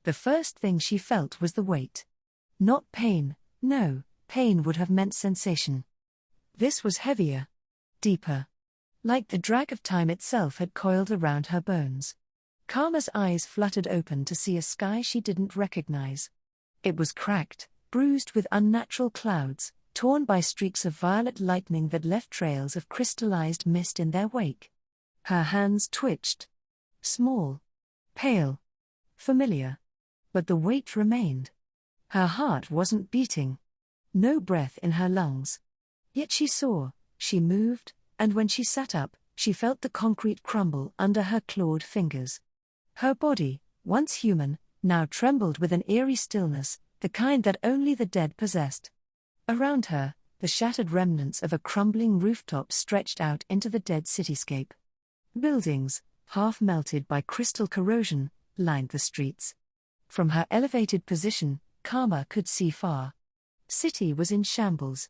The first thing she felt was the weight. Not pain, no, pain would have meant sensation. This was heavier, deeper. Like the drag of time itself had coiled around her bones. Karma's eyes fluttered open to see a sky she didn't recognize. It was cracked, bruised with unnatural clouds, torn by streaks of violet lightning that left trails of crystallized mist in their wake. Her hands twitched. Small. Pale. Familiar. But the weight remained. Her heart wasn't beating. No breath in her lungs. Yet she saw, she moved, and when she sat up, she felt the concrete crumble under her clawed fingers. Her body, once human, now trembled with an eerie stillness, the kind that only the dead possessed. Around her, the shattered remnants of a crumbling rooftop stretched out into the dead cityscape. Buildings, half melted by crystal corrosion, lined the streets. From her elevated position, Karma could see far. City was in shambles.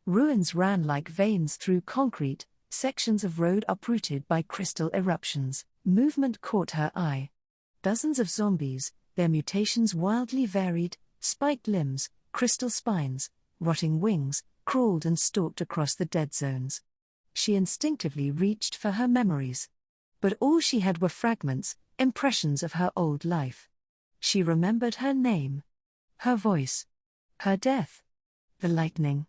Ruins ran like veins through concrete, sections of road uprooted by crystal eruptions. Movement caught her eye. Dozens of zombies, their mutations wildly varied, spiked limbs, crystal spines, rotting wings, crawled and stalked across the dead zones. She instinctively reached for her memories. But all she had were fragments, impressions of her old life. She remembered her name. Her voice. Her death. The lightning.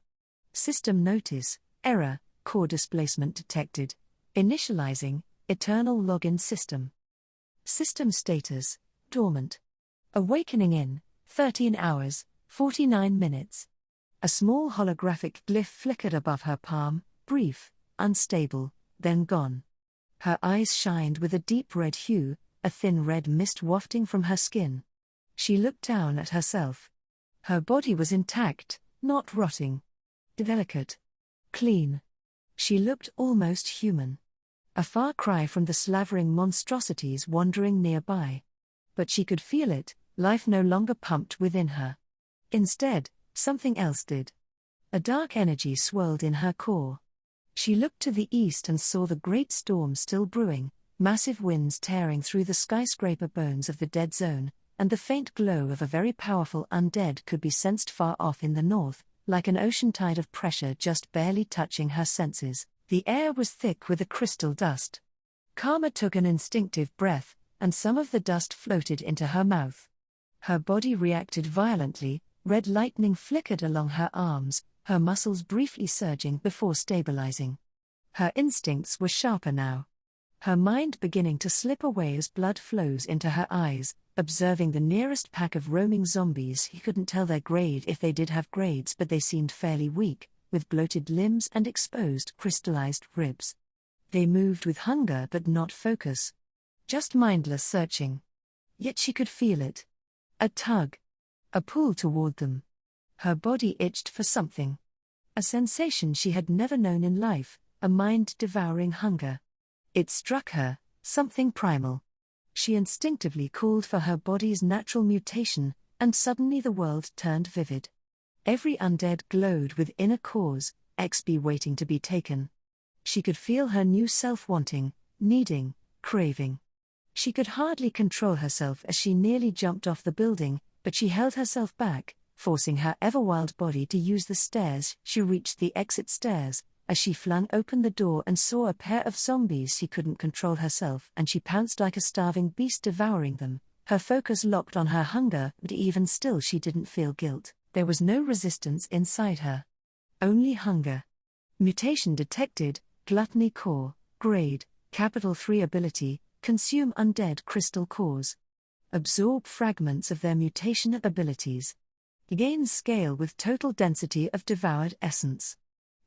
System notice, error, core displacement detected. Initializing, eternal login system. System status, dormant. Awakening in 13 hours, 49 minutes. A small holographic glyph flickered above her palm, brief, unstable, then gone. Her eyes shined with a deep red hue, a thin red mist wafting from her skin. She looked down at herself. Her body was intact, not rotting. Delicate. Clean. She looked almost human. A far cry from the slavering monstrosities wandering nearby. But she could feel it, life no longer pumped within her. Instead, something else did. A dark energy swirled in her core. She looked to the east and saw the great storm still brewing, massive winds tearing through the skyscraper bones of the dead zone, and the faint glow of a very powerful undead could be sensed far off in the north, like an ocean tide of pressure just barely touching her senses. The air was thick with a crystal dust. Karma took an instinctive breath, and some of the dust floated into her mouth. Her body reacted violently, red lightning flickered along her arms, her muscles briefly surging before stabilizing. Her instincts were sharper now. Her mind beginning to slip away as blood flows into her eyes, observing the nearest pack of roaming zombies. He couldn't tell their grade if they did have grades, but they seemed fairly weak, with bloated limbs and exposed crystallized ribs. They moved with hunger but not focus. Just mindless searching. Yet she could feel it. A tug. A pull toward them. Her body itched for something. A sensation she had never known in life, a mind-devouring hunger. It struck her, something primal. She instinctively called for her body's natural mutation, and suddenly the world turned vivid. Every undead glowed with inner cause, XP waiting to be taken. She could feel her new self wanting, needing, craving. She could hardly control herself as she nearly jumped off the building, but she held herself back, forcing her ever-wild body to use the stairs. She reached the exit stairs. As she flung open the door and saw a pair of zombies, she couldn't control herself, and she pounced like a starving beast, devouring them. Her focus locked on her hunger, but even still she didn't feel guilt. There was no resistance inside her. Only hunger. Mutation detected, gluttony core, grade, capital 3 ability, consume undead crystal cores. Absorb fragments of their mutation abilities. Gain scale with total density of devoured essence.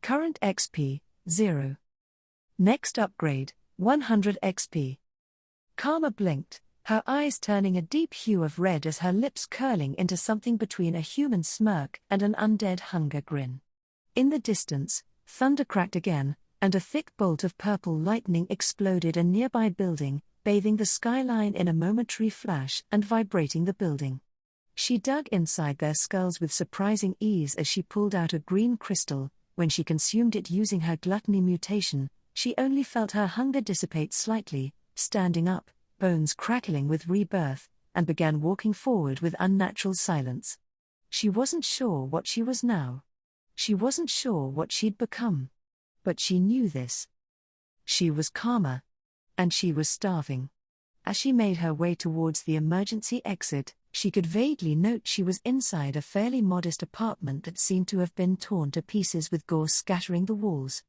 Current XP, 0. Next upgrade, 100 XP. Karma blinked, her eyes turning a deep hue of red as her lips curling into something between a human smirk and an undead hunger grin. In the distance, thunder cracked again, and a thick bolt of purple lightning exploded a nearby building, bathing the skyline in a momentary flash and vibrating the building. She dug inside their skulls with surprising ease as she pulled out a green crystal. When she consumed it using her gluttony mutation, she only felt her hunger dissipate slightly, standing up, bones crackling with rebirth, and began walking forward with unnatural silence. She wasn't sure what she was now. She wasn't sure what she'd become. But she knew this. She was calmer. And she was starving. As she made her way towards the emergency exit, she could vaguely note she was inside a fairly modest apartment that seemed to have been torn to pieces with gore scattering the walls.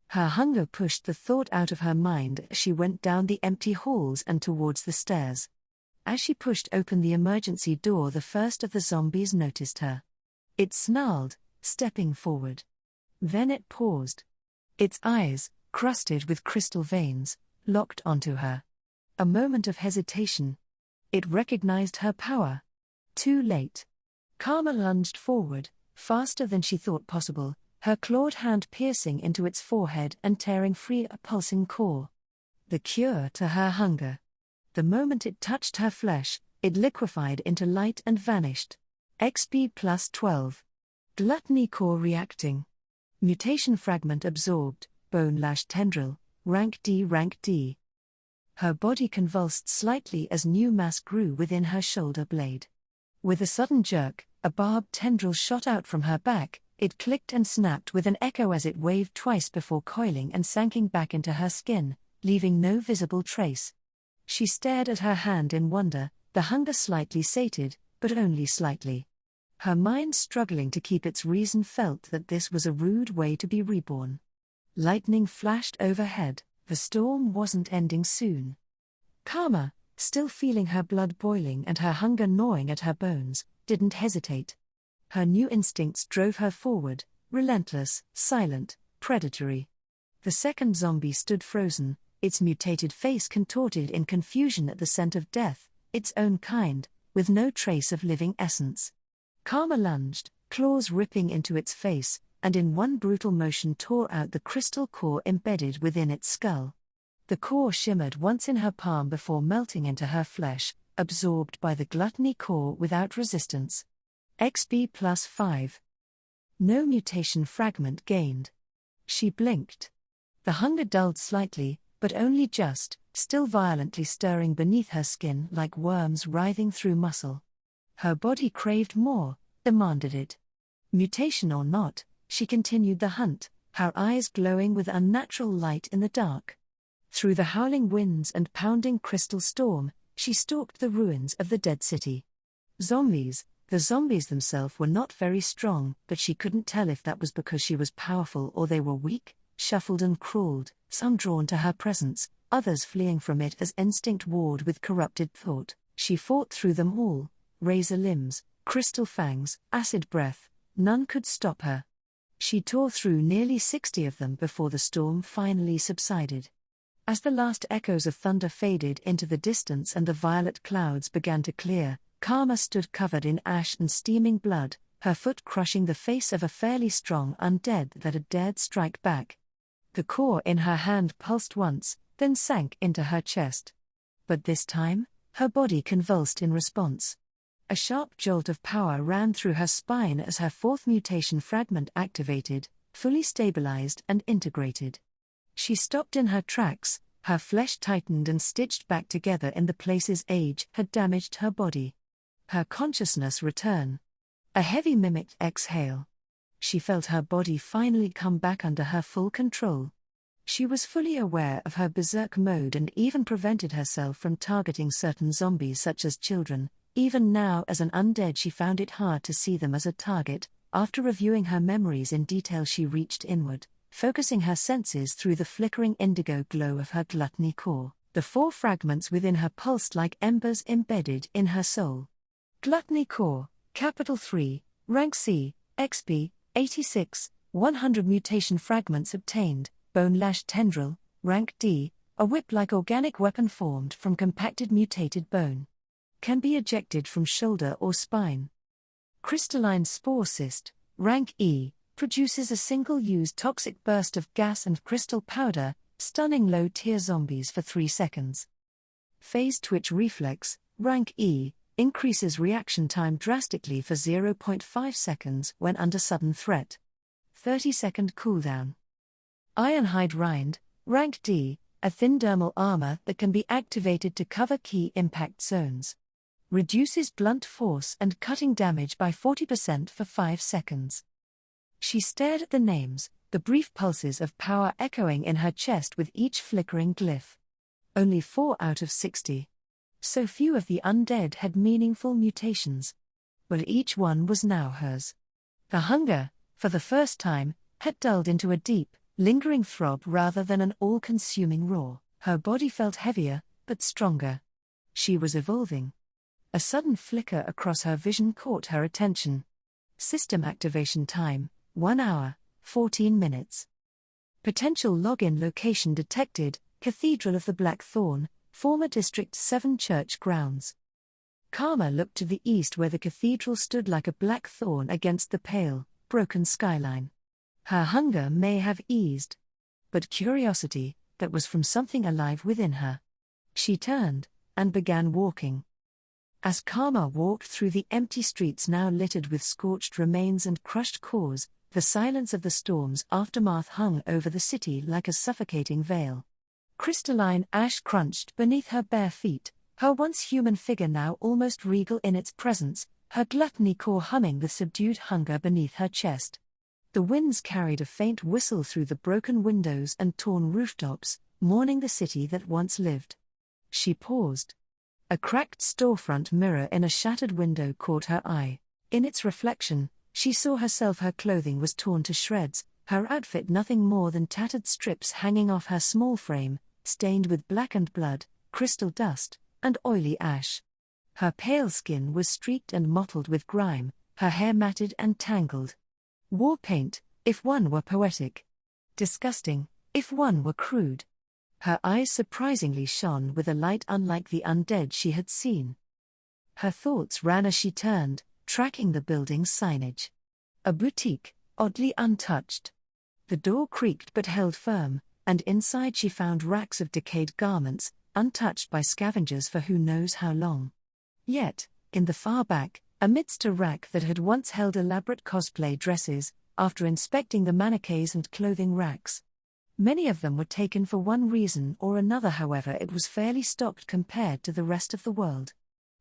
Her hunger pushed the thought out of her mind as she went down the empty halls and towards the stairs. As she pushed open the emergency door, the first of the zombies noticed her. It snarled, stepping forward. Then it paused. Its eyes, crusted with crystal veins, locked onto her. A moment of hesitation. It recognized her power. Too late. Karma lunged forward, faster than she thought possible, her clawed hand piercing into its forehead and tearing free a pulsing core. The cure to her hunger. The moment it touched her flesh, it liquefied into light and vanished. XP plus 12. Gluttony core reacting. Mutation fragment absorbed, bone lash tendril, rank D, rank D. Her body convulsed slightly as new mass grew within her shoulder blade. With a sudden jerk, a barbed tendril shot out from her back. It clicked and snapped with an echo as it waved twice before coiling and sinking back into her skin, leaving no visible trace. She stared at her hand in wonder, the hunger slightly sated, but only slightly. Her mind struggling to keep its reason felt that this was a rude way to be reborn. Lightning flashed overhead, the storm wasn't ending soon. Karma, still feeling her blood boiling and her hunger gnawing at her bones, didn't hesitate. Her new instincts drove her forward, relentless, silent, predatory. The second zombie stood frozen, its mutated face contorted in confusion at the scent of death, its own kind, with no trace of living essence. Karma lunged, claws ripping into its face, and in one brutal motion tore out the crystal core embedded within its skull. The core shimmered once in her palm before melting into her flesh, absorbed by the gluttony core without resistance. XP plus 5. No mutation fragment gained. She blinked. The hunger dulled slightly, but only just, still violently stirring beneath her skin like worms writhing through muscle. Her body craved more, demanded it. Mutation or not, she continued the hunt, her eyes glowing with unnatural light in the dark. Through the howling winds and pounding crystal storm, she stalked the ruins of the dead city. Zombies. The zombies themselves were not very strong, but she couldn't tell if that was because she was powerful or they were weak, shuffled and crawled, some drawn to her presence, others fleeing from it as instinct warred with corrupted thought. She fought through them all, razor limbs, crystal fangs, acid breath, none could stop her. She tore through nearly 60 of them before the storm finally subsided. As the last echoes of thunder faded into the distance and the violet clouds began to clear, Karma stood covered in ash and steaming blood, her foot crushing the face of a fairly strong undead that had dared strike back. The core in her hand pulsed once, then sank into her chest. But this time, her body convulsed in response. A sharp jolt of power ran through her spine as her fourth mutation fragment activated, fully stabilized and integrated. She stopped in her tracks, her flesh tightened and stitched back together in the places age had damaged her body. Her consciousness return. A heavy mimicked exhale. She felt her body finally come back under her full control. She was fully aware of her berserk mode and even prevented herself from targeting certain zombies such as children. Even now as an undead she found it hard to see them as a target. After reviewing her memories in detail she reached inward, focusing her senses through the flickering indigo glow of her gluttony core. The 4 fragments within her pulsed like embers embedded in her soul. Gluttony core, capital 3, rank C, XP, 86, 100 mutation fragments obtained, bone lash tendril, rank D, a whip-like organic weapon formed from compacted mutated bone. Can be ejected from shoulder or spine. Crystalline spore cyst, rank E, produces a single-use toxic burst of gas and crystal powder, stunning low-tier zombies for 3 seconds. Phase twitch reflex, rank E, increases reaction time drastically for 0.5 seconds when under sudden threat. 30-second cooldown. Ironhide rind, rank D, a thin dermal armor that can be activated to cover key impact zones. Reduces blunt force and cutting damage by 40% for 5 seconds. She stared at the names, the brief pulses of power echoing in her chest with each flickering glyph. Only 4 out of 60. So few of the undead had meaningful mutations. But each one was now hers. The hunger, for the first time, had dulled into a deep, lingering throb rather than an all-consuming roar. Her body felt heavier, but stronger. She was evolving. A sudden flicker across her vision caught her attention. System activation time, 1 hour, 14 minutes. Potential login location detected, Cathedral of the Blackthorn, former District 7 church grounds. Karma looked to the east where the cathedral stood like a black thorn against the pale, broken skyline. Her hunger may have eased. But curiosity, that was from something alive within her. She turned, and began walking. As Karma walked through the empty streets now littered with scorched remains and crushed cores, the silence of the storm's aftermath hung over the city like a suffocating veil. Crystalline ash crunched beneath her bare feet, her once human figure now almost regal in its presence, her gluttony core humming with subdued hunger beneath her chest. The winds carried a faint whistle through the broken windows and torn rooftops, mourning the city that once lived. She paused. A cracked storefront mirror in a shattered window caught her eye. In its reflection, she saw herself. Her clothing was torn to shreds, her outfit nothing more than tattered strips hanging off her small frame, stained with blackened blood, crystal dust, and oily ash. Her pale skin was streaked and mottled with grime, her hair matted and tangled. War paint, if one were poetic. Disgusting, if one were crude. Her eyes surprisingly shone with a light unlike the undead she had seen. Her thoughts ran as she turned, tracking the building's signage. A boutique, oddly untouched. The door creaked but held firm, and inside she found racks of decayed garments, untouched by scavengers for who knows how long. Yet, in the far back, amidst a rack that had once held elaborate cosplay dresses, after inspecting the mannequins and clothing racks, many of them were taken for one reason or another. However, it was fairly stocked compared to the rest of the world.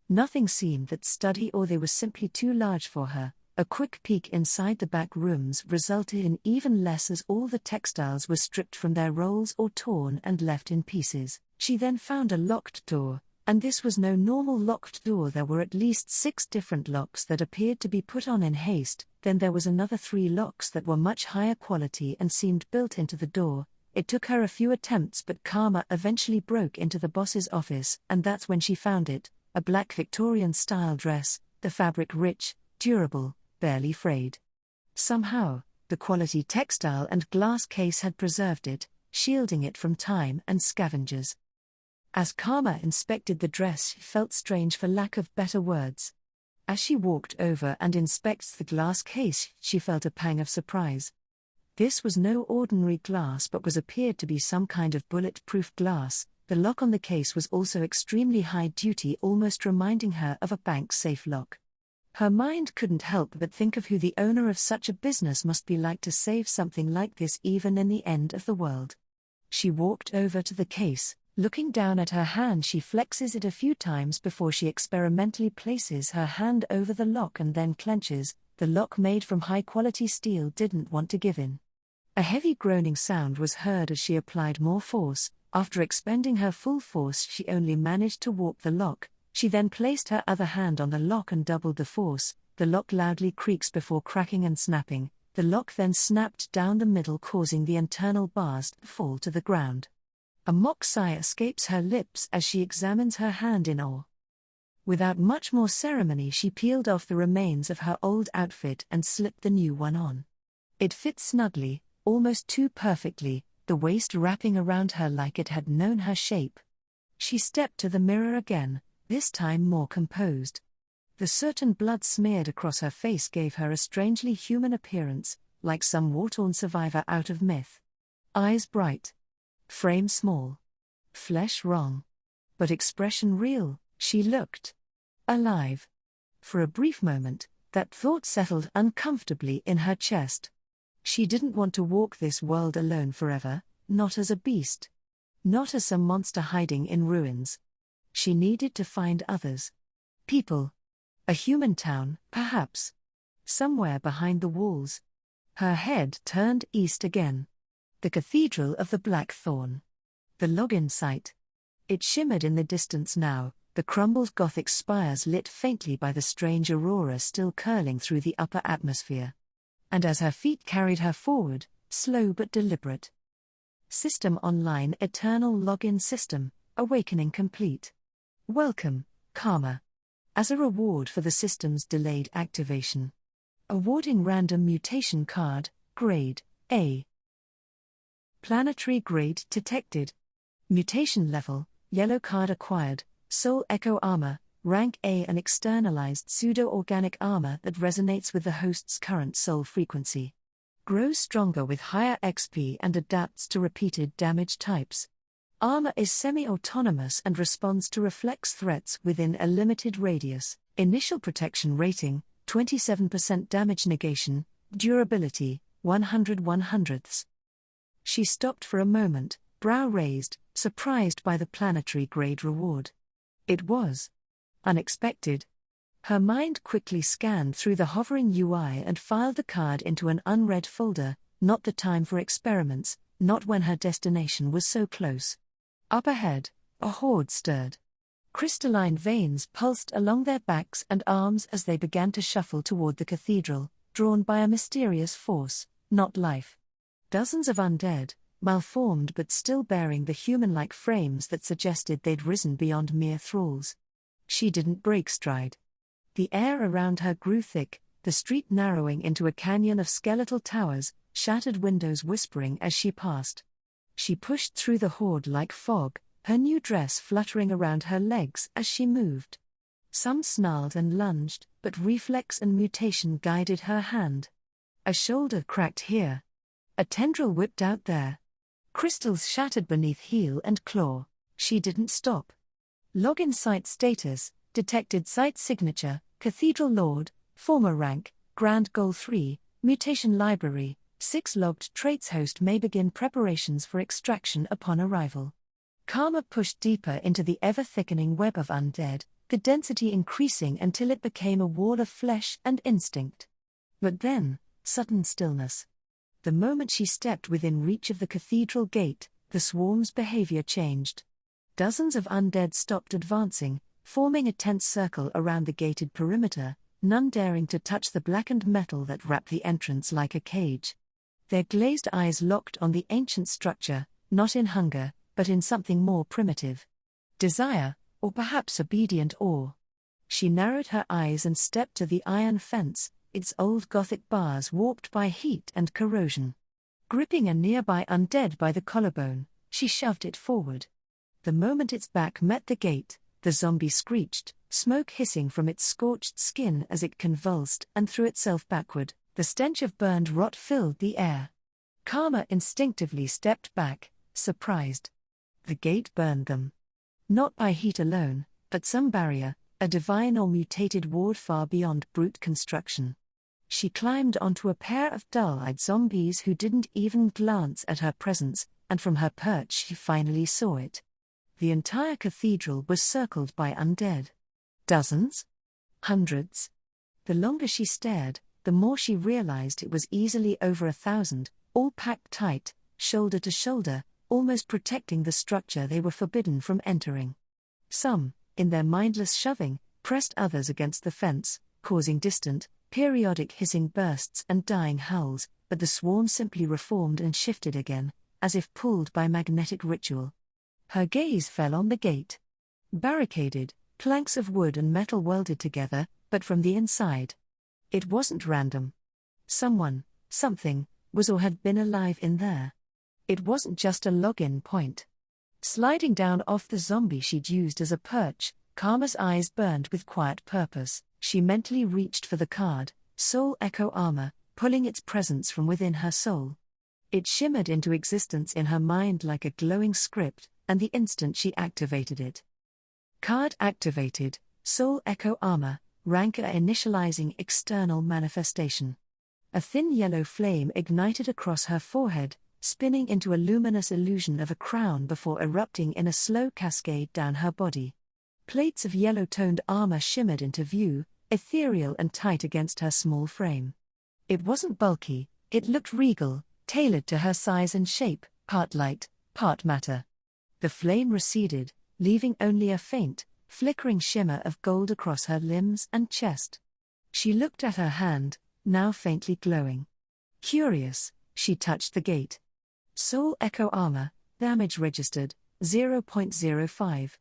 Nothing seemed that sturdy, or they were simply too large for her. A quick peek inside the back rooms resulted in even less, as all the textiles were stripped from their rolls or torn and left in pieces. She then found a locked door, and this was no normal locked door. There were at least 6 different locks that appeared to be put on in haste, then there was another 3 locks that were much higher quality and seemed built into the door. It took her a few attempts, but Karma eventually broke into the boss's office, and that's when she found it, a black Victorian-style dress, the fabric rich, durable, barely frayed. Somehow, the quality textile and glass case had preserved it, shielding it from time and scavengers. As Karma inspected the dress, she felt strange for lack of better words. As she walked over and inspects the glass case, she felt a pang of surprise. This was no ordinary glass but appeared to be some kind of bulletproof glass. The lock on the case was also extremely high duty, almost reminding her of a bank safe lock. Her mind couldn't help but think of who the owner of such a business must be like to save something like this even in the end of the world. She walked over to the case, looking down at her hand. She flexes it a few times before she experimentally places her hand over the lock and then clenches. The lock, made from high-quality steel, didn't want to give in. A heavy groaning sound was heard as she applied more force. After expending her full force, she only managed to warp the lock. She then placed her other hand on the lock and doubled the force. The lock loudly creaks before cracking and snapping. The lock then snapped down the middle, causing the internal bars to fall to the ground. A mock sigh escapes her lips as she examines her hand in awe. Without much more ceremony, she peeled off the remains of her old outfit and slipped the new one on. It fit snugly, almost too perfectly, the waist wrapping around her like it had known her shape. She stepped to the mirror again, this time more composed. The certain blood smeared across her face gave her a strangely human appearance, like some war-torn survivor out of myth. Eyes bright. Frame small. Flesh wrong. But expression real. She looked alive. For a brief moment, that thought settled uncomfortably in her chest. She didn't want to walk this world alone forever, not as a beast. Not as some monster hiding in ruins. She needed to find others. People. A human town, perhaps. Somewhere behind the walls. Her head turned east again. The Cathedral of the Black Thorn. The login site. It shimmered in the distance now, the crumbled Gothic spires lit faintly by the strange aurora still curling through the upper atmosphere. And as her feet carried her forward, slow but deliberate. System online eternal login system, awakening complete. Welcome, Karma. As a reward for the system's delayed activation. Awarding random mutation card, grade A. Planetary grade detected. Mutation level, yellow card acquired, soul echo armor, rank A, an externalized pseudo-organic armor that resonates with the host's current soul frequency. Grows stronger with higher XP and adapts to repeated damage types. Armor is semi-autonomous and responds to reflex threats within a limited radius. Initial protection rating, 27% damage negation, durability, 100/100ths. She stopped for a moment, brow raised, surprised by the planetary grade reward. It was unexpected. Her mind quickly scanned through the hovering UI and filed the card into an unread folder, not the time for experiments, not when her destination was so close. Up ahead, a horde stirred. Crystalline veins pulsed along their backs and arms as they began to shuffle toward the cathedral, drawn by a mysterious force, not life. Dozens of undead, malformed but still bearing the human-like frames that suggested they'd risen beyond mere thralls. She didn't break stride. The air around her grew thick, the street narrowing into a canyon of skeletal towers, shattered windows whispering as she passed. She pushed through the horde like fog, her new dress fluttering around her legs as she moved. Some snarled and lunged, but reflex and mutation guided her hand. A shoulder cracked here. A tendril whipped out there. Crystals shattered beneath heel and claw. She didn't stop. Login site status, detected site signature, Cathedral Lord, former rank, Grand Goal 3, mutation library, 6 logged traits. Host may begin preparations for extraction upon arrival. Karma pushed deeper into the ever-thickening web of undead, the density increasing until it became a wall of flesh and instinct. But then, sudden stillness. The moment she stepped within reach of the cathedral gate, the swarm's behavior changed. Dozens of undead stopped advancing, forming a tense circle around the gated perimeter, none daring to touch the blackened metal that wrapped the entrance like a cage. Their glazed eyes locked on the ancient structure, not in hunger, but in something more primitive. Desire, or perhaps obedient awe. She narrowed her eyes and stepped to the iron fence, its old Gothic bars warped by heat and corrosion. Gripping a nearby undead by the collarbone, she shoved it forward. The moment its back met the gate, the zombie screeched, smoke hissing from its scorched skin as it convulsed and threw itself backward. The stench of burned rot filled the air. Karma instinctively stepped back, surprised. The gate burned them. Not by heat alone, but some barrier, a divine or mutated ward far beyond brute construction. She climbed onto a pair of dull-eyed zombies who didn't even glance at her presence, and from her perch she finally saw it. The entire cathedral was circled by undead. Dozens? Hundreds? The longer she stared, the more she realized it was easily over 1,000, all packed tight, shoulder to shoulder, almost protecting the structure they were forbidden from entering. Some, in their mindless shoving, pressed others against the fence, causing distant, periodic hissing bursts and dying howls, but the swarm simply reformed and shifted again, as if pulled by magnetic ritual. Her gaze fell on the gate. Barricaded, planks of wood and metal welded together, but from the inside. It wasn't random. Someone, something, was or had been alive in there. It wasn't just a login point. Sliding down off the zombie she'd used as a perch, Karma's eyes burned with quiet purpose. She mentally reached for the card, Soul Echo Armor, pulling its presence from within her soul. It shimmered into existence in her mind like a glowing script, and the instant she activated it. Card activated, Soul Echo Armor, rank A, initializing external manifestation. A thin yellow flame ignited across her forehead, spinning into a luminous illusion of a crown before erupting in a slow cascade down her body. Plates of yellow-toned armor shimmered into view, ethereal and tight against her small frame. It wasn't bulky, it looked regal, tailored to her size and shape, part light, part matter. The flame receded, leaving only a faint, flickering shimmer of gold across her limbs and chest. She looked at her hand, now faintly glowing. Curious, she touched the gate. Soul Echo Armor, damage registered, 0.05.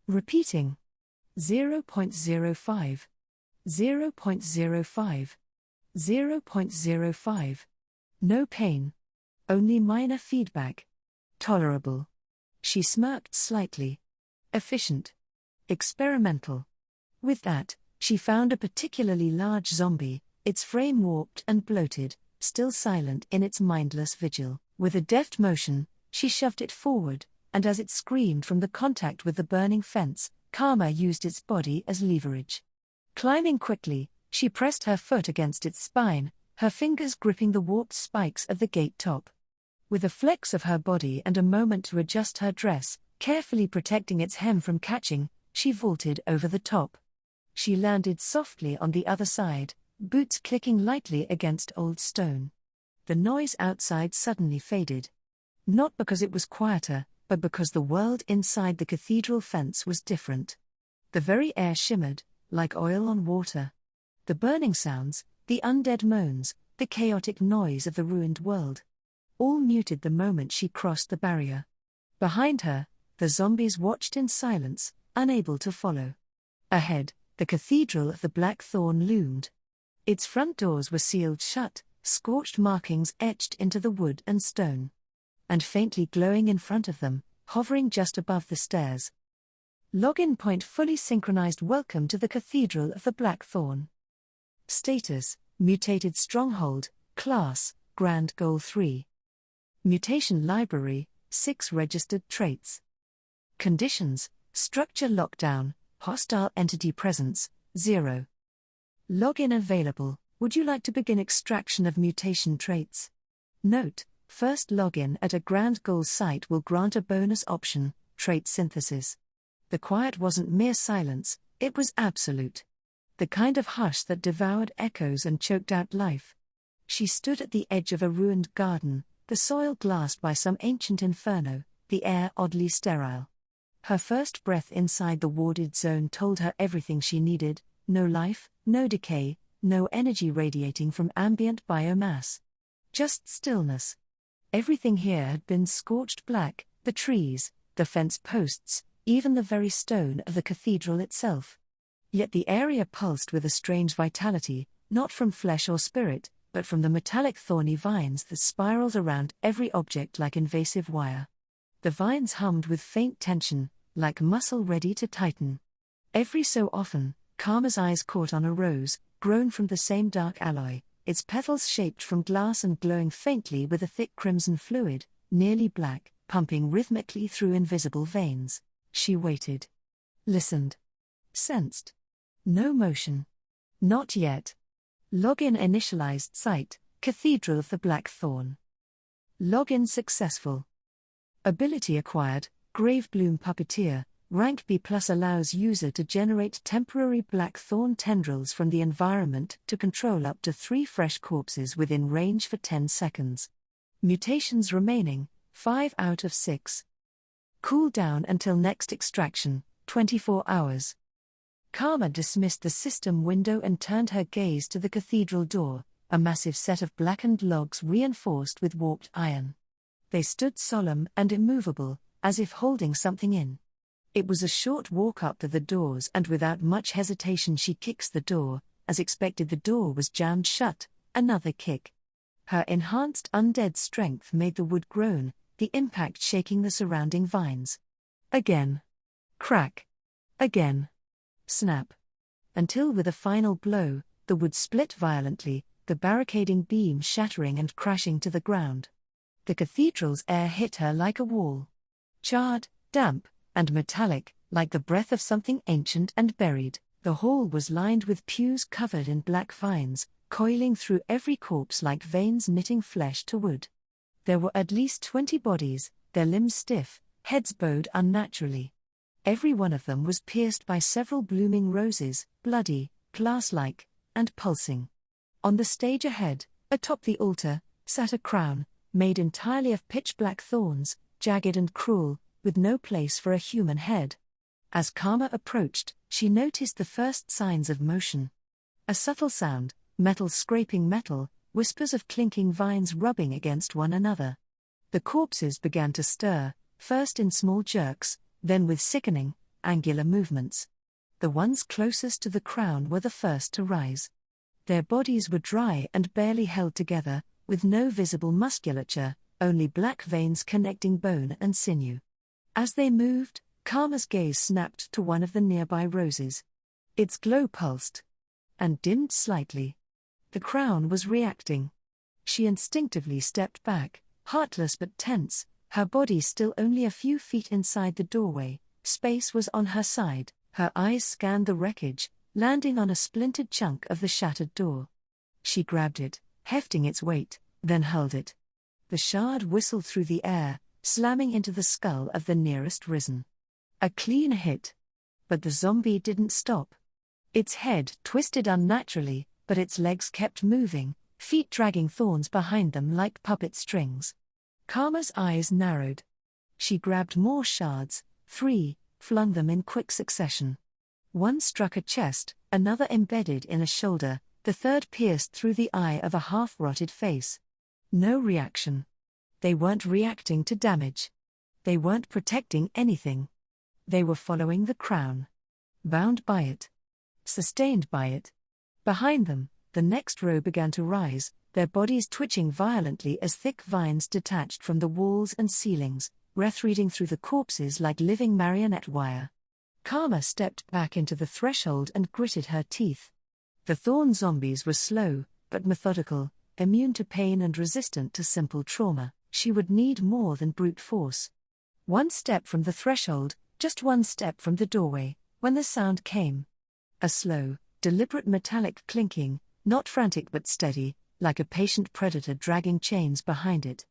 Repeating. 0.05. 0.05. 0.05. No pain. Only minor feedback. Tolerable. She smirked slightly. Efficient. Experimental. With that, she found a particularly large zombie, its frame warped and bloated, still silent in its mindless vigil. With a deft motion, she shoved it forward, and as it screamed from the contact with the burning fence, Karma used its body as leverage. Climbing quickly, she pressed her foot against its spine, her fingers gripping the warped spikes of the gate top. With a flex of her body and a moment to adjust her dress, carefully protecting its hem from catching, she vaulted over the top. She landed softly on the other side, boots clicking lightly against old stone. The noise outside suddenly faded. Not because it was quieter, but because the world inside the cathedral fence was different. The very air shimmered, like oil on water. The burning sounds, the undead moans, the chaotic noise of the ruined world. All muted the moment she crossed the barrier. Behind her, the zombies watched in silence, unable to follow. Ahead, the Cathedral of the Black Thorn loomed. Its front doors were sealed shut, scorched markings etched into the wood and stone. And faintly glowing in front of them, hovering just above the stairs. Login point fully synchronized. Welcome to the Cathedral of the Black Thorn. Status, Mutated Stronghold, Class, Grand Goal 3. Mutation Library, 6 registered traits. Conditions, Structure Lockdown, Hostile Entity Presence, 0. Login available. Would you like to begin extraction of mutation traits? Note, first login at a Grand Goal site will grant a bonus option, Trait Synthesis. The quiet wasn't mere silence, it was absolute. The kind of hush that devoured echoes and choked out life. She stood at the edge of a ruined garden, the soil glassed by some ancient inferno, the air oddly sterile. Her first breath inside the warded zone told her everything she needed: no life, no decay, no energy radiating from ambient biomass. Just stillness. Everything here had been scorched black, the trees, the fence posts, even the very stone of the cathedral itself. Yet the area pulsed with a strange vitality, not from flesh or spirit, but from the metallic thorny vines that spiraled around every object like invasive wire. The vines hummed with faint tension, like muscle ready to tighten. Every so often, Karma's eyes caught on a rose, grown from the same dark alloy, its petals shaped from glass and glowing faintly with a thick crimson fluid, nearly black, pumping rhythmically through invisible veins. She waited. Listened. Sensed. No motion. Not yet. Login initialized site, Cathedral of the Black Thorn. Login successful. Ability acquired, Gravebloom Puppeteer, rank B+ allows user to generate temporary black thorn tendrils from the environment to control up to 3 fresh corpses within range for 10 seconds. Mutations remaining, 5 out of 6. Cooldown until next extraction, 24 hours. Karma dismissed the system window and turned her gaze to the cathedral door, a massive set of blackened logs reinforced with warped iron. They stood solemn and immovable, as if holding something in. It was a short walk up to the doors, and without much hesitation she kicks the door. As expected, the door was jammed shut. Another kick. Her enhanced undead strength made the wood groan, the impact shaking the surrounding vines. Again. Crack. Again. Snap. Until with a final blow, the wood split violently, the barricading beam shattering and crashing to the ground. The cathedral's air hit her like a wall. Charred, damp, and metallic, like the breath of something ancient and buried. The hall was lined with pews covered in black vines, coiling through every corpse like veins knitting flesh to wood. There were at least 20 bodies, their limbs stiff, heads bowed unnaturally. Every one of them was pierced by several blooming roses, bloody, glass-like, and pulsing. On the stage ahead, atop the altar, sat a crown, made entirely of pitch-black thorns, jagged and cruel, with no place for a human head. As Karma approached, she noticed the first signs of motion. A subtle sound, metal scraping metal, whispers of clinking vines rubbing against one another. The corpses began to stir, first in small jerks, then with sickening, angular movements. The ones closest to the crown were the first to rise. Their bodies were dry and barely held together, with no visible musculature, only black veins connecting bone and sinew. As they moved, Karma's gaze snapped to one of the nearby roses. Its glow pulsed and dimmed slightly. The crown was reacting. She instinctively stepped back, heartless but tense, her body still only a few feet inside the doorway. Space was on her side. Her eyes scanned the wreckage, landing on a splintered chunk of the shattered door. She grabbed it, hefting its weight, then hurled it. The shard whistled through the air, slamming into the skull of the nearest risen. A clean hit. But the zombie didn't stop. Its head twisted unnaturally, but its legs kept moving, feet dragging thorns behind them like puppet strings. Karma's eyes narrowed. She grabbed more shards, 3, flung them in quick succession. One struck a chest, another embedded in a shoulder, the third pierced through the eye of a half-rotted face. No reaction. They weren't reacting to damage. They weren't protecting anything. They were following the crown. Bound by it. Sustained by it. Behind them, the next row began to rise, their bodies twitching violently as thick vines detached from the walls and ceilings, breath-reading through the corpses like living marionette wire. Karma stepped back into the threshold and gritted her teeth. The thorn zombies were slow, but methodical, immune to pain and resistant to simple trauma. She would need more than brute force. One step from the threshold, just one step from the doorway, when the sound came. A slow, deliberate metallic clinking, not frantic but steady, like a patient predator dragging chains behind it.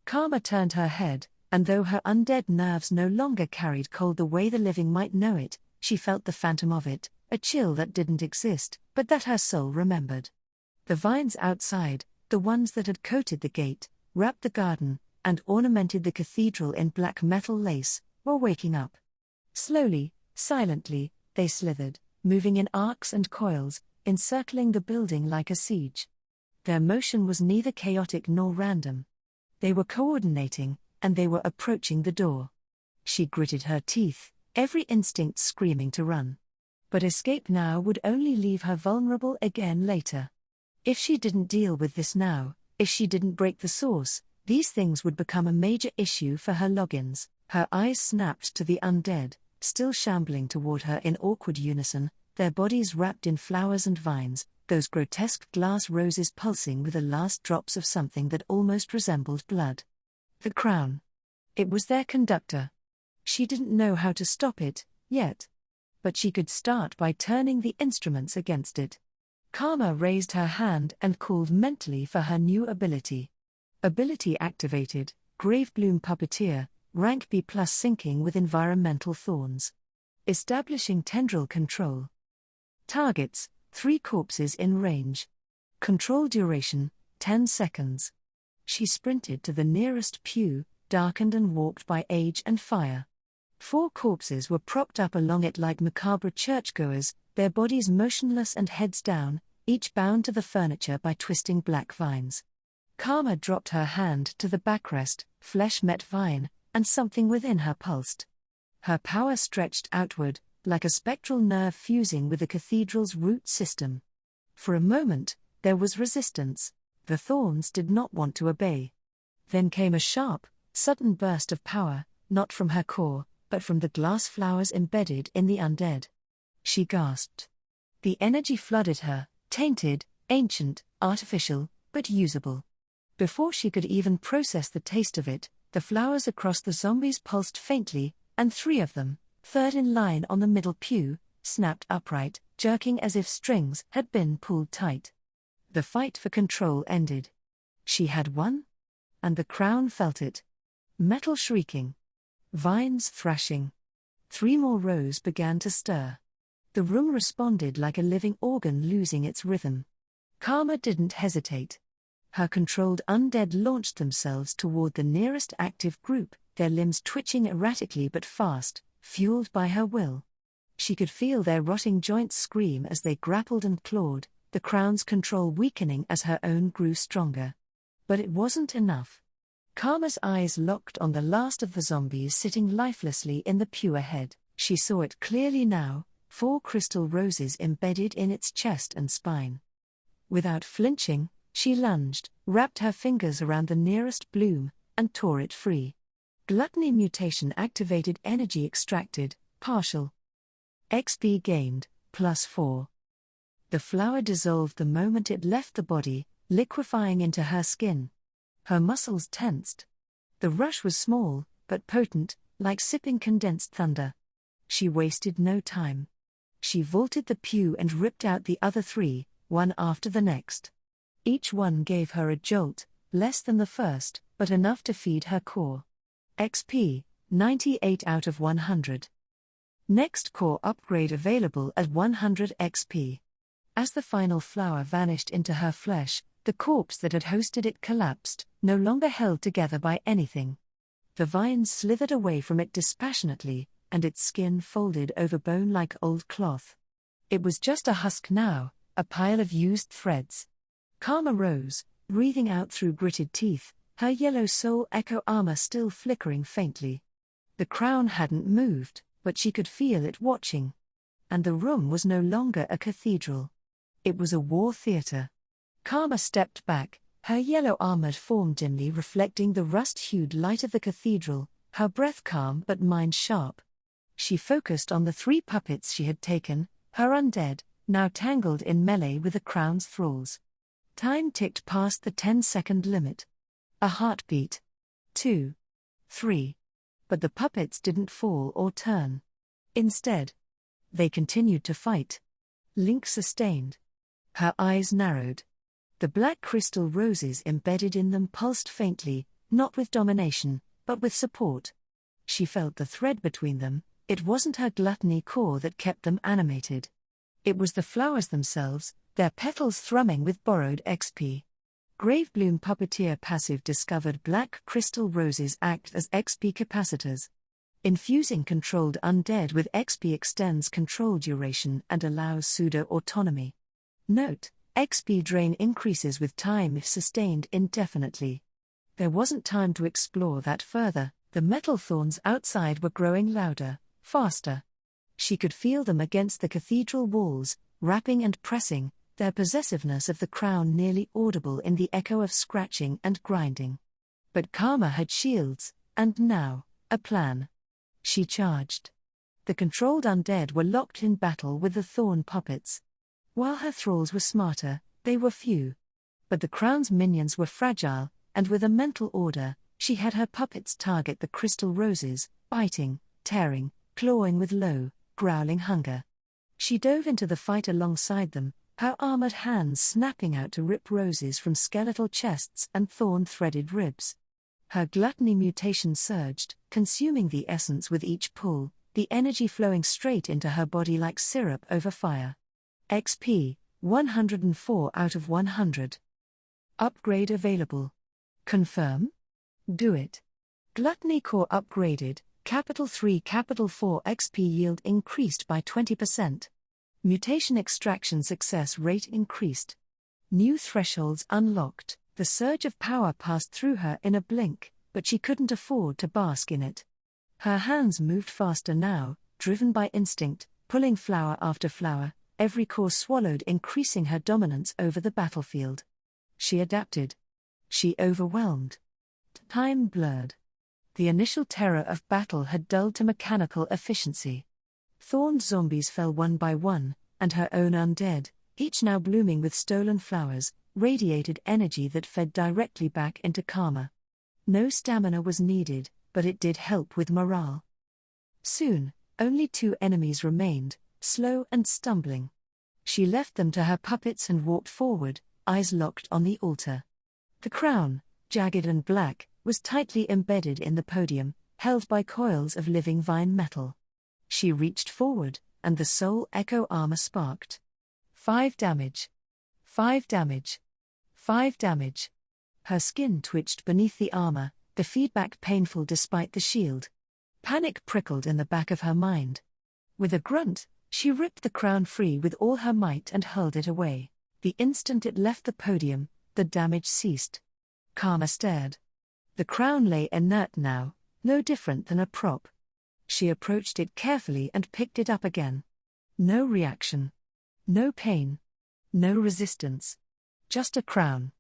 Karma turned her head, and though her undead nerves no longer carried cold the way the living might know it, she felt the phantom of it, a chill that didn't exist, but that her soul remembered. The vines outside, the ones that had coated the gate, wrapped the garden, and ornamented the cathedral in black metal lace, were waking up. Slowly, silently, they slithered, moving in arcs and coils, encircling the building like a siege. Their motion was neither chaotic nor random. They were coordinating, and they were approaching the door. She gritted her teeth, every instinct screaming to run. But escape now would only leave her vulnerable again later. If she didn't deal with this now, if she didn't break the source, these things would become a major issue for her logins. Her eyes snapped to the undead, still shambling toward her in awkward unison, their bodies wrapped in flowers and vines, those grotesque glass roses pulsing with the last drops of something that almost resembled blood. The crown. It was their conductor. She didn't know how to stop it, yet. But she could start by turning the instruments against it. Karma raised her hand and called mentally for her new ability. Ability activated, Gravebloom Puppeteer, rank B+ syncing with environmental thorns. Establishing tendril control. Targets, 3 corpses in range. Control duration, 10 seconds. She sprinted to the nearest pew, darkened and warped by age and fire. 4 corpses were propped up along it like macabre churchgoers, their bodies motionless and heads down, each bound to the furniture by twisting black vines. Karma dropped her hand to the backrest, flesh met vine, and something within her pulsed. Her power stretched outward, like a spectral nerve fusing with the cathedral's root system. For a moment, there was resistance. The thorns did not want to obey. Then came a sharp, sudden burst of power, not from her core, but from the glass flowers embedded in the undead. She gasped. The energy flooded her, tainted, ancient, artificial, but usable. Before she could even process the taste of it, the flowers across the zombies pulsed faintly, and 3 of them, third in line on the middle pew, snapped upright, jerking as if strings had been pulled tight. The fight for control ended. She had won? And the crown felt it. Metal shrieking. Vines thrashing. 3 more rows began to stir. The room responded like a living organ losing its rhythm. Karma didn't hesitate. Her controlled undead launched themselves toward the nearest active group, their limbs twitching erratically but fast, fueled by her will. She could feel their rotting joints scream as they grappled and clawed, the crown's control weakening as her own grew stronger. But it wasn't enough. Karma's eyes locked on the last of the zombies sitting lifelessly in the pew ahead. She saw it clearly now, 4 crystal roses embedded in its chest and spine. Without flinching, she lunged, wrapped her fingers around the nearest bloom, and tore it free. Gluttony mutation activated, energy extracted, partial. XP gained, +4. The flower dissolved the moment it left the body, liquefying into her skin. Her muscles tensed. The rush was small, but potent, like sipping condensed thunder. She wasted no time. She vaulted the pew and ripped out the other 3, one after the next. Each one gave her a jolt, less than the first, but enough to feed her core. XP, 98 out of 100. Next core upgrade available at 100 XP. As the final flower vanished into her flesh, the corpse that had hosted it collapsed, no longer held together by anything. The vines slithered away from it dispassionately, and its skin folded over bone like old cloth. It was just a husk now, a pile of used threads. Karma rose, breathing out through gritted teeth, her yellow soul echo armor still flickering faintly. The crown hadn't moved, but she could feel it watching. And the room was no longer a cathedral. It was a war theater. Karma stepped back, her yellow armored form dimly reflecting the rust-hued light of the cathedral, her breath calm but mind sharp. She focused on the 3 puppets she had taken, her undead, now tangled in melee with the crown's thralls. Time ticked past the 10-second limit. A heartbeat. 2. 3. But the puppets didn't fall or turn. Instead, they continued to fight. Link sustained. Her eyes narrowed. The black crystal roses embedded in them pulsed faintly, not with domination, but with support. She felt the thread between them. It wasn't her gluttony core that kept them animated. It was the flowers themselves, their petals thrumming with borrowed XP. Gravebloom Puppeteer passive discovered black crystal roses act as XP capacitors. Infusing controlled undead with XP extends control duration and allows pseudo-autonomy. Note: XP drain increases with time if sustained indefinitely. There wasn't time to explore that further. The metal thorns outside were growing louder, faster. She could feel them against the cathedral walls, rapping and pressing, their possessiveness of the crown nearly audible in the echo of scratching and grinding. But Karma had shields, and now, a plan. She charged. The controlled undead were locked in battle with the thorn puppets. While her thralls were smarter, they were few. But the crown's minions were fragile, and with a mental order, she had her puppets target the crystal roses, biting, tearing, clawing with low, growling hunger. She dove into the fight alongside them, her armored hands snapping out to rip roses from skeletal chests and thorn-threaded ribs. Her gluttony mutation surged, consuming the essence with each pull, the energy flowing straight into her body like syrup over fire. XP, 104 out of 100. Upgrade available. Confirm? Do it. Gluttony core upgraded, capital 3 capital 4 XP yield increased by 20%. Mutation extraction success rate increased. New thresholds unlocked. The surge of power passed through her in a blink, but she couldn't afford to bask in it. Her hands moved faster now, driven by instinct, pulling flower after flower, every core swallowed increasing her dominance over the battlefield. She adapted. She overwhelmed. Time blurred. The initial terror of battle had dulled to mechanical efficiency. Thorned zombies fell one by one, and her own undead, each now blooming with stolen flowers, radiated energy that fed directly back into Karma. No stamina was needed, but it did help with morale. Soon, only 2 enemies remained, slow and stumbling. She left them to her puppets and walked forward, eyes locked on the altar. The crown, jagged and black, was tightly embedded in the podium, held by coils of living vine metal. She reached forward, and the soul echo armor sparked. 5 damage. 5 damage. 5 damage. Her skin twitched beneath the armor, the feedback painful despite the shield. Panic prickled in the back of her mind. With a grunt, she ripped the crown free with all her might and hurled it away. The instant it left the podium, the damage ceased. Karma stared. The crown lay inert now, no different than a prop. She approached it carefully and picked it up again. No reaction. No pain. No resistance. Just a crown.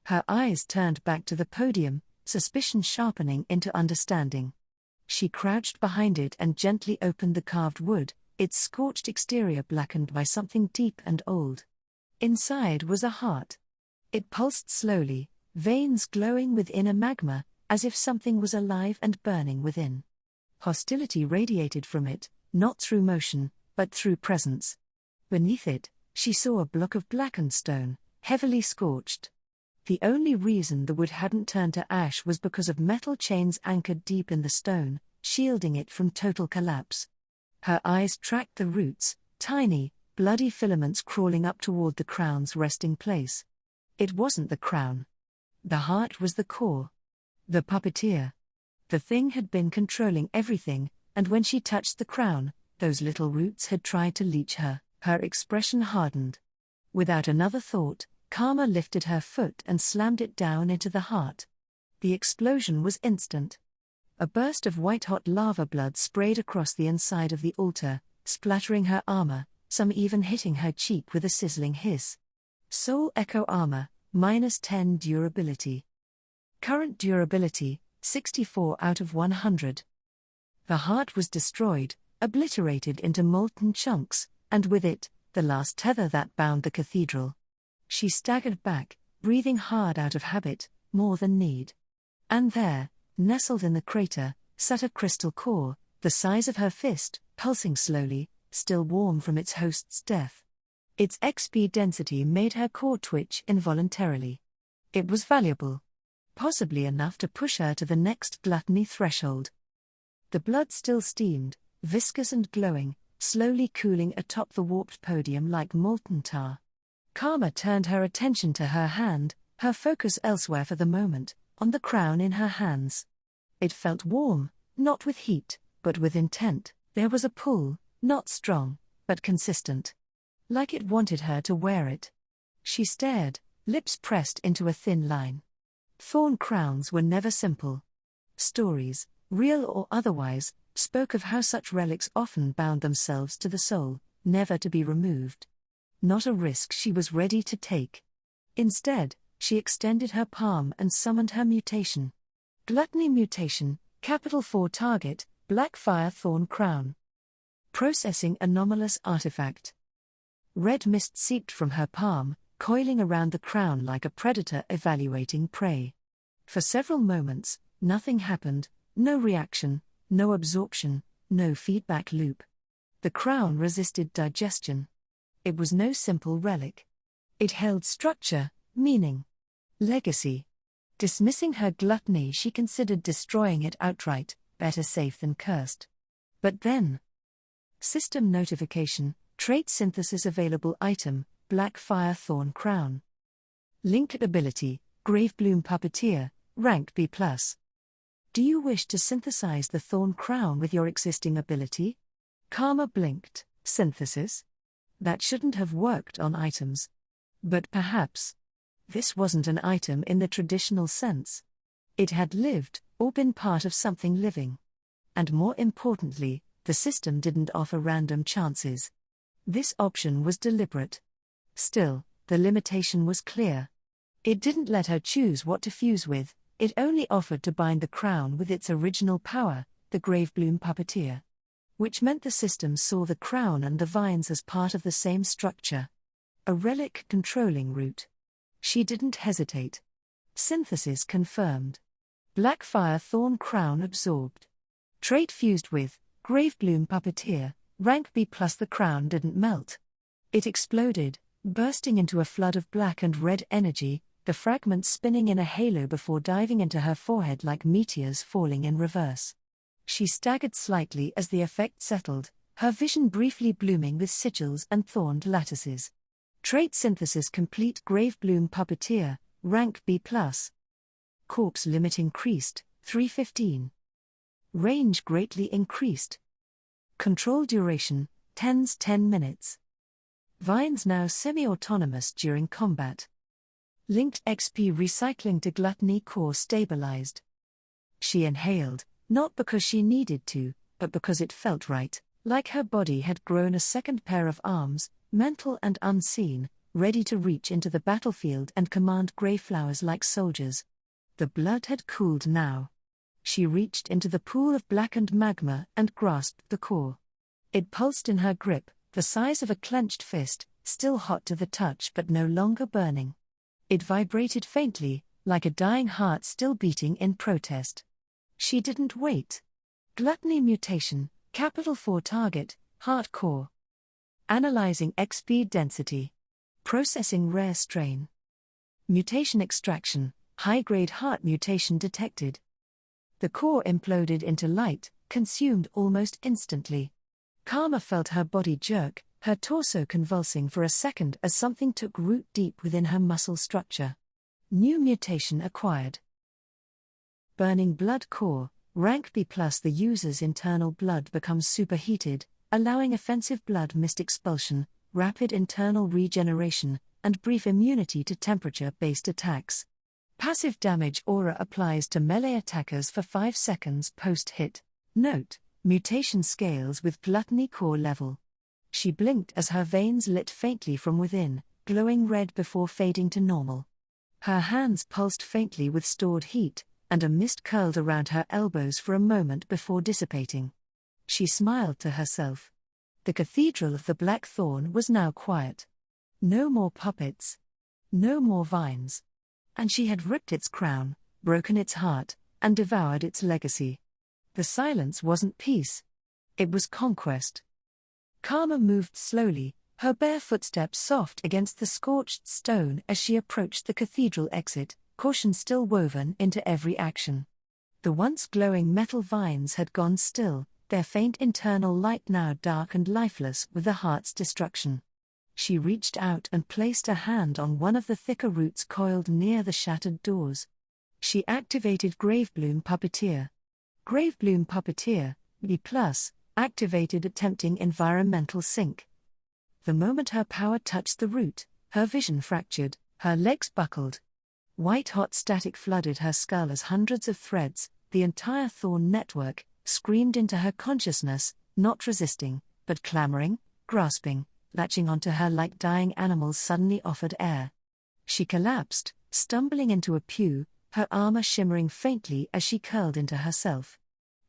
Her eyes turned back to the podium, suspicion sharpening into understanding. She crouched behind it and gently opened the carved wood, its scorched exterior blackened by something deep and old. Inside was a heart. It pulsed slowly, veins glowing with inner magma, as if something was alive and burning within. Hostility radiated from it, not through motion, but through presence. Beneath it, she saw a block of blackened stone, heavily scorched. The only reason the wood hadn't turned to ash was because of metal chains anchored deep in the stone, shielding it from total collapse. Her eyes tracked the roots, tiny, bloody filaments crawling up toward the crown's resting place. It wasn't the crown. The heart was the core. The puppeteer. The thing had been controlling everything, and when she touched the crown, those little roots had tried to leech her. Her expression hardened. Without another thought, Karma lifted her foot and slammed it down into the heart. The explosion was instant. A burst of white-hot lava blood sprayed across the inside of the altar, splattering her armor, some even hitting her cheek with a sizzling hiss. Soul Echo Armor, -10 durability. Current durability, 64 out of 100. The heart was destroyed, obliterated into molten chunks, and with it, the last tether that bound the cathedral. She staggered back, breathing hard out of habit, more than need. And there, nestled in the crater, sat a crystal core, the size of her fist, pulsing slowly, still warm from its host's death. Its XP density made her core twitch involuntarily. It was valuable. Possibly enough to push her to the next gluttony threshold. The blood still steamed, viscous and glowing, slowly cooling atop the warped podium like molten tar. Karma turned her attention to her hand, her focus elsewhere for the moment, on the crown in her hands. It felt warm, not with heat, but with intent. There was a pull, not strong, but consistent. Like it wanted her to wear it. She stared, lips pressed into a thin line. Thorn crowns were never simple. Stories, real or otherwise, spoke of how such relics often bound themselves to the soul, never to be removed. Not a risk she was ready to take. Instead, she extended her palm and summoned her mutation. Gluttony mutation, capital 4 target, Black Fire Thorn Crown. Processing anomalous artifact. Red mist seeped from her palm, coiling around the crown like a predator evaluating prey. For several moments, nothing happened, no reaction, no absorption, no feedback loop. The crown resisted digestion. It was no simple relic. It held structure, meaning, legacy. Dismissing her gluttony, she considered destroying it outright, better safe than cursed. But then, system notification, trait synthesis available item, Black Fire Thorn Crown. Linked ability, Gravebloom Puppeteer, rank B+. Do you wish to synthesize the Thorn Crown with your existing ability? Karma blinked. Synthesis? That shouldn't have worked on items. But perhaps. This wasn't an item in the traditional sense. It had lived, or been part of something living. And more importantly, the system didn't offer random chances. This option was deliberate. Still, the limitation was clear. It didn't let her choose what to fuse with, it only offered to bind the crown with its original power, the Gravebloom Puppeteer. Which meant the system saw the crown and the vines as part of the same structure. A relic controlling root. She didn't hesitate. Synthesis confirmed. Black Fire Thorn Crown absorbed. Trait fused with Gravebloom Puppeteer, rank B+. The crown didn't melt. It exploded, bursting into a flood of black and red energy, the fragments spinning in a halo before diving into her forehead like meteors falling in reverse. She staggered slightly as the effect settled, her vision briefly blooming with sigils and thorned lattices. Trait synthesis complete. Grave bloom puppeteer, rank B+. Corpse limit increased, 315. Range greatly increased. Control duration, 10 minutes. Vines now semi-autonomous during combat. Linked XP recycling to gluttony core stabilized. She inhaled, not because she needed to, but because it felt right, like her body had grown a second pair of arms, mental and unseen, ready to reach into the battlefield and command grey flowers like soldiers. The blood had cooled now. She reached into the pool of blackened magma and grasped the core. It pulsed in her grip, the size of a clenched fist, still hot to the touch but no longer burning. It vibrated faintly, like a dying heart still beating in protest. She didn't wait. Gluttony mutation, capital 4 target, heart core. Analyzing XP density. Processing rare strain. Mutation extraction, high-grade heart mutation detected. The core imploded into light, consumed almost instantly. Karma felt her body jerk, her torso convulsing for a second as something took root deep within her muscle structure. New mutation acquired. Burning blood core, rank B+. The user's internal blood becomes superheated, allowing offensive blood mist expulsion, rapid internal regeneration, and brief immunity to temperature-based attacks. Passive damage aura applies to melee attackers for 5 seconds post-hit. Note: mutation scales with gluttony core level. She blinked as her veins lit faintly from within, glowing red before fading to normal. Her hands pulsed faintly with stored heat, and a mist curled around her elbows for a moment before dissipating. She smiled to herself. The Cathedral of the Black Thorn was now quiet. No more puppets. No more vines. And she had ripped its crown, broken its heart, and devoured its legacy. The silence wasn't peace. It was conquest. Karma moved slowly, her bare footsteps soft against the scorched stone as she approached the cathedral exit, caution still woven into every action. The once glowing metal vines had gone still, their faint internal light now dark and lifeless with the heart's destruction. She reached out and placed a hand on one of the thicker roots coiled near the shattered doors. She activated Gravebloom Puppeteer. Gravebloom Puppeteer, B+, activated attempting environmental sync. The moment her power touched the root, her vision fractured, her legs buckled. White-hot static flooded her skull as hundreds of threads, the entire thorn network, screamed into her consciousness, not resisting, but clamoring, grasping, latching onto her like dying animals suddenly offered air. She collapsed, stumbling into a pew, her armor shimmering faintly as she curled into herself.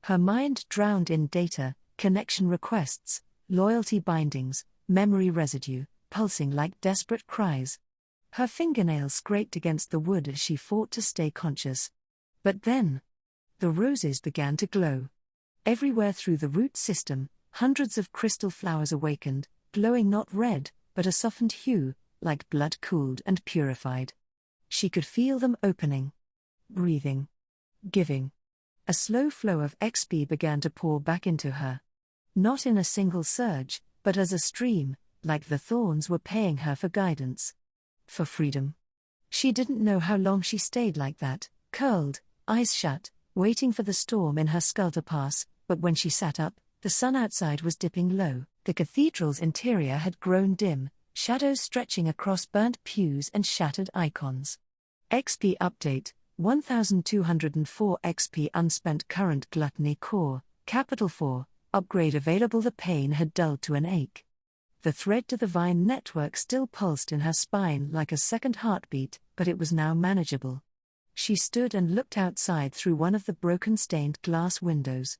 Her mind drowned in data, connection requests, loyalty bindings, memory residue, pulsing like desperate cries. Her fingernails scraped against the wood as she fought to stay conscious. But then, the roses began to glow. Everywhere through the root system, hundreds of crystal flowers awakened, glowing not red, but a softened hue, like blood cooled and purified. She could feel them opening, breathing, giving. A slow flow of XP began to pour back into her. Not in a single surge, but as a stream, like the thorns were paying her for guidance. For freedom. She didn't know how long she stayed like that, curled, eyes shut, waiting for the storm in her skull to pass, but when she sat up, the sun outside was dipping low, the cathedral's interior had grown dim, shadows stretching across burnt pews and shattered icons. XP update, 1204 XP unspent current gluttony core, capital 4, upgrade available. The pain had dulled to an ache. The thread to the vine network still pulsed in her spine like a second heartbeat, but it was now manageable. She stood and looked outside through one of the broken stained glass windows.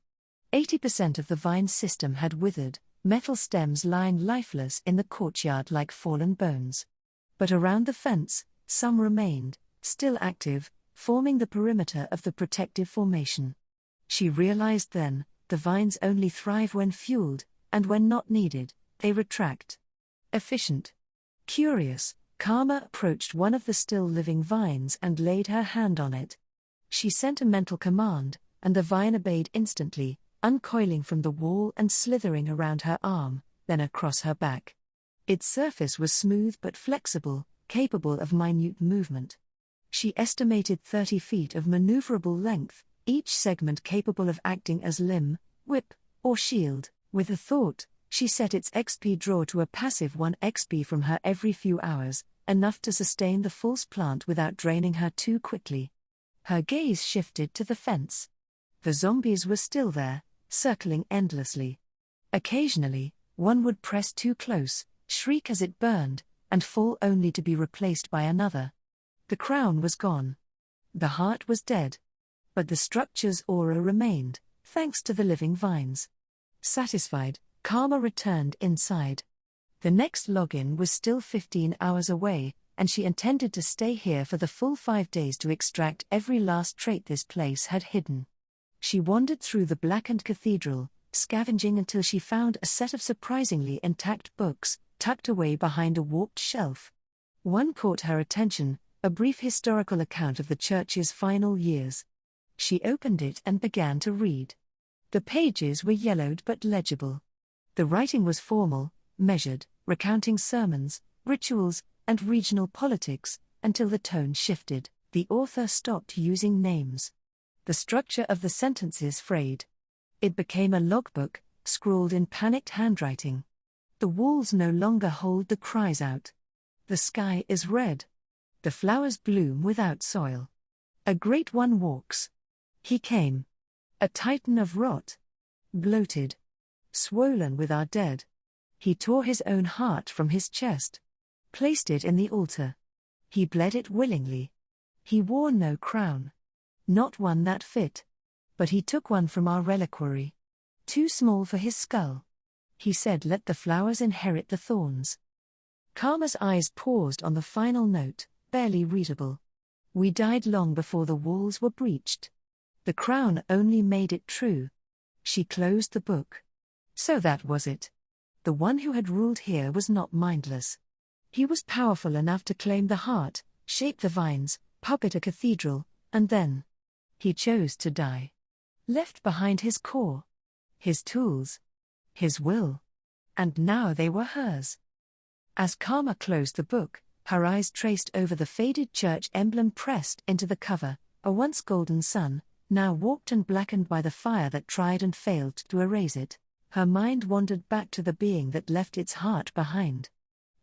80% of the vine system had withered, metal stems lying lifeless in the courtyard like fallen bones. But around the fence, some remained, still active, forming the perimeter of the protective formation. She realized then, the vines only thrive when fueled, and when not needed, they retract. Efficient. Curious, Karma approached one of the still living vines and laid her hand on it. She sent a mental command, and the vine obeyed instantly, uncoiling from the wall and slithering around her arm, then across her back. Its surface was smooth but flexible, capable of minute movement. She estimated 30 feet of maneuverable length, each segment capable of acting as limb, whip, or shield. With a thought, she set its XP draw to a passive 1 XP from her every few hours, enough to sustain the false plant without draining her too quickly. Her gaze shifted to the fence. The zombies were still there, circling endlessly. Occasionally, one would press too close, shriek as it burned, and fall only to be replaced by another. The crown was gone. The heart was dead. But the structure's aura remained, thanks to the living vines. Satisfied, Karma returned inside. The next login was still 15 hours away, and she intended to stay here for the full 5 days to extract every last trait this place had hidden. She wandered through the blackened cathedral, scavenging until she found a set of surprisingly intact books, tucked away behind a warped shelf. One caught her attention, a brief historical account of the church's final years. She opened it and began to read. The pages were yellowed but legible. The writing was formal, measured, recounting sermons, rituals, and regional politics, until the tone shifted. The author stopped using names. The structure of the sentences frayed. It became a logbook, scrawled in panicked handwriting. The walls no longer hold the cries out. The sky is red. The flowers bloom without soil. A great one walks. He came. A titan of rot. Bloated. Swollen with our dead. He tore his own heart from his chest. Placed it in the altar. He bled it willingly. He wore no crown. Not one that fit. But he took one from our reliquary. Too small for his skull. He said, "Let the flowers inherit the thorns." Karma's eyes paused on the final note, barely readable. We died long before the walls were breached. The crown only made it true. She closed the book. So that was it. The one who had ruled here was not mindless. He was powerful enough to claim the heart, shape the vines, puppet a cathedral, and then he chose to die. Left behind his core, his tools, his will. And now they were hers. As Karma closed the book, her eyes traced over the faded church emblem pressed into the cover, a once golden sun, now warped and blackened by the fire that tried and failed to erase it. Her mind wandered back to the being that left its heart behind.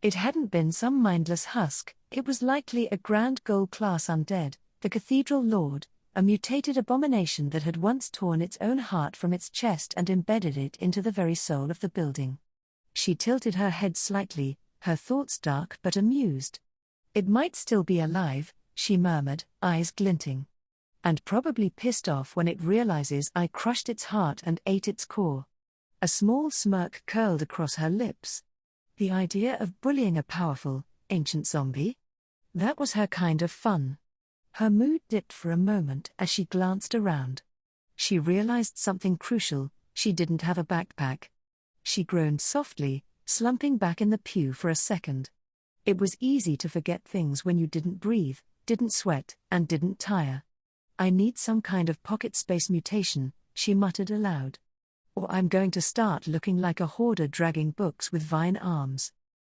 It hadn't been some mindless husk, it was likely a grand gold-class undead, the cathedral lord, a mutated abomination that had once torn its own heart from its chest and embedded it into the very soul of the building. She tilted her head slightly, her thoughts dark but amused. It might still be alive, she murmured, eyes glinting. And probably pissed off when it realizes I crushed its heart and ate its core. A small smirk curled across her lips. The idea of bullying a powerful, ancient zombie? That was her kind of fun. Her mood dipped for a moment as she glanced around. She realized something crucial: she didn't have a backpack. She groaned softly, slumping back in the pew for a second. It was easy to forget things when you didn't breathe, didn't sweat, and didn't tire. I need some kind of pocket space mutation, she muttered aloud. Or I'm going to start looking like a hoarder dragging books with vine arms.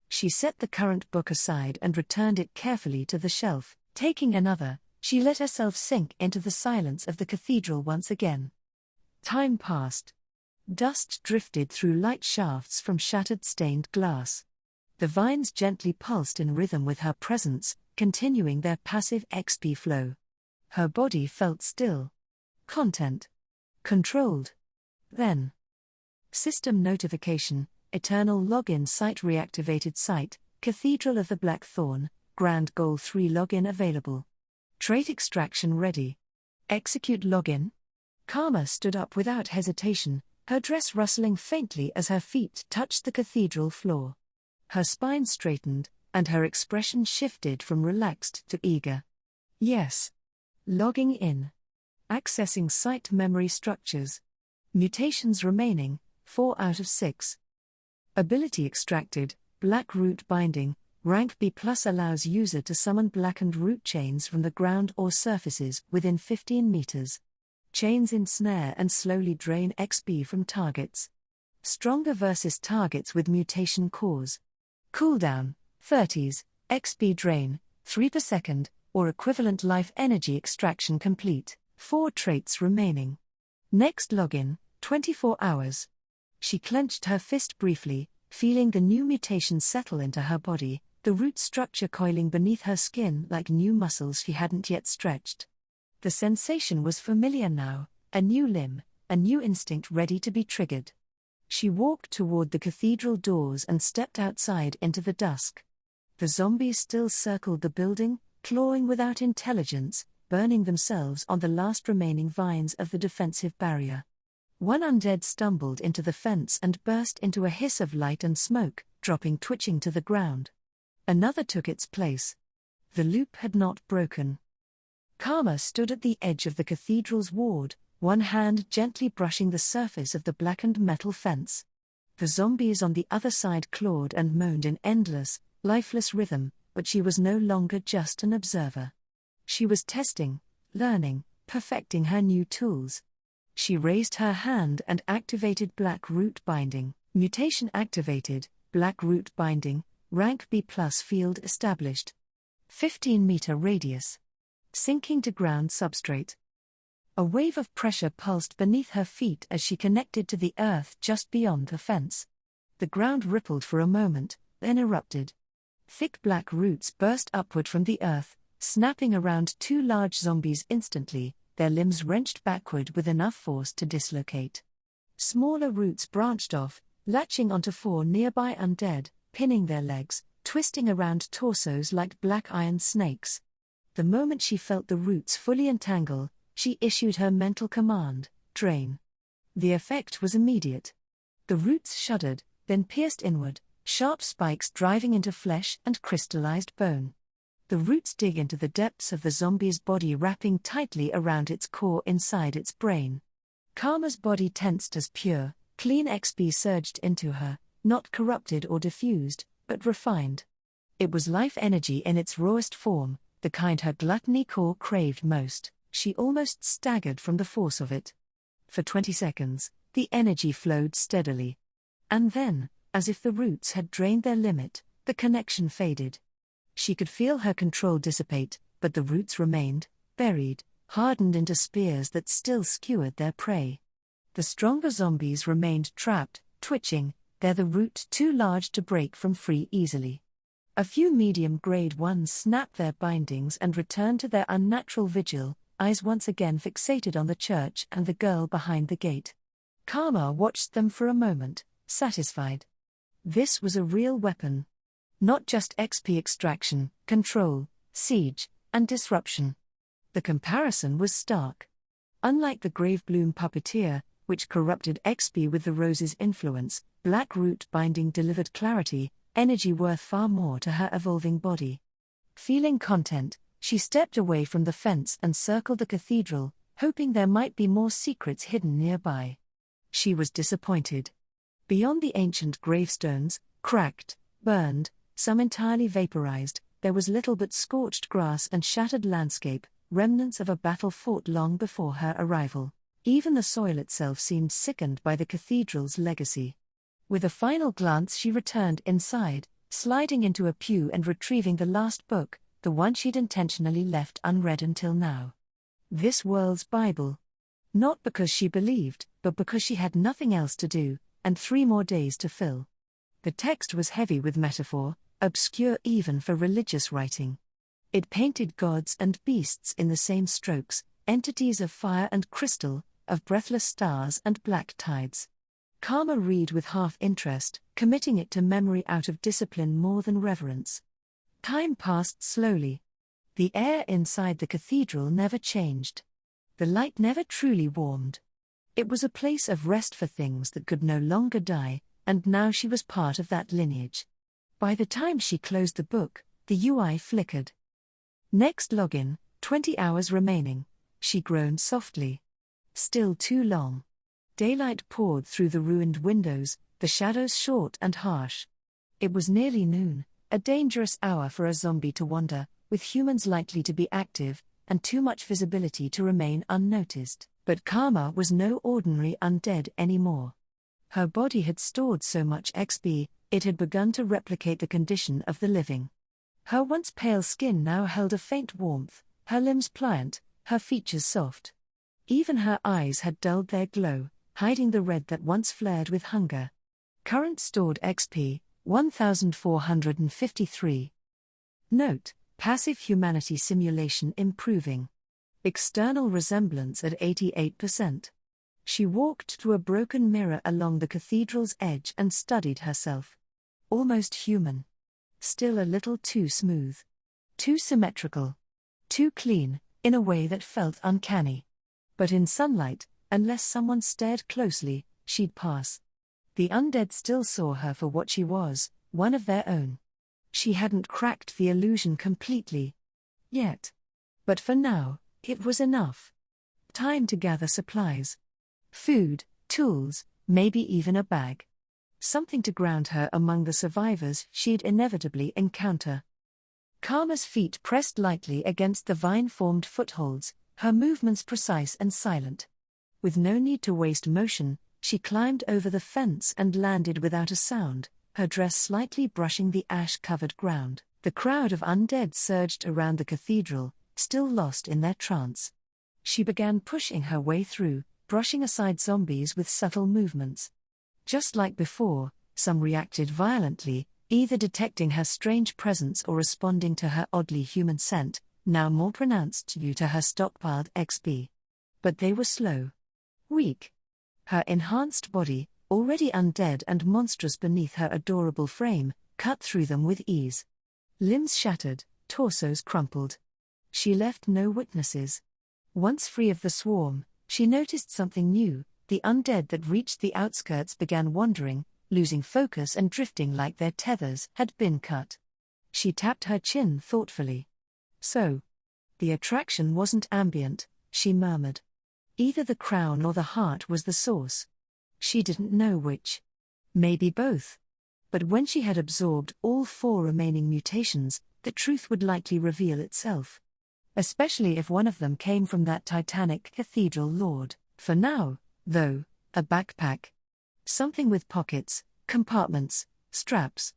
She set the current book aside and returned it carefully to the shelf. Taking another, she let herself sink into the silence of the cathedral once again. Time passed. Dust drifted through light shafts from shattered stained glass. The vines gently pulsed in rhythm with her presence, continuing their passive XP flow. Her body felt still. Content. Controlled. Then. System notification, Eternal Login Site reactivated site, Cathedral of the Blackthorn, Grand Goal 3 login available. Trait extraction ready. Execute login. Karma stood up without hesitation, her dress rustling faintly as her feet touched the cathedral floor. Her spine straightened, and her expression shifted from relaxed to eager. Yes. Logging in. Accessing site memory structures. Mutations remaining, 4 out of 6. Ability extracted, Black Root Binding, rank B+ allows user to summon blackened root chains from the ground or surfaces within 15 meters. Chains ensnare and slowly drain XP from targets. Stronger versus targets with mutation cause. Cooldown, 30s, XP drain, 3 per second, or equivalent life energy extraction complete, 4 traits remaining. Next login, 24 hours. She clenched her fist briefly, feeling the new mutation settle into her body, the root structure coiling beneath her skin like new muscles she hadn't yet stretched. The sensation was familiar now, a new limb, a new instinct ready to be triggered. She walked toward the cathedral doors and stepped outside into the dusk. The zombies still circled the building, clawing without intelligence, burning themselves on the last remaining vines of the defensive barrier. One undead stumbled into the fence and burst into a hiss of light and smoke, dropping twitching to the ground. Another took its place. The loop had not broken. Karma stood at the edge of the cathedral's ward, one hand gently brushing the surface of the blackened metal fence. The zombies on the other side clawed and moaned in endless, lifeless rhythm, but she was no longer just an observer. She was testing, learning, perfecting her new tools. She raised her hand and activated Black Root Binding. Mutation activated, Black Root Binding, rank B+ field established. 15-meter radius. Sinking to ground substrate. A wave of pressure pulsed beneath her feet as she connected to the earth just beyond the fence. The ground rippled for a moment, then erupted. Thick black roots burst upward from the earth, snapping around 2 large zombies instantly, their limbs wrenched backward with enough force to dislocate. Smaller roots branched off, latching onto 4 nearby undead, pinning their legs, twisting around torsos like black iron snakes. The moment she felt the roots fully entangle, she issued her mental command, drain. The effect was immediate. The roots shuddered, then pierced inward, sharp spikes driving into flesh and crystallized bone. The roots dig into the depths of the zombie's body, wrapping tightly around its core inside its brain. Karma's body tensed as pure, clean XP surged into her, not corrupted or diffused, but refined. It was life energy in its rawest form, the kind her gluttony core craved most. She almost staggered from the force of it. For 20 seconds, the energy flowed steadily. And then, as if the roots had drained their limit, the connection faded. She could feel her control dissipate, but the roots remained, buried, hardened into spears that still skewered their prey. The stronger zombies remained trapped, twitching, their the root too large to break from free easily. A few medium-grade ones snapped their bindings and returned to their unnatural vigil, eyes once again fixated on the church and the girl behind the gate. Karma watched them for a moment, satisfied. This was a real weapon. Not just XP extraction, control, siege, and disruption. The comparison was stark. Unlike the Gravebloom puppeteer, which corrupted XP with the rose's influence, Black Root Binding delivered clarity, energy worth far more to her evolving body. Feeling content, she stepped away from the fence and circled the cathedral, hoping there might be more secrets hidden nearby. She was disappointed. Beyond the ancient gravestones, cracked, burned, some entirely vaporized, there was little but scorched grass and shattered landscape, remnants of a battle fought long before her arrival. Even the soil itself seemed sickened by the cathedral's legacy. With a final glance she returned inside, sliding into a pew and retrieving the last book, the one she'd intentionally left unread until now. This world's Bible. Not because she believed, but because she had nothing else to do, and 3 more days to fill. The text was heavy with metaphor, obscure even for religious writing. It painted gods and beasts in the same strokes, entities of fire and crystal, of breathless stars and black tides. Karma read with half interest, committing it to memory out of discipline more than reverence. Time passed slowly. The air inside the cathedral never changed. The light never truly warmed. It was a place of rest for things that could no longer die, and now she was part of that lineage. By the time she closed the book, the UI flickered. Next login, 20 hours remaining. She groaned softly. Still too long. Daylight poured through the ruined windows, the shadows short and harsh. It was nearly noon, a dangerous hour for a zombie to wander, with humans likely to be active, and too much visibility to remain unnoticed. But Karma was no ordinary undead anymore. Her body had stored so much XP, it had begun to replicate the condition of the living. Her once pale skin now held a faint warmth, her limbs pliant, her features soft. Even her eyes had dulled their glow, hiding the red that once flared with hunger. Current stored XP, 1453. Note: passive humanity simulation improving. External resemblance at 88%. She walked to a broken mirror along the cathedral's edge and studied herself. Almost human. Still a little too smooth. Too symmetrical. Too clean, in a way that felt uncanny. But in sunlight, unless someone stared closely, she'd pass. The undead still saw her for what she was, one of their own. She hadn't cracked the illusion completely. Yet. But for now, it was enough. Time to gather supplies. Food, tools, maybe even a bag. Something to ground her among the survivors she'd inevitably encounter. Karma's feet pressed lightly against the vine-formed footholds, her movements precise and silent. With no need to waste motion, she climbed over the fence and landed without a sound, her dress slightly brushing the ash-covered ground. The crowd of undead surged around the cathedral, still lost in their trance. She began pushing her way through, brushing aside zombies with subtle movements. Just like before, some reacted violently, either detecting her strange presence or responding to her oddly human scent, now more pronounced due to her stockpiled XP. But they were slow. Weak. Her enhanced body, already undead and monstrous beneath her adorable frame, cut through them with ease. Limbs shattered, torsos crumpled. She left no witnesses. Once free of the swarm, she noticed something new. The undead that reached the outskirts began wandering, losing focus and drifting like their tethers had been cut. She tapped her chin thoughtfully. So. The attraction wasn't ambient, she murmured. Either the crown or the heart was the source. She didn't know which. Maybe both. But when she had absorbed all 4 remaining mutations, the truth would likely reveal itself. Especially if one of them came from that titanic cathedral lord. For now, though, a backpack. Something with pockets, compartments, straps.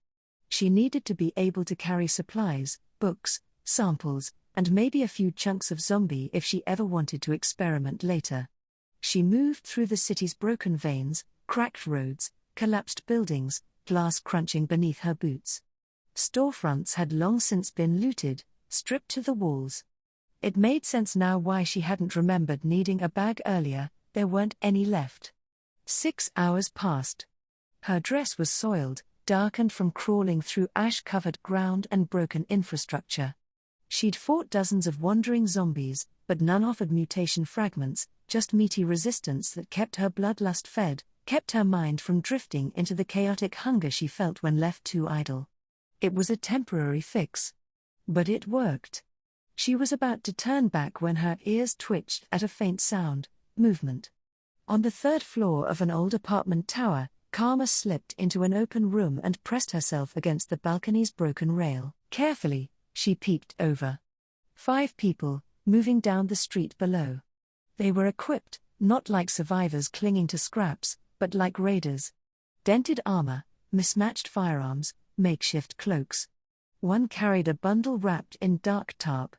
She needed to be able to carry supplies, books, samples, and maybe a few chunks of zombie if she ever wanted to experiment later. She moved through the city's broken veins, cracked roads, collapsed buildings, glass crunching beneath her boots. Storefronts had long since been looted, stripped to the walls. It made sense now why she hadn't remembered needing a bag earlier. There weren't any left. 6 hours passed. Her dress was soiled, darkened from crawling through ash-covered ground and broken infrastructure. She'd fought dozens of wandering zombies, but none offered mutation fragments, just meaty resistance that kept her bloodlust fed, kept her mind from drifting into the chaotic hunger she felt when left too idle. It was a temporary fix. But it worked. She was about to turn back when her ears twitched at a faint sound. Movement. On the 3rd floor of an old apartment tower, Karma slipped into an open room and pressed herself against the balcony's broken rail. Carefully, she peeked over. 5 people, moving down the street below. They were equipped, not like survivors clinging to scraps, but like raiders. Dented armor, mismatched firearms, makeshift cloaks. One carried a bundle wrapped in dark tarp.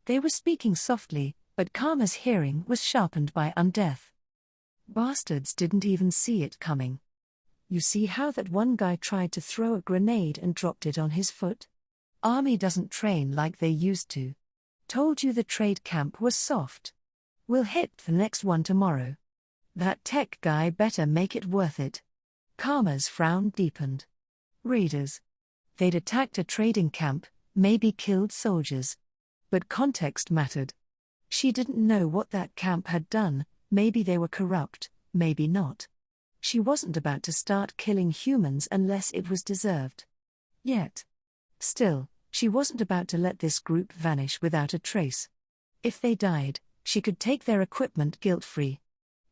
They were speaking softly, but Karma's hearing was sharpened by undeath. Bastards didn't even see it coming. You see how that one guy tried to throw a grenade and dropped it on his foot? Army doesn't train like they used to. Told you the trade camp was soft. We'll hit the next one tomorrow. That tech guy better make it worth it. Karma's frown deepened. Raiders. They'd attacked a trading camp, maybe killed soldiers. But context mattered. She didn't know what that camp had done, maybe they were corrupt, maybe not. She wasn't about to start killing humans unless it was deserved. Yet. Still, she wasn't about to let this group vanish without a trace. If they died, she could take their equipment guilt-free.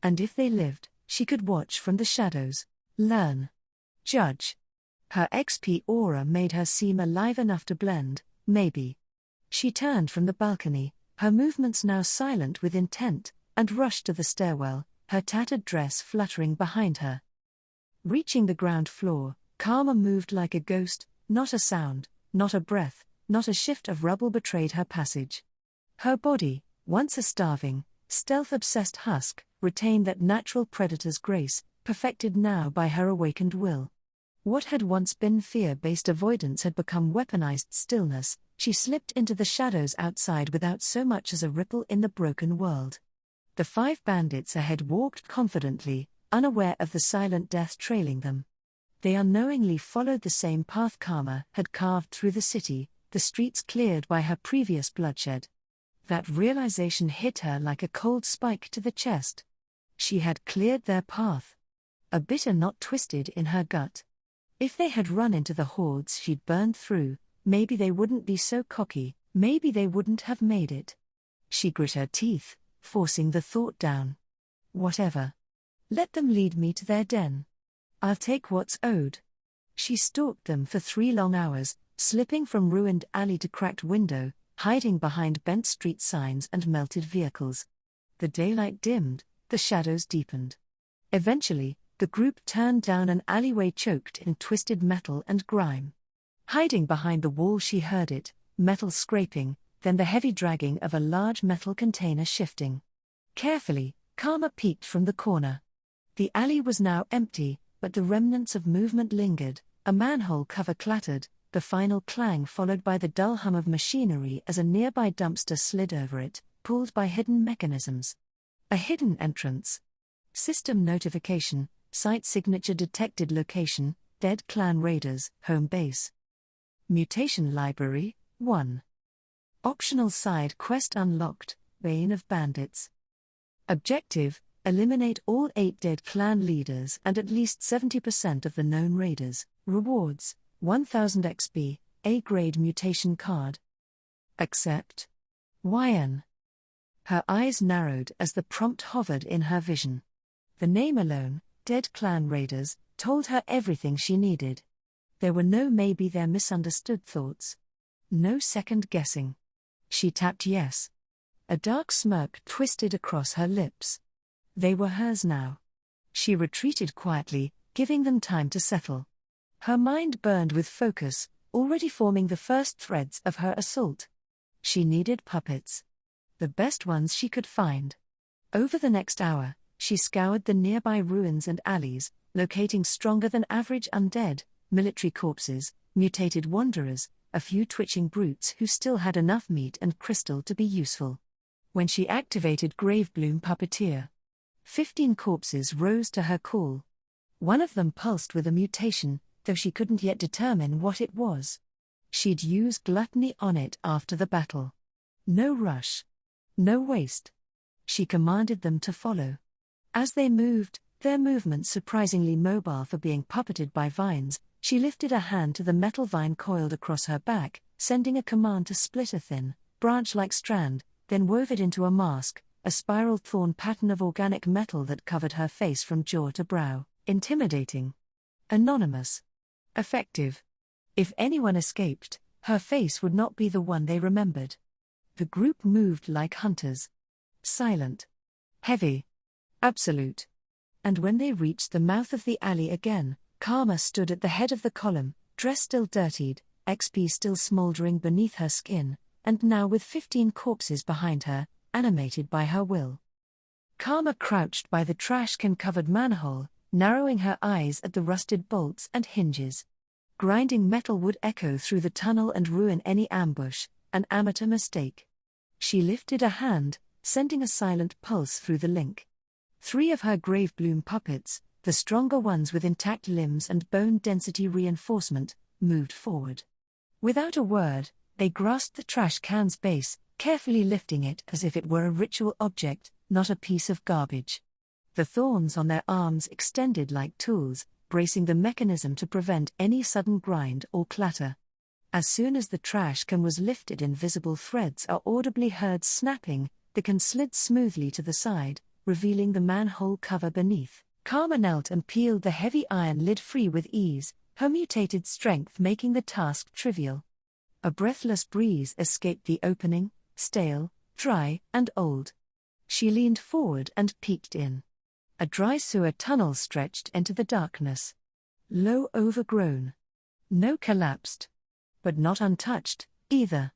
And if they lived, she could watch from the shadows, learn, judge. Her XP aura made her seem alive enough to blend, maybe. She turned from the balcony, her movements now silent with intent, and rushed to the stairwell, her tattered dress fluttering behind her. Reaching the ground floor, Karma moved like a ghost, not a sound, not a breath, not a shift of rubble betrayed her passage. Her body, once a starving, stealth-obsessed husk, retained that natural predator's grace, perfected now by her awakened will. What had once been fear-based avoidance had become weaponized stillness. She slipped into the shadows outside without so much as a ripple in the broken world. The 5 bandits ahead walked confidently, unaware of the silent death trailing them. They unknowingly followed the same path Karma had carved through the city, the streets cleared by her previous bloodshed. That realization hit her like a cold spike to the chest. She had cleared their path. A bitter knot twisted in her gut. If they had run into the hordes she'd burned through, maybe they wouldn't be so cocky, maybe they wouldn't have made it. She grit her teeth, forcing the thought down. Whatever. Let them lead me to their den. I'll take what's owed. She stalked them for 3 long hours, slipping from ruined alley to cracked window, hiding behind bent street signs and melted vehicles. The daylight dimmed, the shadows deepened. Eventually, the group turned down an alleyway choked in twisted metal and grime. Hiding behind the wall she heard it, metal scraping, then the heavy dragging of a large metal container shifting. Carefully, Karma peeked from the corner. The alley was now empty, but the remnants of movement lingered. A manhole cover clattered, the final clang followed by the dull hum of machinery as a nearby dumpster slid over it, pulled by hidden mechanisms. A hidden entrance. System notification, site signature detected location, dead clan raiders, home base. Mutation library, 1. Optional side quest unlocked, Bane of Bandits. Objective, eliminate all 8 dead clan leaders and at least 70% of the known raiders. Rewards, 1000 XP, A-grade mutation card. Accept. YN. Her eyes narrowed as the prompt hovered in her vision. The name alone, Dead Clan Raiders, told her everything she needed. There were no maybe their misunderstood thoughts. No second guessing. She tapped yes. A dark smirk twisted across her lips. They were hers now. She retreated quietly, giving them time to settle. Her mind burned with focus, already forming the first threads of her assault. She needed puppets. The best ones she could find. Over the next hour, she scoured the nearby ruins and alleys, locating stronger than average undead, military corpses, mutated wanderers, a few twitching brutes who still had enough meat and crystal to be useful. When she activated Gravebloom Puppeteer, 15 corpses rose to her call. One of them pulsed with a mutation, though she couldn't yet determine what it was. She'd use gluttony on it after the battle. No rush. No waste. She commanded them to follow. As they moved, their movements surprisingly mobile for being puppeted by vines, she lifted a hand to the metal vine coiled across her back, sending a command to split a thin, branch-like strand, then wove it into a mask, a spiral thorn pattern of organic metal that covered her face from jaw to brow. Intimidating. Anonymous. Effective. If anyone escaped, her face would not be the one they remembered. The group moved like hunters. Silent. Heavy. Absolute. And when they reached the mouth of the alley again, Karma stood at the head of the column, dress still dirtied, XP still smoldering beneath her skin, and now with 15 corpses behind her, animated by her will. Karma crouched by the trash-can-covered manhole, narrowing her eyes at the rusted bolts and hinges. Grinding metal would echo through the tunnel and ruin any ambush, an amateur mistake. She lifted a hand, sending a silent pulse through the link. 3 of her Gravebloom puppets, the stronger ones with intact limbs and bone density reinforcement, moved forward. Without a word, they grasped the trash can's base, carefully lifting it as if it were a ritual object, not a piece of garbage. The thorns on their arms extended like tools, bracing the mechanism to prevent any sudden grind or clatter. As soon as the trash can was lifted, invisible threads are audibly heard snapping, the can slid smoothly to the side, revealing the manhole cover beneath. Karma knelt and peeled the heavy iron lid free with ease, her mutated strength making the task trivial. A breathless breeze escaped the opening, stale, dry, and old. She leaned forward and peeked in. A dry sewer tunnel stretched into the darkness. Low, overgrown. No collapsed. But not untouched, either.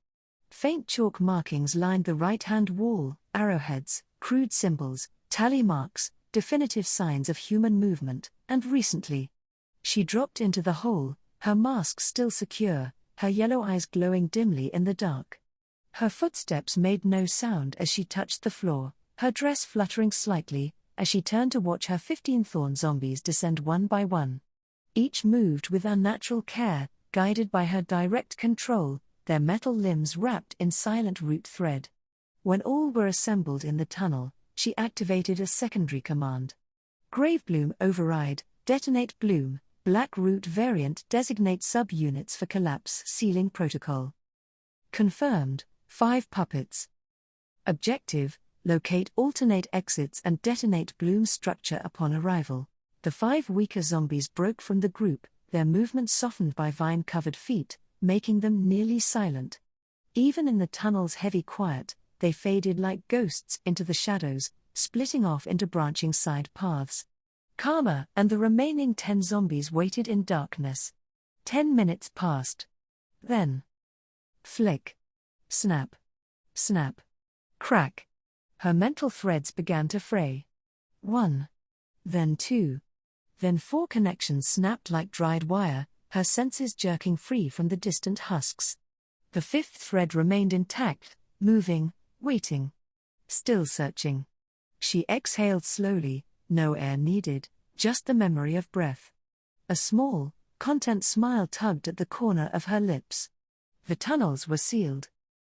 Faint chalk markings lined the right-hand wall, arrowheads, crude symbols, tally marks, definitive signs of human movement, and recently. She dropped into the hole, her mask still secure, her yellow eyes glowing dimly in the dark. Her footsteps made no sound as she touched the floor, her dress fluttering slightly, as she turned to watch her 15 thorn zombies descend one by one. Each moved with unnatural care, guided by her direct control, their metal limbs wrapped in silent root thread. When all were assembled in the tunnel, she activated a secondary command. Gravebloom override, detonate bloom, black root variant designate sub-units for collapse sealing protocol. Confirmed, 5 puppets. Objective, locate alternate exits and detonate bloom structure upon arrival. The 5 weaker zombies broke from the group, their movements softened by vine-covered feet, making them nearly silent. Even in the tunnel's heavy quiet, they faded like ghosts into the shadows, splitting off into branching side paths. Karma and the remaining 10 zombies waited in darkness. 10 minutes passed. Then. Flick. Snap. Snap. Crack. Her mental threads began to fray. 1. Then 2. Then 4 connections snapped like dried wire, her senses jerking free from the distant husks. The 5th thread remained intact, moving, waiting. Still searching. She exhaled slowly, no air needed, just the memory of breath. A small, content smile tugged at the corner of her lips. The tunnels were sealed.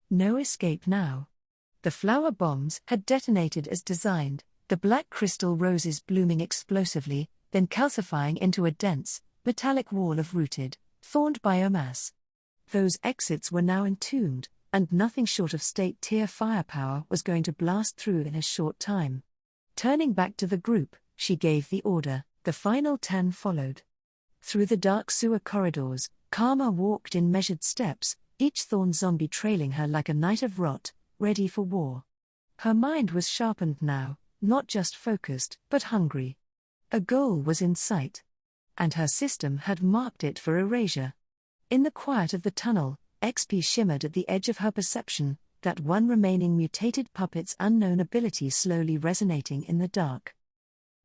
No escape now. The flower bombs had detonated as designed, the black crystal roses blooming explosively, then calcifying into a dense, metallic wall of rooted, thorned biomass. Those exits were now entombed, and nothing short of state-tier firepower was going to blast through in a short time. Turning back to the group, she gave the order, the final 10 followed. Through the dark sewer corridors, Karma walked in measured steps, each thorn zombie trailing her like a knight of rot, ready for war. Her mind was sharpened now, not just focused, but hungry. A goal was in sight. And her system had marked it for erasure. In the quiet of the tunnel, XP shimmered at the edge of her perception, that one remaining mutated puppet's unknown ability slowly resonating in the dark.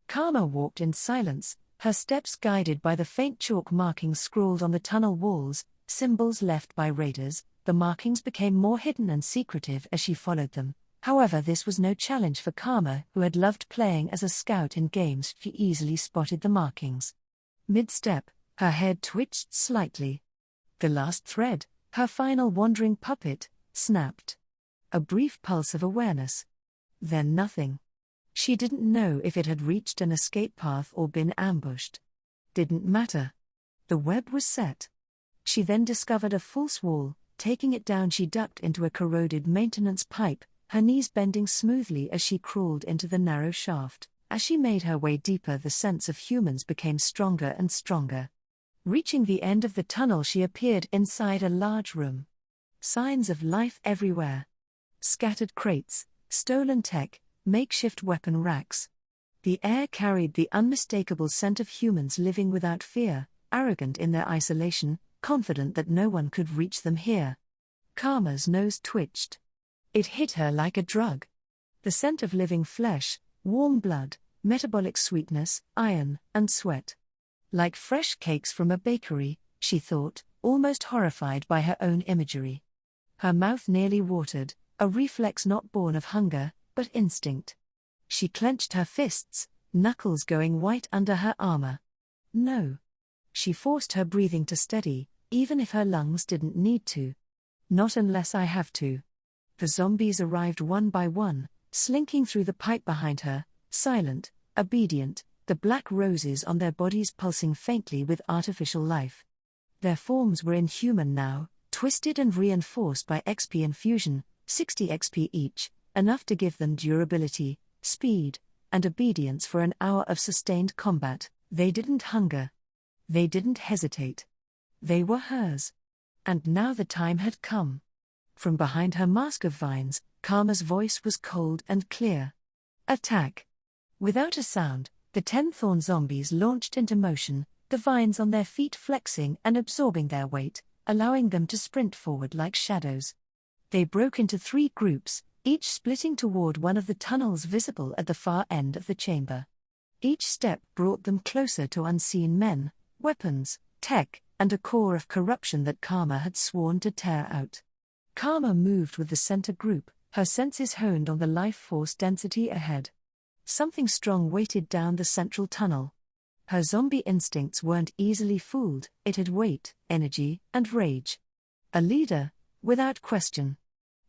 Karma walked in silence, her steps guided by the faint chalk markings scrawled on the tunnel walls, symbols left by raiders. The markings became more hidden and secretive as she followed them. However, this was no challenge for Karma, who had loved playing as a scout in games. She easily spotted the markings. Mid-step, her head twitched slightly. The last thread, her final wandering puppet, snapped. A brief pulse of awareness. Then nothing. She didn't know if it had reached an escape path or been ambushed. Didn't matter. The web was set. She then discovered a false wall. Taking it down, she ducked into a corroded maintenance pipe, her knees bending smoothly as she crawled into the narrow shaft. As she made her way deeper, the sense of humans became stronger and stronger. Reaching the end of the tunnel, she appeared inside a large room. Signs of life everywhere. Scattered crates, stolen tech, makeshift weapon racks. The air carried the unmistakable scent of humans living without fear, arrogant in their isolation, confident that no one could reach them here. Karma's nose twitched. It hit her like a drug. The scent of living flesh, warm blood, metabolic sweetness, iron, and sweat. Like fresh cakes from a bakery, she thought, almost horrified by her own imagery. Her mouth nearly watered, a reflex not born of hunger, but instinct. She clenched her fists, knuckles going white under her armor. No. She forced her breathing to steady, even if her lungs didn't need to. Not unless I have to. The zombies arrived one by one, slinking through the pipe behind her, silent, obedient, the black roses on their bodies pulsing faintly with artificial life. Their forms were inhuman now, twisted and reinforced by XP infusion, 60 XP each, enough to give them durability, speed, and obedience for an hour of sustained combat. They didn't hunger. They didn't hesitate. They were hers. And now the time had come. From behind her mask of vines, Karma's voice was cold and clear. Attack. Without a sound, the 10 thorn zombies launched into motion, the vines on their feet flexing and absorbing their weight, allowing them to sprint forward like shadows. They broke into 3 groups, each splitting toward one of the tunnels visible at the far end of the chamber. Each step brought them closer to unseen men, weapons, tech, and a core of corruption that Karma had sworn to tear out. Karma moved with the center group, her senses honed on the life force density ahead. Something strong weighted down the central tunnel. Her zombie instincts weren't easily fooled, it had weight, energy, and rage. A leader, without question.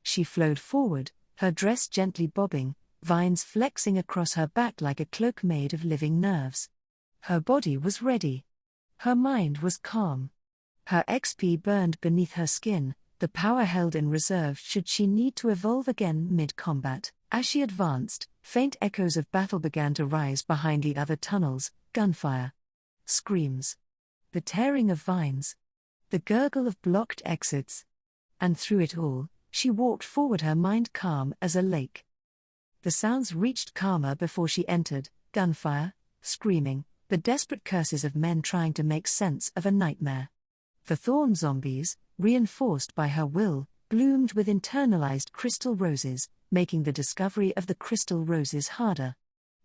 She flowed forward, her dress gently bobbing, vines flexing across her back like a cloak made of living nerves. Her body was ready. Her mind was calm. Her XP burned beneath her skin, the power held in reserve should she need to evolve again mid-combat. As she advanced, faint echoes of battle began to rise behind the other tunnels, gunfire. Screams. The tearing of vines. The gurgle of blocked exits. And through it all, she walked forward, her mind calm as a lake. The sounds reached Karma before she entered: gunfire, screaming, the desperate curses of men trying to make sense of a nightmare. The thorn zombies, reinforced by her will, bloomed with internalized crystal roses, making the discovery of the crystal roses harder.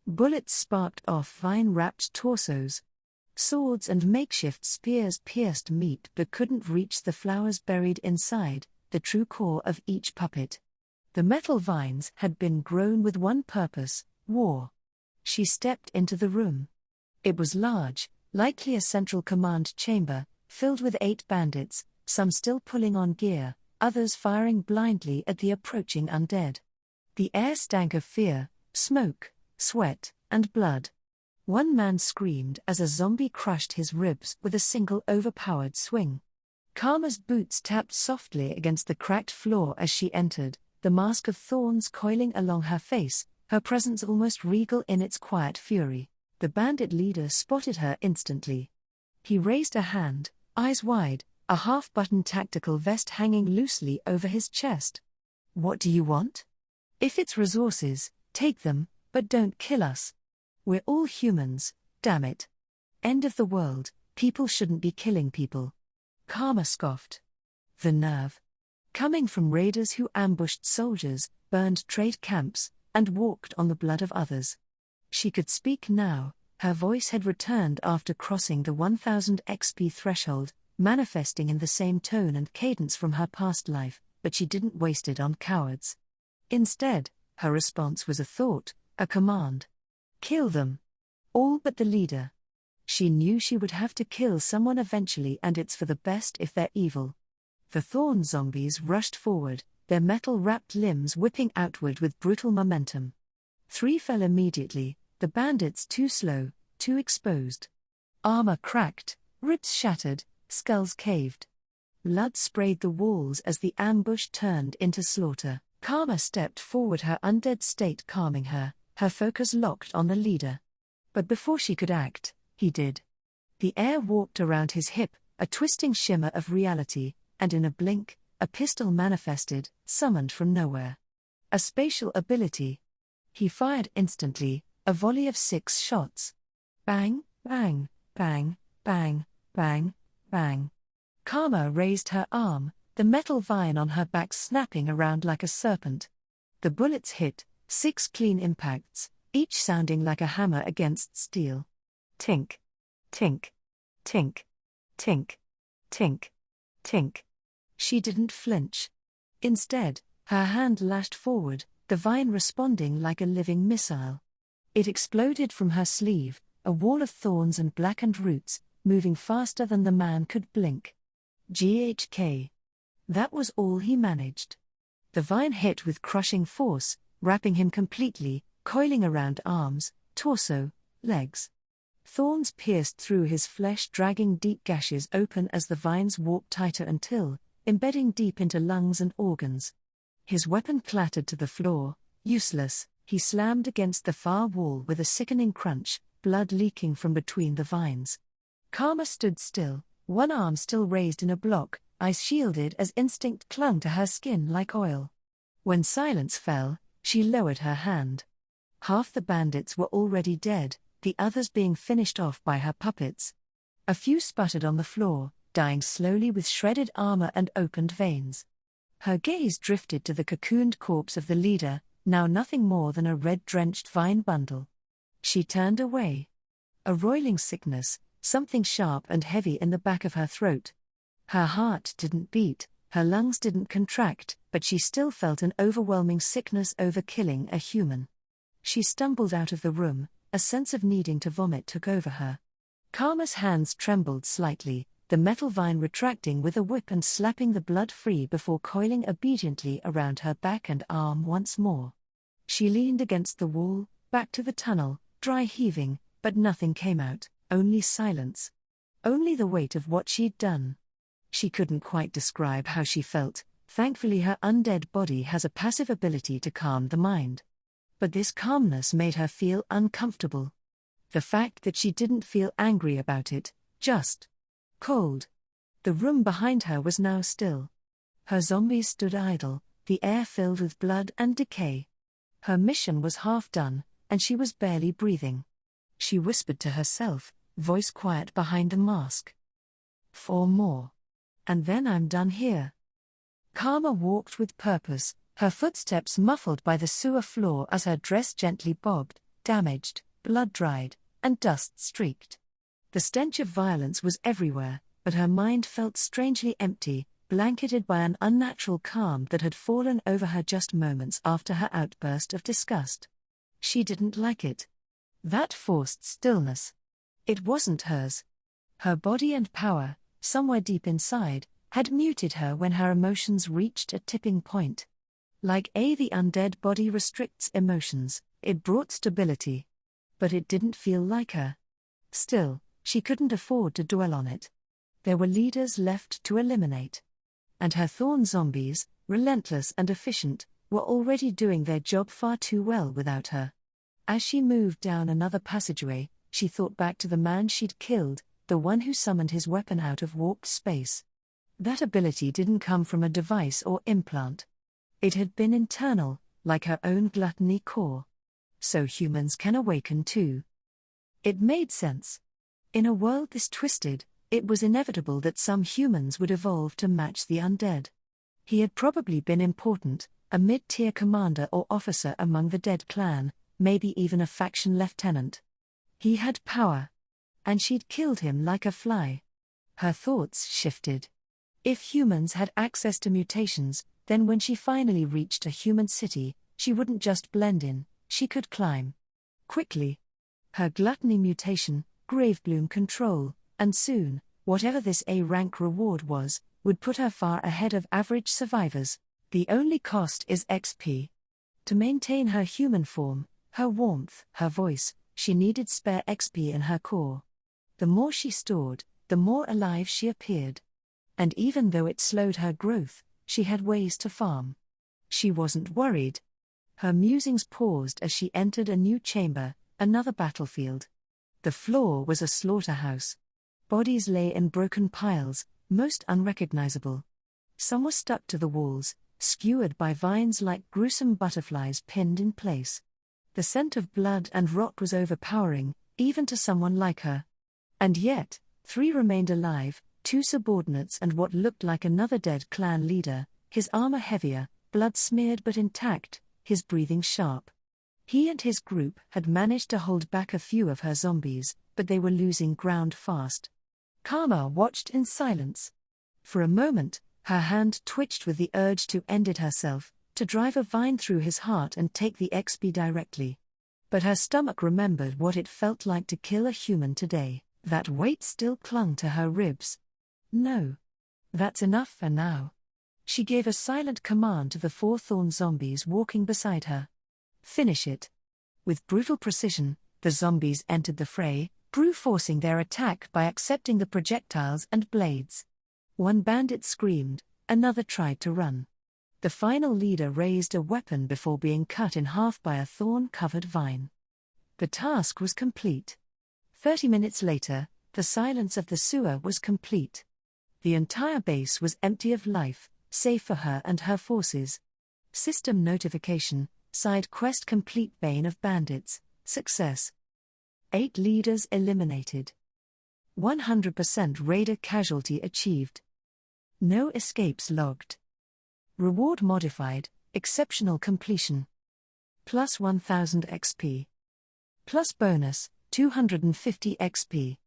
Bullets sparked off vine-wrapped torsos. Swords and makeshift spears pierced meat but couldn't reach the flowers buried inside, the true core of each puppet. The metal vines had been grown with one purpose: war. She stepped into the room. It was large, likely a central command chamber, filled with 8 bandits, some still pulling on gear, others firing blindly at the approaching undead. The air stank of fear, smoke, sweat, and blood. One man screamed as a zombie crushed his ribs with a single overpowered swing. Karma's boots tapped softly against the cracked floor as she entered, the mask of thorns coiling along her face, her presence almost regal in its quiet fury. The bandit leader spotted her instantly. He raised a hand, eyes wide, a half-buttoned tactical vest hanging loosely over his chest. "What do you want? If it's resources, take them, but don't kill us. We're all humans, damn it. End of the world, people shouldn't be killing people." Karma scoffed. The nerve. Coming from raiders who ambushed soldiers, burned trade camps, and walked on the blood of others. She could speak now, her voice had returned after crossing the 1000 XP threshold, manifesting in the same tone and cadence from her past life, but she didn't waste it on cowards. Instead, her response was a thought, a command. Kill them. All but the leader. She knew she would have to kill someone eventually, and it's for the best if they're evil. The thorn zombies rushed forward, their metal-wrapped limbs whipping outward with brutal momentum. 3 fell immediately, the bandits too slow, too exposed. Armor cracked, ribs shattered, skulls caved. Blood sprayed the walls as the ambush turned into slaughter. Karma stepped forward, her undead state calming her, her focus locked on the leader. But before she could act, he did. The air warped around his hip, a twisting shimmer of reality, and in a blink, a pistol manifested, summoned from nowhere. A spatial ability. He fired instantly, a volley of 6 shots. Bang, bang, bang, bang, bang, bang. Karma raised her arm, the metal vine on her back snapping around like a serpent. The bullets hit, 6 clean impacts, each sounding like a hammer against steel. Tink, tink, tink, tink, tink, tink. She didn't flinch. Instead, her hand lashed forward, the vine responding like a living missile. It exploded from her sleeve, a wall of thorns and blackened roots, moving faster than the man could blink. GHK. That was all he managed. The vine hit with crushing force, wrapping him completely, coiling around arms, torso, legs. Thorns pierced through his flesh, dragging deep gashes open as the vines warped tighter until, embedding deep into lungs and organs. His weapon clattered to the floor, useless. He slammed against the far wall with a sickening crunch, blood leaking from between the vines. Karma stood still, one arm still raised in a block, eyes shielded as instinct clung to her skin like oil. When silence fell, she lowered her hand. Half the bandits were already dead, the others being finished off by her puppets. A few sputtered on the floor, dying slowly with shredded armor and opened veins. Her gaze drifted to the cocooned corpse of the leader, now nothing more than a red-drenched vine bundle. She turned away. A roiling sickness, something sharp and heavy in the back of her throat. Her heart didn't beat, her lungs didn't contract, but she still felt an overwhelming sickness over killing a human. She stumbled out of the room, a sense of needing to vomit took over her. Karma's hands trembled slightly, the metal vine retracting with a whip and slapping the blood free before coiling obediently around her back and arm once more. She leaned against the wall, back to the tunnel, dry heaving, but nothing came out, only silence. Only the weight of what she'd done. She couldn't quite describe how she felt. Thankfully her undead body has a passive ability to calm the mind. But this calmness made her feel uncomfortable. The fact that she didn't feel angry about it, just cold. The room behind her was now still. Her zombies stood idle, the air filled with blood and decay. Her mission was half done, and she was barely breathing. She whispered to herself, voice quiet behind the mask. 4 more. And then I'm done here. Karma walked with purpose, her footsteps muffled by the sewer floor as her dress gently bobbed, damaged, blood-dried, and dust-streaked. The stench of violence was everywhere, but her mind felt strangely empty, blanketed by an unnatural calm that had fallen over her just moments after her outburst of disgust. She didn't like it. That forced stillness. It wasn't hers. Her body and power, somewhere deep inside, had muted her when her emotions reached a tipping point. Like the undead body restricts emotions, it brought stability. But it didn't feel like her. Still, she couldn't afford to dwell on it. There were leaders left to eliminate. And her thorn zombies, relentless and efficient, were already doing their job far too well without her. As she moved down another passageway, she thought back to the man she'd killed, the one who summoned his weapon out of warped space. That ability didn't come from a device or implant. It had been internal, like her own gluttony core. So humans can awaken too. It made sense. In a world this twisted, it was inevitable that some humans would evolve to match the undead. He had probably been important, a mid-tier commander or officer among the dead clan, maybe even a faction lieutenant. He had power. And she'd killed him like a fly. Her thoughts shifted. If humans had access to mutations, then when she finally reached a human city, she wouldn't just blend in, she could climb. Quickly. Her gluttony mutation, Gravebloom control, and soon, whatever this A-rank reward was, would put her far ahead of average survivors. The only cost is XP. To maintain her human form, her warmth, her voice, she needed spare XP in her core. The more she stored, the more alive she appeared. And even though it slowed her growth, she had ways to farm. She wasn't worried. Her musings paused as she entered a new chamber, another battlefield. The floor was a slaughterhouse. Bodies lay in broken piles, most unrecognizable. Some were stuck to the walls, skewered by vines like gruesome butterflies pinned in place. The scent of blood and rot was overpowering, even to someone like her. And yet, 3 remained alive, 2 subordinates and what looked like another dead clan leader, his armor heavier, blood smeared but intact, his breathing sharp. He and his group had managed to hold back a few of her zombies, but they were losing ground fast. Karma watched in silence. For a moment, her hand twitched with the urge to end it herself, to drive a vine through his heart and take the XP directly. But her stomach remembered what it felt like to kill a human today. That weight still clung to her ribs. No. That's enough for now. She gave a silent command to the 4 thorn zombies walking beside her. Finish it. With brutal precision, the zombies entered the fray, brute-forcing their attack by accepting the projectiles and blades. One bandit screamed, another tried to run. The final leader raised a weapon before being cut in half by a thorn-covered vine. The task was complete. 30 minutes later, the silence of the sewer was complete. The entire base was empty of life, save for her and her forces. System notification, side quest complete. Bane of bandits, success. 8 leaders eliminated. 100% raider casualty achieved. No escapes logged. Reward modified, exceptional completion. Plus 1000 XP. Plus bonus, 250 XP.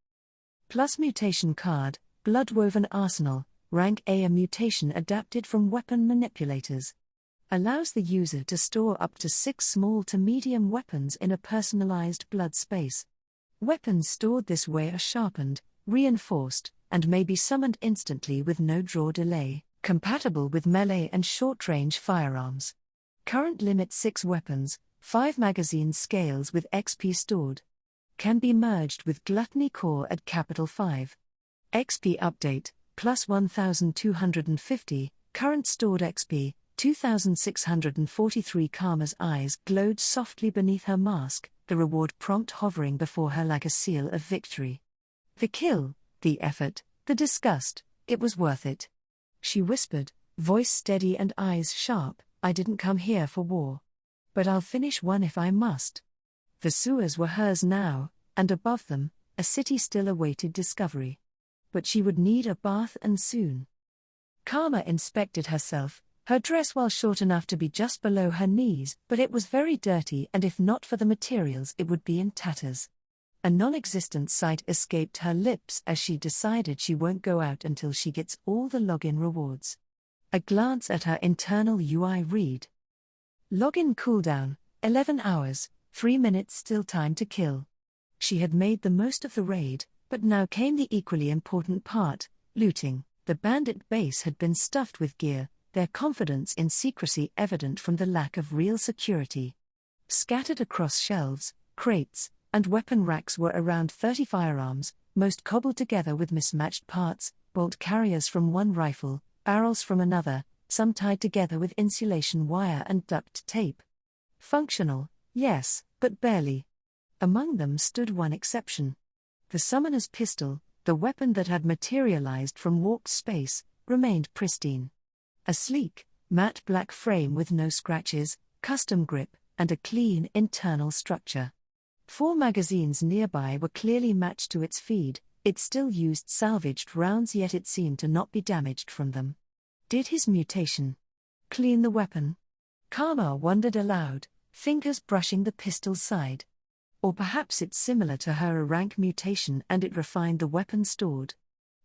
Plus mutation card, Bloodwoven Arsenal, rank A. A mutation adapted from weapon manipulators. Allows the user to store up to 6 small to medium weapons in a personalized blood space. Weapons stored this way are sharpened, reinforced, and may be summoned instantly with no draw delay, compatible with melee and short-range firearms. Current limit 6 weapons, 5 magazines. Scales with XP stored. Can be merged with Gluttony Core at capital 5. XP update, plus 1250, current stored XP, 2643. Karma's eyes glowed softly beneath her mask, the reward prompt hovering before her like a seal of victory. The kill, the effort, the disgust, it was worth it. She whispered, voice steady and eyes sharp, I didn't come here for war. But I'll finish one if I must. The sewers were hers now, and above them, a city still awaited discovery. But she would need a bath and soon. Karma inspected herself, her dress while short enough to be just below her knees, but it was very dirty, and if not for the materials it would be in tatters. A non-existent sight escaped her lips as she decided she won't go out until she gets all the login rewards. A glance at her internal UI read. Login cooldown, 11 hours, 3 minutes. Still time to kill. She had made the most of the raid, but now came the equally important part, looting. The bandit base had been stuffed with gear, their confidence in secrecy evident from the lack of real security. Scattered across shelves, crates, and weapon racks were around 30 firearms, most cobbled together with mismatched parts, bolt carriers from one rifle, barrels from another, some tied together with insulation wire and duct tape. Functional, yes, but barely. Among them stood one exception. The summoner's pistol, the weapon that had materialized from warped space, remained pristine. A sleek, matte black frame with no scratches, custom grip, and a clean internal structure. 4 magazines nearby were clearly matched to its feed. It still used salvaged rounds, yet it seemed to not be damaged from them. Did his mutation clean the weapon? Karma wondered aloud, fingers brushing the pistol's side. Or perhaps it's similar to her rank mutation and it refined the weapon stored.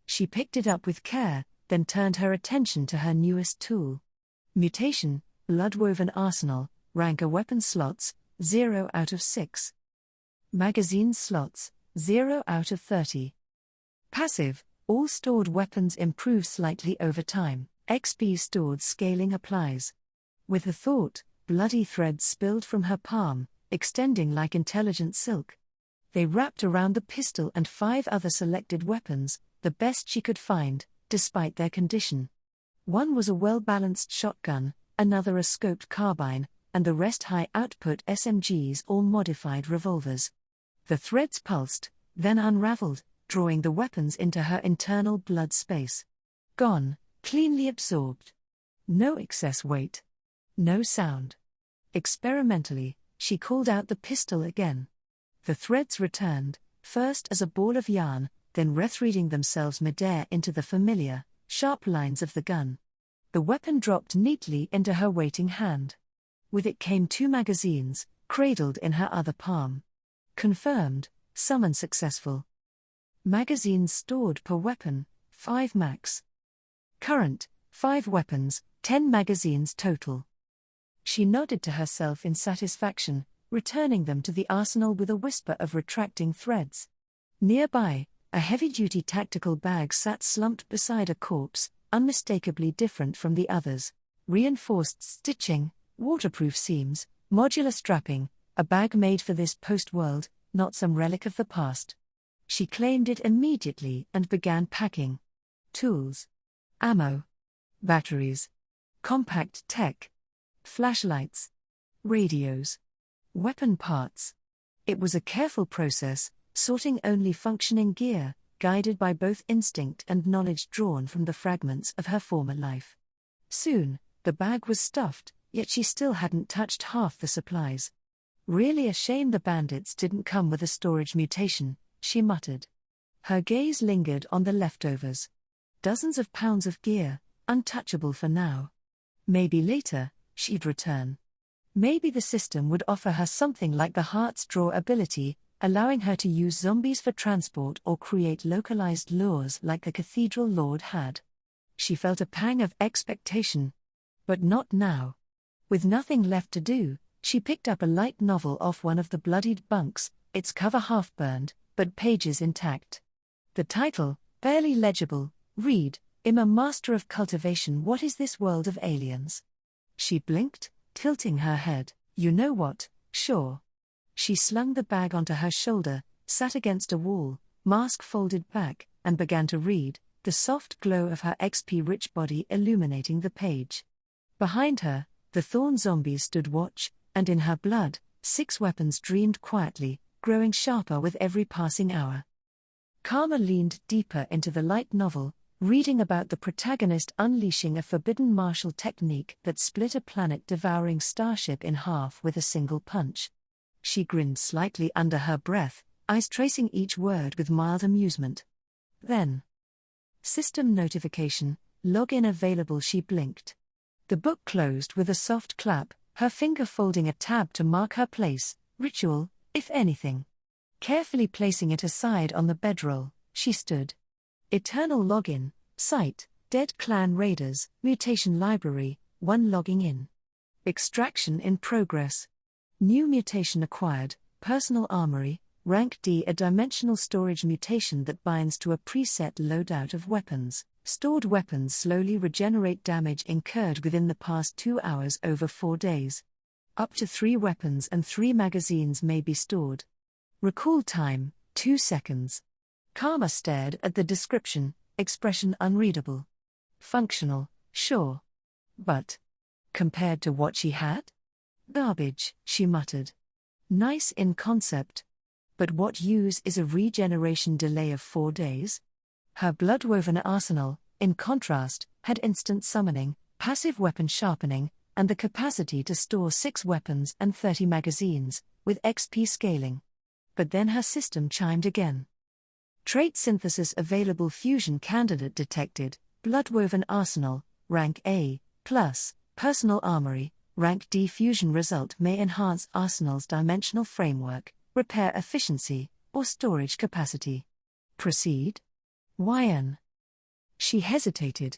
She picked it up with care, then turned her attention to her newest tool. Mutation, Bloodwoven Arsenal, rank A. Weapon slots, 0 out of 6. Magazine slots, 0 out of 30. Passive, all stored weapons improve slightly over time. XP stored scaling applies. With a thought, bloody threads spilled from her palm, extending like intelligent silk. They wrapped around the pistol and 5 other selected weapons, the best she could find, despite their condition. One was a well-balanced shotgun, another a scoped carbine, and the rest high-output SMGs or modified revolvers. The threads pulsed, then unraveled, drawing the weapons into her internal blood space. Gone, cleanly absorbed. No excess weight. No sound. Experimentally, she called out the pistol again. The threads returned, first as a ball of yarn, then rethreading themselves midair into the familiar, sharp lines of the gun. The weapon dropped neatly into her waiting hand. With it came 2 magazines, cradled in her other palm. Confirmed, summon successful. Magazines stored per weapon, 5 max. Current, 5 weapons, 10 magazines total. She nodded to herself in satisfaction, returning them to the arsenal with a whisper of retracting threads. Nearby, a heavy-duty tactical bag sat slumped beside a corpse, unmistakably different from the others. Reinforced stitching, waterproof seams, modular strapping, a bag made for this post-world, not some relic of the past. She claimed it immediately and began packing. Tools. Ammo. Batteries. Compact tech. Flashlights. Radios. Weapon parts. It was a careful process, sorting only functioning gear, guided by both instinct and knowledge drawn from the fragments of her former life. Soon, the bag was stuffed, yet she still hadn't touched half the supplies. Really a shame the bandits didn't come with a storage mutation, she muttered. Her gaze lingered on the leftovers. Dozens of pounds of gear, untouchable for now. Maybe later, she'd return. Maybe the system would offer her something like the Heart's Draw ability, allowing her to use zombies for transport or create localized lures like the Cathedral Lord had. She felt a pang of expectation. But not now. With nothing left to do, she picked up a light novel off one of the bloodied bunks, its cover half-burned, but pages intact. The title, barely legible, read, "I'm a master of cultivation. What is this world of aliens?" She blinked, tilting her head. You know what, sure. She slung the bag onto her shoulder, sat against a wall, mask folded back, and began to read, the soft glow of her XP-rich body illuminating the page. Behind her, the Thorn zombies stood watch, and in her blood, 6 weapons dreamed quietly, growing sharper with every passing hour. Karma leaned deeper into the light novel, reading about the protagonist unleashing a forbidden martial technique that split a planet-devouring starship in half with a single punch. She grinned slightly under her breath, eyes tracing each word with mild amusement. Then, system notification, login available. She blinked. The book closed with a soft clap, her finger folding a tab to mark her place, ritual, if anything. Carefully placing it aside on the bedroll, she stood. Eternal login, site, Dead Clan Raiders, mutation library, 1 logging in. Extraction in progress. New mutation acquired, personal armory, rank D, a dimensional storage mutation that binds to a preset loadout of weapons. Stored weapons slowly regenerate damage incurred within the past 2 hours over 4 days. Up to 3 weapons and 3 magazines may be stored. Recall time, 2 seconds. Karma stared at the description, expression unreadable. Functional, sure. But, compared to what she had? Garbage, she muttered. Nice in concept. But what use is a regeneration delay of 4 days? Her blood-woven arsenal, in contrast, had instant summoning, passive weapon sharpening, and the capacity to store 6 weapons and 30 magazines, with XP scaling. But then her system chimed again. Trait synthesis available. Fusion candidate detected, blood-woven arsenal, rank A, plus, personal armory, rank D. Fusion result may enhance arsenal's dimensional framework, repair efficiency, or storage capacity. Proceed? YN. She hesitated.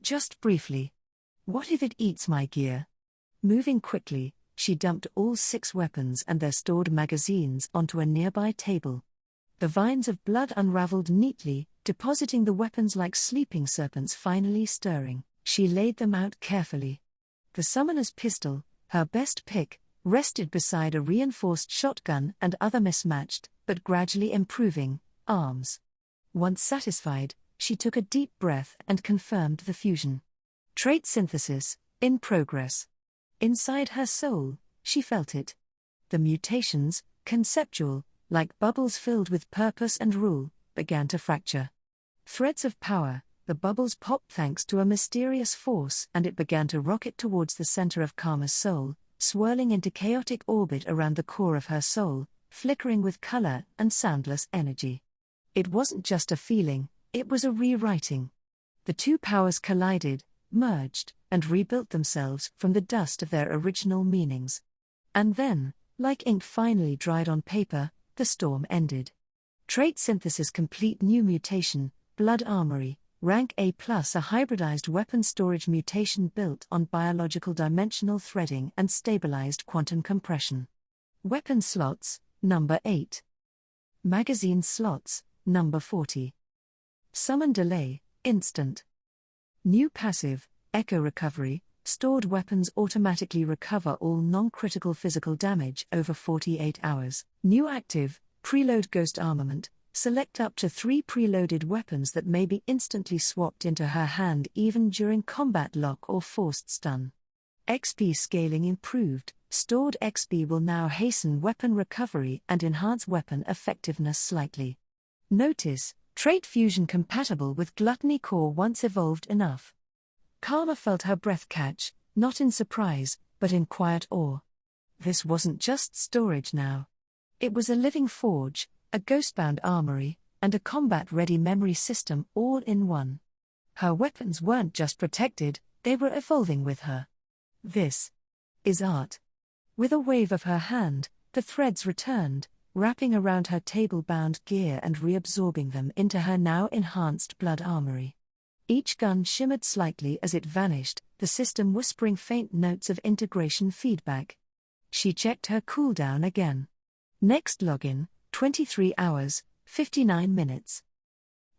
Just briefly. What if it eats my gear? Moving quickly, she dumped all 6 weapons and their stored magazines onto a nearby table. The vines of blood unraveled neatly, depositing the weapons like sleeping serpents. Finally stirring, she laid them out carefully. The summoner's pistol, her best pick, rested beside a reinforced shotgun and other mismatched, but gradually improving, arms. Once satisfied, she took a deep breath and confirmed the fusion. Trait synthesis, in progress. Inside her soul, she felt it. The mutations, conceptual, like bubbles filled with purpose and rule, began to fracture. Threads of power, the bubbles popped thanks to a mysterious force, and it began to rocket towards the center of Karma's soul, swirling into chaotic orbit around the core of her soul, flickering with color and soundless energy. It wasn't just a feeling, it was a rewriting. The 2 powers collided, merged, and rebuilt themselves from the dust of their original meanings. And then, like ink finally dried on paper, the storm ended. Trait synthesis complete. New mutation, blood armory, rank A+, a hybridized weapon storage mutation built on biological dimensional threading and stabilized quantum compression. Weapon slots, number 8. Magazine slots, number 40. Summon delay, instant. New passive, echo recovery, stored weapons automatically recover all non-critical physical damage over 48 hours. New active, preload ghost armament, select up to 3 preloaded weapons that may be instantly swapped into her hand even during combat lock or forced stun. XP scaling improved, stored XP will now hasten weapon recovery and enhance weapon effectiveness slightly. Notice, trait fusion compatible with gluttony core once evolved enough. Karma felt her breath catch, not in surprise, but in quiet awe. This wasn't just storage now. It was a living forge, a ghost-bound armory, and a combat-ready memory system all in one. Her weapons weren't just protected, they were evolving with her. This is art. With a wave of her hand, the threads returned, wrapping around her table-bound gear and reabsorbing them into her now enhanced blood armory. Each gun shimmered slightly as it vanished, the system whispering faint notes of integration feedback. She checked her cooldown again. Next login, 23 hours, 59 minutes.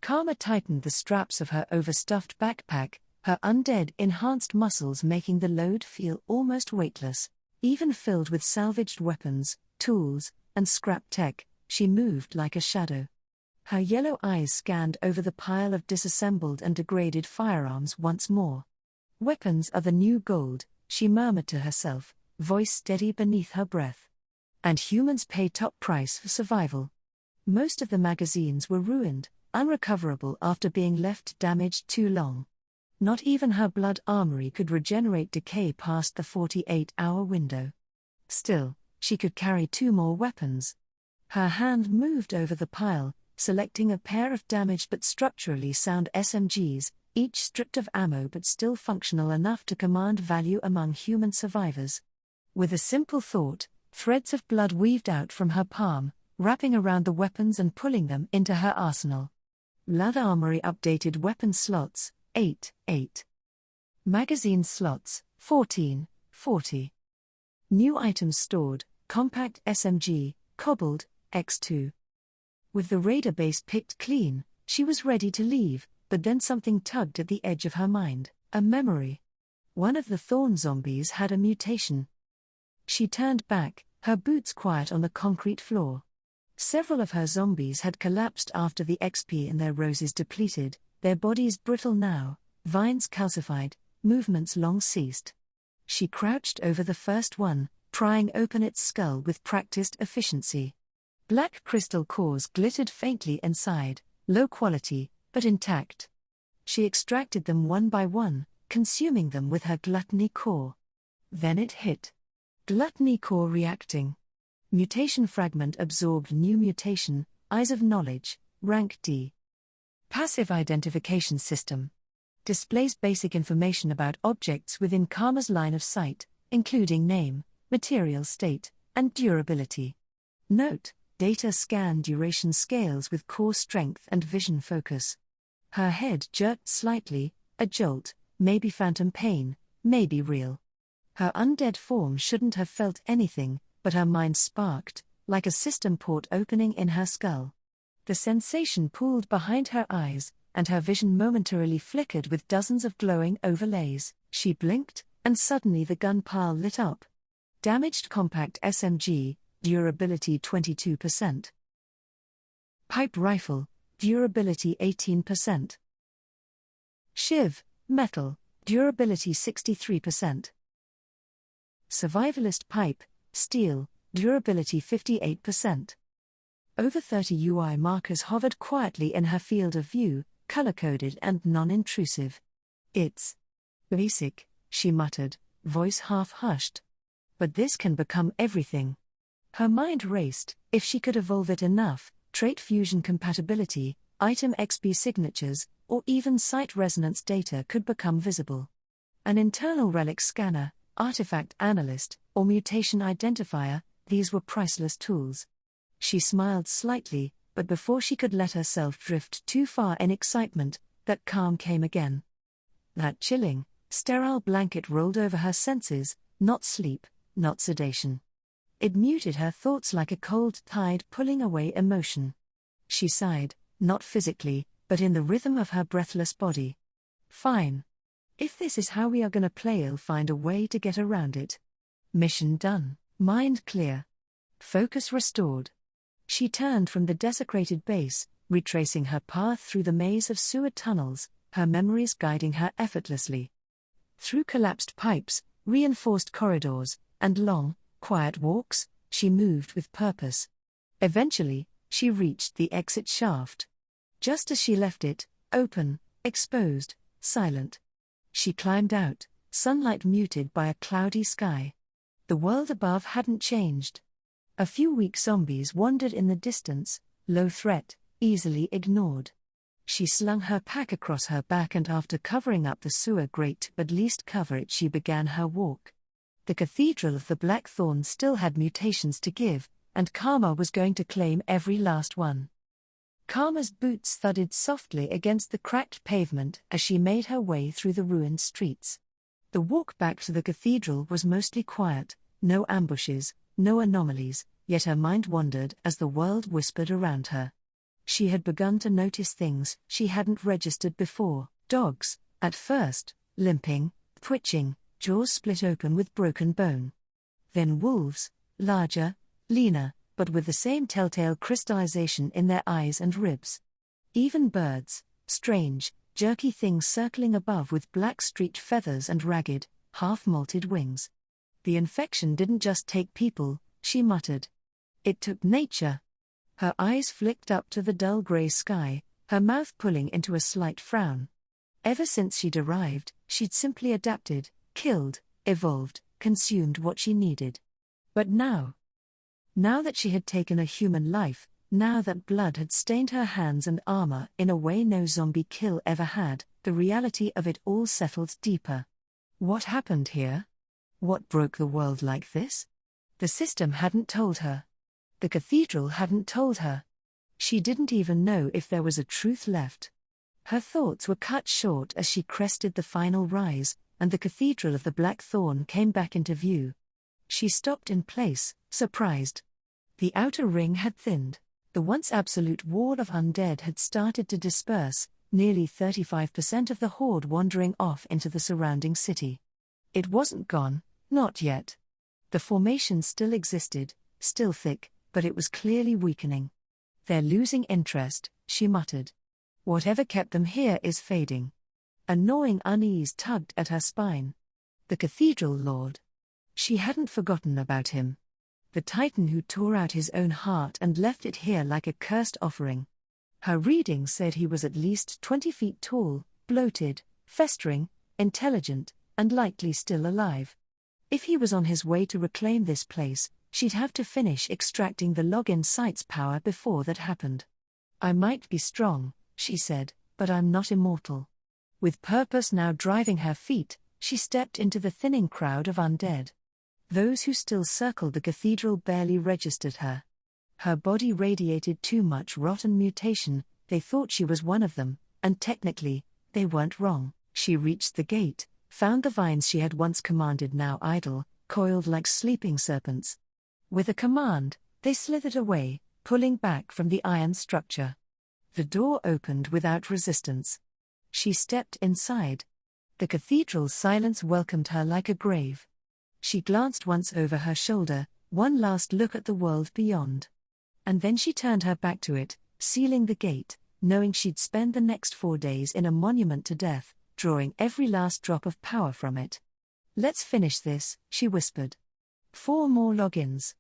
Karma tightened the straps of her overstuffed backpack, her undead enhanced muscles making the load feel almost weightless. Even filled with salvaged weapons, tools, and scrap tech, she moved like a shadow. Her yellow eyes scanned over the pile of disassembled and degraded firearms once more. Weapons are the new gold, she murmured to herself, voice steady beneath her breath. And humans pay top price for survival. Most of the magazines were ruined, unrecoverable after being left damaged too long. Not even her blood armory could regenerate decay past the 48-hour window. Still, she could carry 2 more weapons. Her hand moved over the pile, selecting a pair of damaged but structurally sound SMGs, each stripped of ammo but still functional enough to command value among human survivors. With a simple thought, threads of blood weaved out from her palm, wrapping around the weapons and pulling them into her arsenal. Blood armory updated weapon slots, 8. Magazine slots, 14, 40. New items stored, compact SMG, cobbled, X2. With the raider base picked clean, she was ready to leave, but then something tugged at the edge of her mind, a memory. One of the thorn zombies had a mutation. She turned back, her boots quiet on the concrete floor. Several of her zombies had collapsed after the XP in their roses depleted, their bodies brittle now, vines calcified, movements long ceased. She crouched over the first one, prying open its skull with practiced efficiency. Black crystal cores glittered faintly inside, low quality, but intact. She extracted them one by one, consuming them with her gluttony core. Then it hit. Gluttony core reacting. Mutation fragment absorbed new mutation, eyes of knowledge, rank D. Passive identification system. Displays basic information about objects within Karma's line of sight, including name, material state, and durability. Note: data scan duration scales with core strength and vision focus. Her head jerked slightly, a jolt, maybe phantom pain, maybe real. Her undead form shouldn't have felt anything, but her mind sparked, like a system port opening in her skull. The sensation pooled behind her eyes, and her vision momentarily flickered with dozens of glowing overlays. She blinked, and suddenly the gun pile lit up. Damaged compact SMG, durability 22%. Pipe rifle, durability 18%. Shiv, metal, durability 63%. Survivalist pipe, steel, durability 58%. Over 30 UI markers hovered quietly in her field of view, color-coded and non-intrusive. It's basic, she muttered, voice half-hushed. But this can become everything. Her mind raced. If she could evolve it enough, trait fusion compatibility, item XP signatures, or even site resonance data could become visible. An internal relic scanner, artifact analyst, or mutation identifier, these were priceless tools. She smiled slightly, but before she could let herself drift too far in excitement, that calm came again. That chilling, sterile blanket rolled over her senses, not sleep, not sedation. It muted her thoughts like a cold tide pulling away emotion. She sighed, not physically, but in the rhythm of her breathless body. Fine. If this is how we are gonna play, I'll find a way to get around it. Mission done, mind clear. Focus restored. She turned from the desecrated base, retracing her path through the maze of sewer tunnels, her memories guiding her effortlessly. Through collapsed pipes, reinforced corridors, and long, quiet walks, she moved with purpose. Eventually, she reached the exit shaft. Just as she left it, open, exposed, silent. She climbed out, sunlight muted by a cloudy sky. The world above hadn't changed. A few weak zombies wandered in the distance, low threat, easily ignored. She slung her pack across her back and after covering up the sewer grate but least cover it she began her walk. The Cathedral of the Blackthorn still had mutations to give, and Karma was going to claim every last one. Karma's boots thudded softly against the cracked pavement as she made her way through the ruined streets. The walk back to the cathedral was mostly quiet, no ambushes, no anomalies, yet her mind wandered as the world whispered around her. She had begun to notice things she hadn't registered before. Dogs, at first, limping, twitching, jaws split open with broken bone. Then wolves, larger, leaner, but with the same telltale crystallization in their eyes and ribs. Even birds, strange, jerky things circling above with black streaked feathers and ragged, half-molted wings. The infection didn't just take people, she muttered. It took nature. Her eyes flicked up to the dull grey sky, her mouth pulling into a slight frown. Ever since she'd arrived, she'd simply adapted, killed, evolved, consumed what she needed. But now that she had taken a human life, now that blood had stained her hands and armor in a way no zombie kill ever had, the reality of it all settled deeper. What happened here? What broke the world like this? The system hadn't told her. The cathedral hadn't told her. She didn't even know if there was a truth left. Her thoughts were cut short as she crested the final rise, and the Cathedral of the Blackthorn came back into view. She stopped in place, surprised. The outer ring had thinned. The once absolute wall of undead had started to disperse, nearly 35% of the horde wandering off into the surrounding city. It wasn't gone, not yet. The formation still existed, still thick, but it was clearly weakening. They're losing interest, she muttered. Whatever kept them here is fading. A gnawing unease tugged at her spine. The Cathedral Lord. She hadn't forgotten about him. The Titan who tore out his own heart and left it here like a cursed offering. Her reading said he was at least 20 feet tall, bloated, festering, intelligent, and likely still alive. If he was on his way to reclaim this place, she'd have to finish extracting the login site's power before that happened. I might be strong, she said, but I'm not immortal. With purpose now driving her feet, she stepped into the thinning crowd of undead. Those who still circled the cathedral barely registered her. Her body radiated too much rotten mutation, they thought she was one of them, and technically, they weren't wrong. She reached the gate, found the vines she had once commanded now idle, coiled like sleeping serpents. With a command, they slithered away, pulling back from the iron structure. The door opened without resistance. She stepped inside. The cathedral's silence welcomed her like a grave. She glanced once over her shoulder, one last look at the world beyond. And then she turned her back to it, sealing the gate, knowing she'd spend the next 4 days in a monument to death, drawing every last drop of power from it. Let's finish this, she whispered. 4 more logins.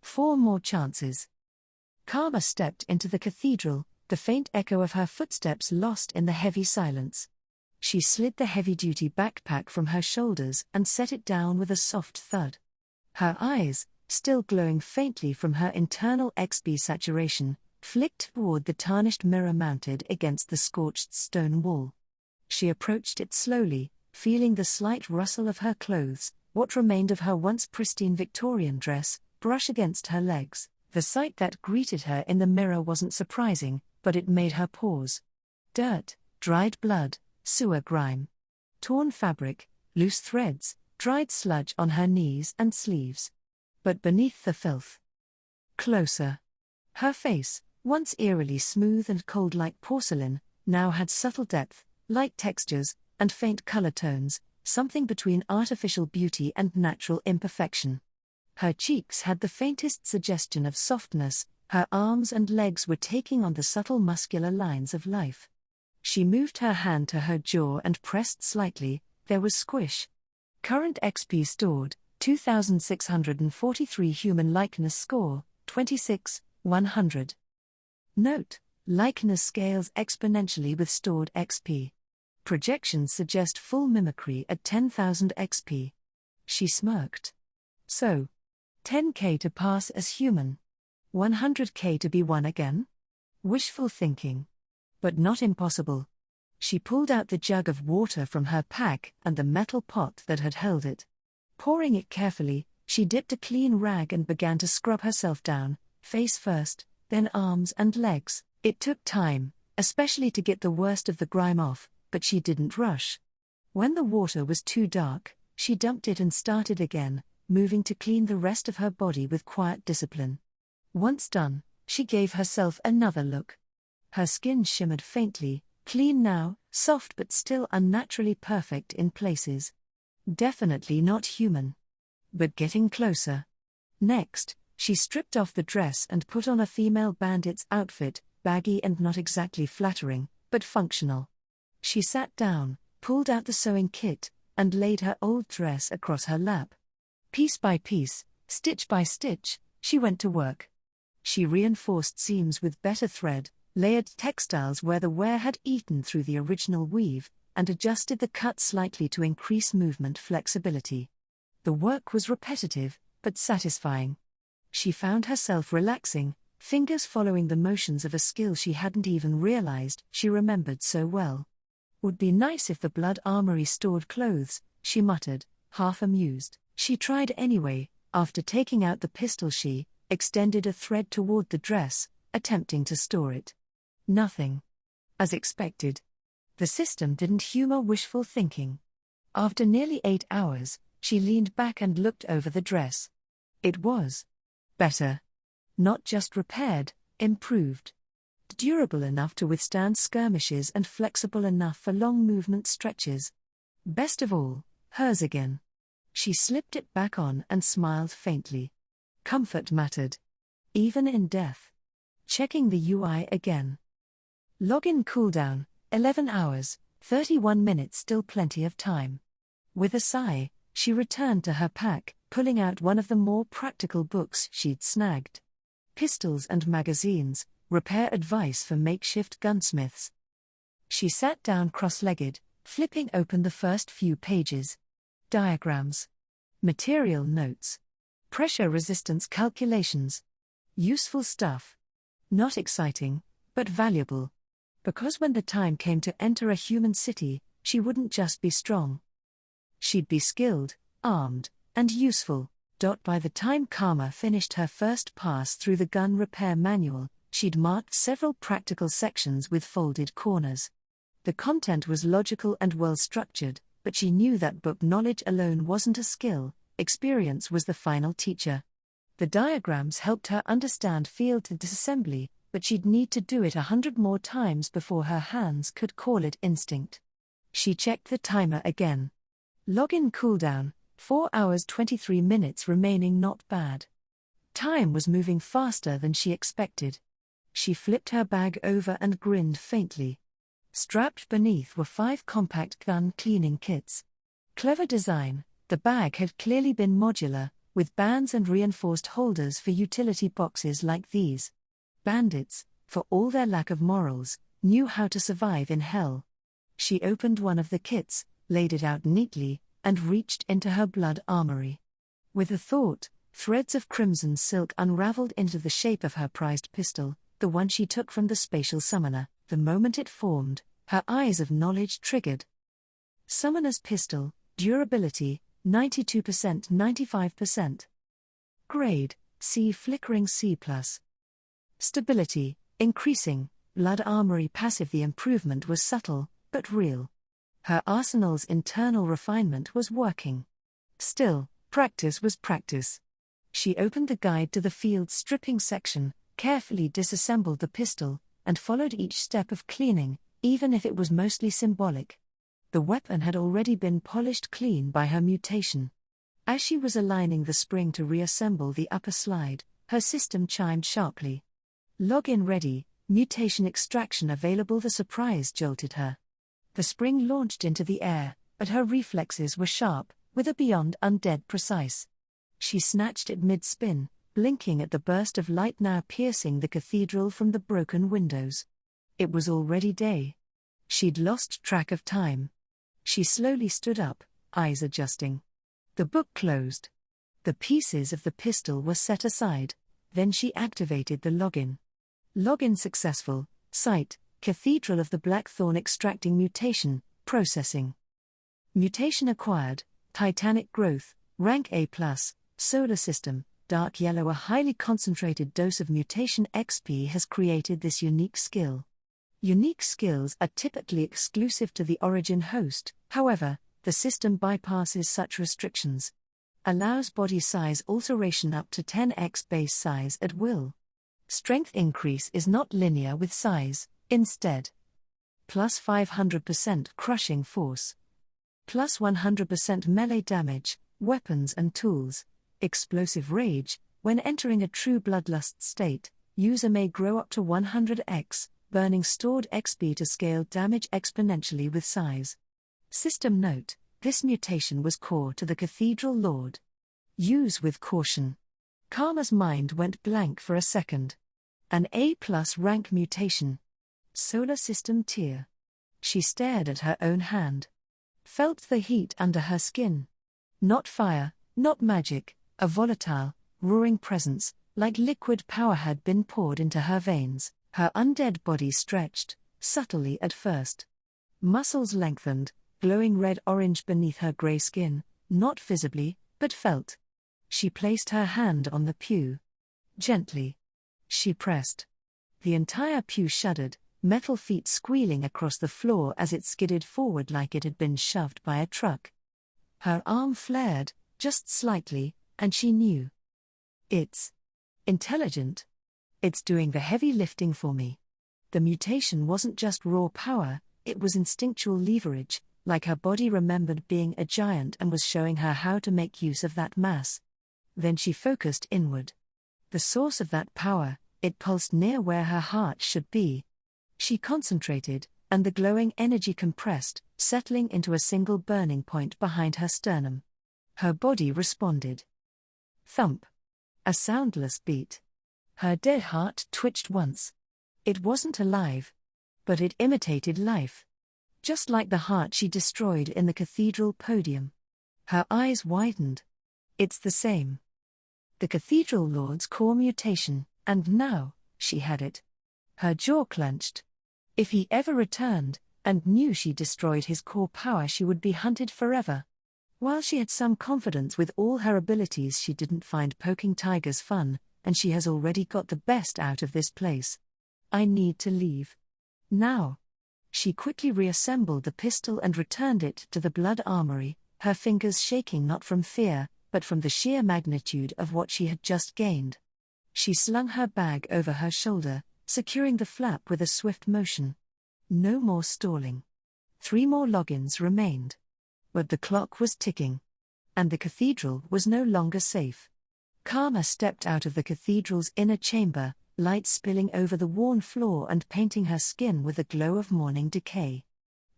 4 more chances. Karma stepped into the cathedral, the faint echo of her footsteps lost in the heavy silence. She slid the heavy-duty backpack from her shoulders and set it down with a soft thud. Her eyes, still glowing faintly from her internal XP saturation, flicked toward the tarnished mirror mounted against the scorched stone wall. She approached it slowly, feeling the slight rustle of her clothes, what remained of her once pristine Victorian dress, brush against her legs. The sight that greeted her in the mirror wasn't surprising, but it made her pause. Dirt, dried blood, sewer grime. Torn fabric, loose threads, dried sludge on her knees and sleeves. But beneath the filth. Closer. Her face, once eerily smooth and cold like porcelain, now had subtle depth, light textures, and faint color tones, something between artificial beauty and natural imperfection. Her cheeks had the faintest suggestion of softness, her arms and legs were taking on the subtle muscular lines of life. She moved her hand to her jaw and pressed slightly, there was squish. Current XP stored, 2,643 human likeness score, 26, 100. Note, likeness scales exponentially with stored XP. Projections suggest full mimicry at 10,000 XP. She smirked. So, 10K to pass as human. 100K to be one again? Wishful thinking. But not impossible. She pulled out the jug of water from her pack and the metal pot that had held it. Pouring it carefully, she dipped a clean rag and began to scrub herself down, face first, then arms and legs. It took time, especially to get the worst of the grime off, but she didn't rush. When the water was too dark, she dumped it and started again, moving to clean the rest of her body with quiet discipline. Once done, she gave herself another look. Her skin shimmered faintly, clean now, soft but still unnaturally perfect in places. Definitely not human. But getting closer. Next, she stripped off the dress and put on a female bandit's outfit, baggy and not exactly flattering, but functional. She sat down, pulled out the sewing kit, and laid her old dress across her lap. Piece by piece, stitch by stitch, she went to work. She reinforced seams with better thread, layered textiles where the wear had eaten through the original weave, and adjusted the cut slightly to increase movement flexibility. The work was repetitive, but satisfying. She found herself relaxing, fingers following the motions of a skill she hadn't even realized she remembered so well. Would be nice if the blood armory stored clothes, she muttered, half amused. She tried anyway. After taking out the pistol, she extended a thread toward the dress, attempting to store it. Nothing. As expected. The system didn't humor wishful thinking. After nearly 8 hours, she leaned back and looked over the dress. It was better. Not just repaired, improved. Durable enough to withstand skirmishes and flexible enough for long movement stretches. Best of all, hers again. She slipped it back on and smiled faintly. Comfort mattered. Even in death. Checking the UI again. Login cooldown, 11 hours, 31 minutes, still plenty of time. With a sigh, she returned to her pack, pulling out one of the more practical books she'd snagged. Pistols and Magazines, Repair Advice for Makeshift Gunsmiths. She sat down cross-legged, flipping open the first few pages. Diagrams. Material notes. Pressure resistance calculations. Useful stuff. Not exciting, but valuable. Because when the time came to enter a human city, she wouldn't just be strong. She'd be skilled, armed, and useful. By the time Karma finished her first pass through the gun repair manual, she'd marked several practical sections with folded corners. The content was logical and well-structured, but she knew that book knowledge alone wasn't a skill, experience was the final teacher. The diagrams helped her understand field disassembly, but she'd need to do it 100 more times before her hands could call it instinct. She checked the timer again. Login cooldown, 4 hours 23 minutes remaining, not bad. Time was moving faster than she expected. She flipped her bag over and grinned faintly. Strapped beneath were 5 compact gun cleaning kits. Clever design, the bag had clearly been modular, with bands and reinforced holders for utility boxes like these. Bandits, for all their lack of morals, knew how to survive in hell. She opened one of the kits, laid it out neatly, and reached into her blood armory. With a thought, threads of crimson silk unraveled into the shape of her prized pistol, the one she took from the spatial summoner. The moment it formed, her eyes of knowledge triggered. Summoner's pistol, durability, 92%, 95%. Grade, C, flickering C+. Stability, increasing, blood armory passive. The improvement was subtle, but real. Her arsenal's internal refinement was working. Still, practice was practice. She opened the guide to the field stripping section, carefully disassembled the pistol, and followed each step of cleaning, even if it was mostly symbolic. The weapon had already been polished clean by her mutation. As she was aligning the spring to reassemble the upper slide, her system chimed sharply. Login ready, mutation extraction available. The surprise jolted her. The spring launched into the air, but her reflexes were sharp, with a beyond undead precise. She snatched it mid-spin, blinking at the burst of light now piercing the cathedral from the broken windows. It was already day. She'd lost track of time. She slowly stood up, eyes adjusting. The book closed. The pieces of the pistol were set aside. Then she activated the login. Login successful. Site, Cathedral of the Blackthorn extracting mutation, processing. Mutation acquired, Titanic growth, rank A+, solar system, dark yellow. A highly concentrated dose of mutation XP has created this unique skill. Unique skills are typically exclusive to the origin host, however, the system bypasses such restrictions. Allows body size alteration up to 10x base size at will. Strength increase is not linear with size, instead. Plus 500% crushing force. Plus 100% melee damage, weapons and tools. Explosive rage. When entering a true bloodlust state, user may grow up to 100x, burning stored XP to scale damage exponentially with size. System note: this mutation was core to the Cathedral Lord. Use with caution. Karma's mind went blank for a second. An A+ rank mutation. Solar system tier. She stared at her own hand. Felt the heat under her skin. Not fire, not magic, a volatile, roaring presence, like liquid power had been poured into her veins. Her undead body stretched, subtly at first. Muscles lengthened, glowing red-orange beneath her grey skin, not visibly, but felt. She placed her hand on the pew. Gently. She pressed. The entire pew shuddered, metal feet squealing across the floor as it skidded forward like it had been shoved by a truck. Her arm flared, just slightly, and she knew. It's intelligent. It's doing the heavy lifting for me. The mutation wasn't just raw power, it was instinctual leverage, like her body remembered being a giant and was showing her how to make use of that mass. Then she focused inward. The source of that power, it pulsed near where her heart should be. She concentrated, and the glowing energy compressed, settling into a single burning point behind her sternum. Her body responded. Thump. A soundless beat. Her dead heart twitched once. It wasn't alive. But it imitated life. Just like the heart she destroyed in the cathedral podium. Her eyes widened. It's the same. The Cathedral Lord's core mutation, and now, she had it. Her jaw clenched. If he ever returned, and knew she destroyed his core power, she would be hunted forever. While she had some confidence with all her abilities, she didn't find poking tigers fun, and she has already got the best out of this place. I need to leave. Now. She quickly reassembled the pistol and returned it to the blood armory, her fingers shaking not from fear, but from the sheer magnitude of what she had just gained. She slung her bag over her shoulder, securing the flap with a swift motion. No more stalling. 3 more logins remained. But the clock was ticking. And the cathedral was no longer safe. Karma stepped out of the cathedral's inner chamber, light spilling over the worn floor and painting her skin with the glow of morning decay.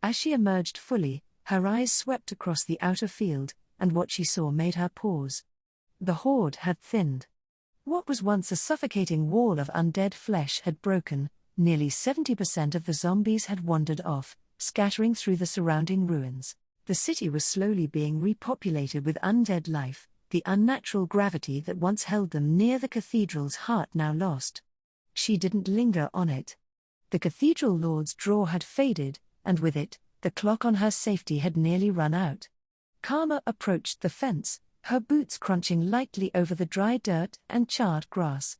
As she emerged fully, her eyes swept across the outer field, and what she saw made her pause. The horde had thinned. What was once a suffocating wall of undead flesh had broken, nearly 70% of the zombies had wandered off, scattering through the surrounding ruins. The city was slowly being repopulated with undead life, the unnatural gravity that once held them near the cathedral's heart now lost. She didn't linger on it. The Cathedral Lord's draw had faded, and with it, the clock on her safety had nearly run out. Karma approached the fence, her boots crunching lightly over the dry dirt and charred grass.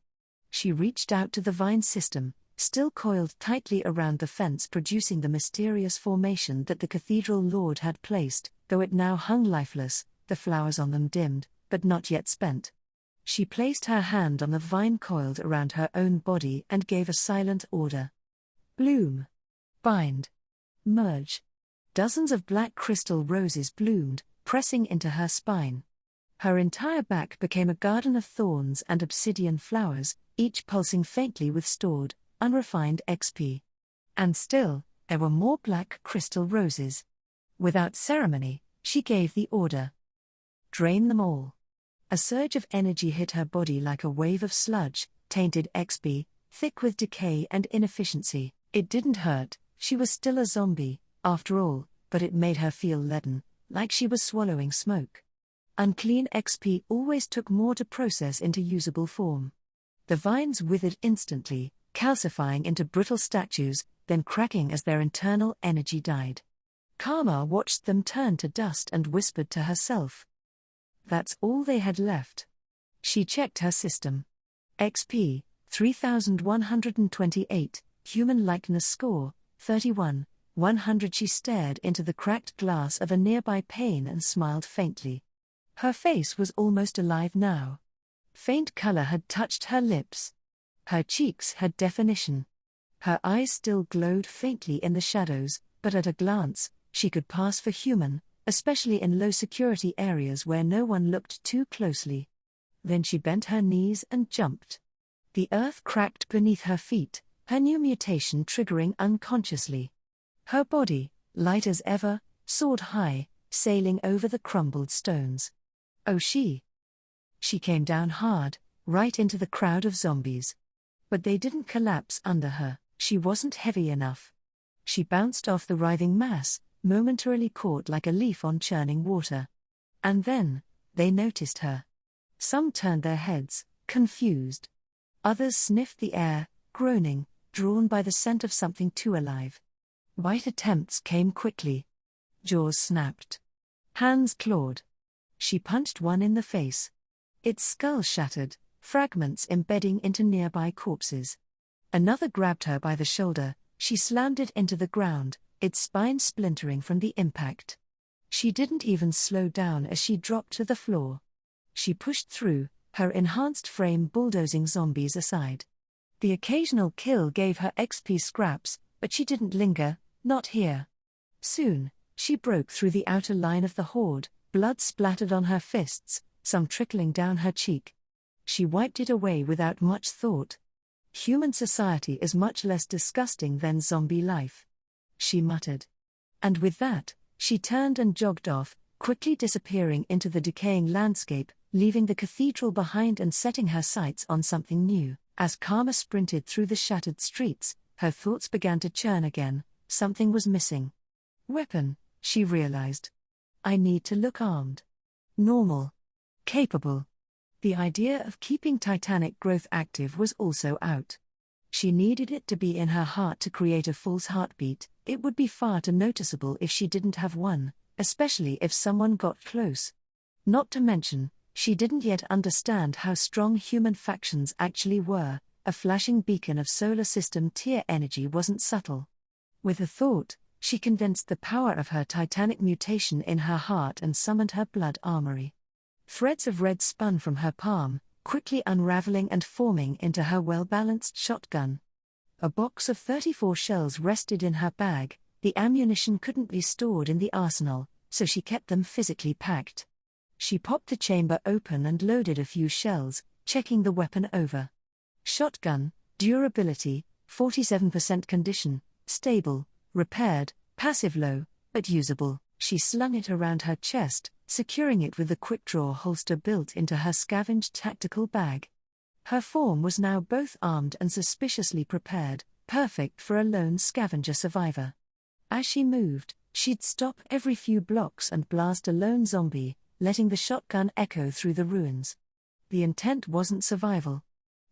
She reached out to the vine system, still coiled tightly around the fence, producing the mysterious formation that the Cathedral Lord had placed, though it now hung lifeless, the flowers on them dimmed, but not yet spent. She placed her hand on the vine coiled around her own body and gave a silent order. Bloom. Bind. Merge. Dozens of black crystal roses bloomed, pressing into her spine. Her entire back became a garden of thorns and obsidian flowers, each pulsing faintly with stored, unrefined XP. And still, there were more black crystal roses. Without ceremony, she gave the order. Drain them all. A surge of energy hit her body like a wave of sludge, tainted XP, thick with decay and inefficiency. It didn't hurt, She was still a zombie, after all, but it made her feel leaden, like she was swallowing smoke. Unclean XP always took more to process into usable form. The vines withered instantly, calcifying into brittle statues, then cracking as their internal energy died. Karma watched them turn to dust and whispered to herself. That's all they had left. She checked her system. XP, 3128, human likeness score, 31, 100. She stared into the cracked glass of a nearby pane and smiled faintly. Her face was almost alive now. Faint color had touched her lips. Her cheeks had definition. Her eyes still glowed faintly in the shadows, but at a glance, she could pass for human, especially in low-security areas where no one looked too closely. Then she bent her knees and jumped. The earth cracked beneath her feet, her new mutation triggering unconsciously. Her body, light as ever, soared high, sailing over the crumbled stones. Oh, she came down hard, right into the crowd of zombies. But they didn't collapse under her, she wasn't heavy enough. She bounced off the writhing mass, momentarily caught like a leaf on churning water. And then, they noticed her. Some turned their heads, confused. Others sniffed the air, groaning, drawn by the scent of something too alive. Bite attempts came quickly. Jaws snapped. Hands clawed. She punched one in the face. Its skull shattered, fragments embedding into nearby corpses. Another grabbed her by the shoulder, she slammed it into the ground, its spine splintering from the impact. She didn't even slow down as she dropped to the floor. She pushed through, her enhanced frame bulldozing zombies aside. The occasional kill gave her XP scraps, but she didn't linger, not here. Soon, she broke through the outer line of the horde, blood splattered on her fists, some trickling down her cheek. She wiped it away without much thought. Human society is much less disgusting than zombie life, she muttered. And with that, she turned and jogged off, quickly disappearing into the decaying landscape, leaving the cathedral behind and setting her sights on something new. As Karma sprinted through the shattered streets, her thoughts began to churn again. Something was missing. Weapon, she realized. I need to look armed. Normal. Capable. The idea of keeping titanic growth active was also out. She needed it to be in her heart to create a false heartbeat. It would be far too noticeable if she didn't have one, especially if someone got close. Not to mention, she didn't yet understand how strong human factions actually were. A flashing beacon of solar system tier energy wasn't subtle. With a thought, she condensed the power of her titanic mutation in her heart and summoned her blood armory. Threads of red spun from her palm, quickly unraveling and forming into her well-balanced shotgun. A box of 34 shells rested in her bag. The ammunition couldn't be stored in the arsenal, so she kept them physically packed. She popped the chamber open and loaded a few shells, checking the weapon over. Shotgun, durability, 47% condition, stable, repaired, passive low, but usable. She slung it around her chest, securing it with a quick-draw holster built into her scavenged tactical bag. Her form was now both armed and suspiciously prepared, perfect for a lone scavenger survivor. As she moved, she'd stop every few blocks and blast a lone zombie, letting the shotgun echo through the ruins. The intent wasn't survival.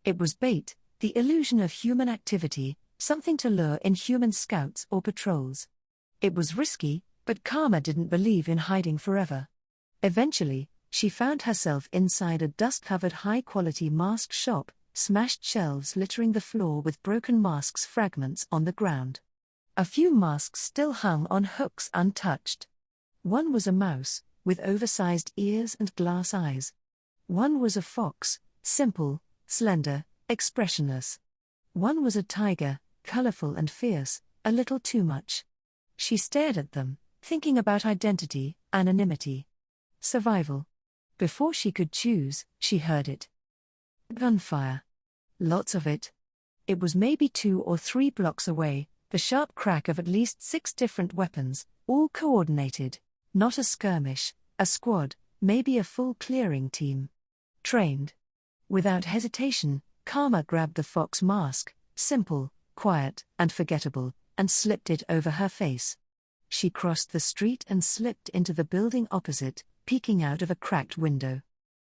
It was bait, the illusion of human activity, something to lure in human scouts or patrols. It was risky, but Karma didn't believe in hiding forever. Eventually, she found herself inside a dust-covered high-quality mask shop, smashed shelves littering the floor with broken masks fragments on the ground. A few masks still hung on hooks untouched. One was a mouse, with oversized ears and glass eyes. One was a fox, simple, slender, expressionless. One was a tiger, colorful and fierce, a little too much. She stared at them, thinking about identity, anonymity, survival. Before she could choose, she heard it. Gunfire. Lots of it. It was maybe 2 or 3 blocks away, the sharp crack of at least 6 different weapons, all coordinated. Not a skirmish, a squad, maybe a full clearing team. Trained. Without hesitation, Karma grabbed the fox mask, simple, quiet, and forgettable. and slipped it over her face. She crossed the street and slipped into the building opposite, peeking out of a cracked window.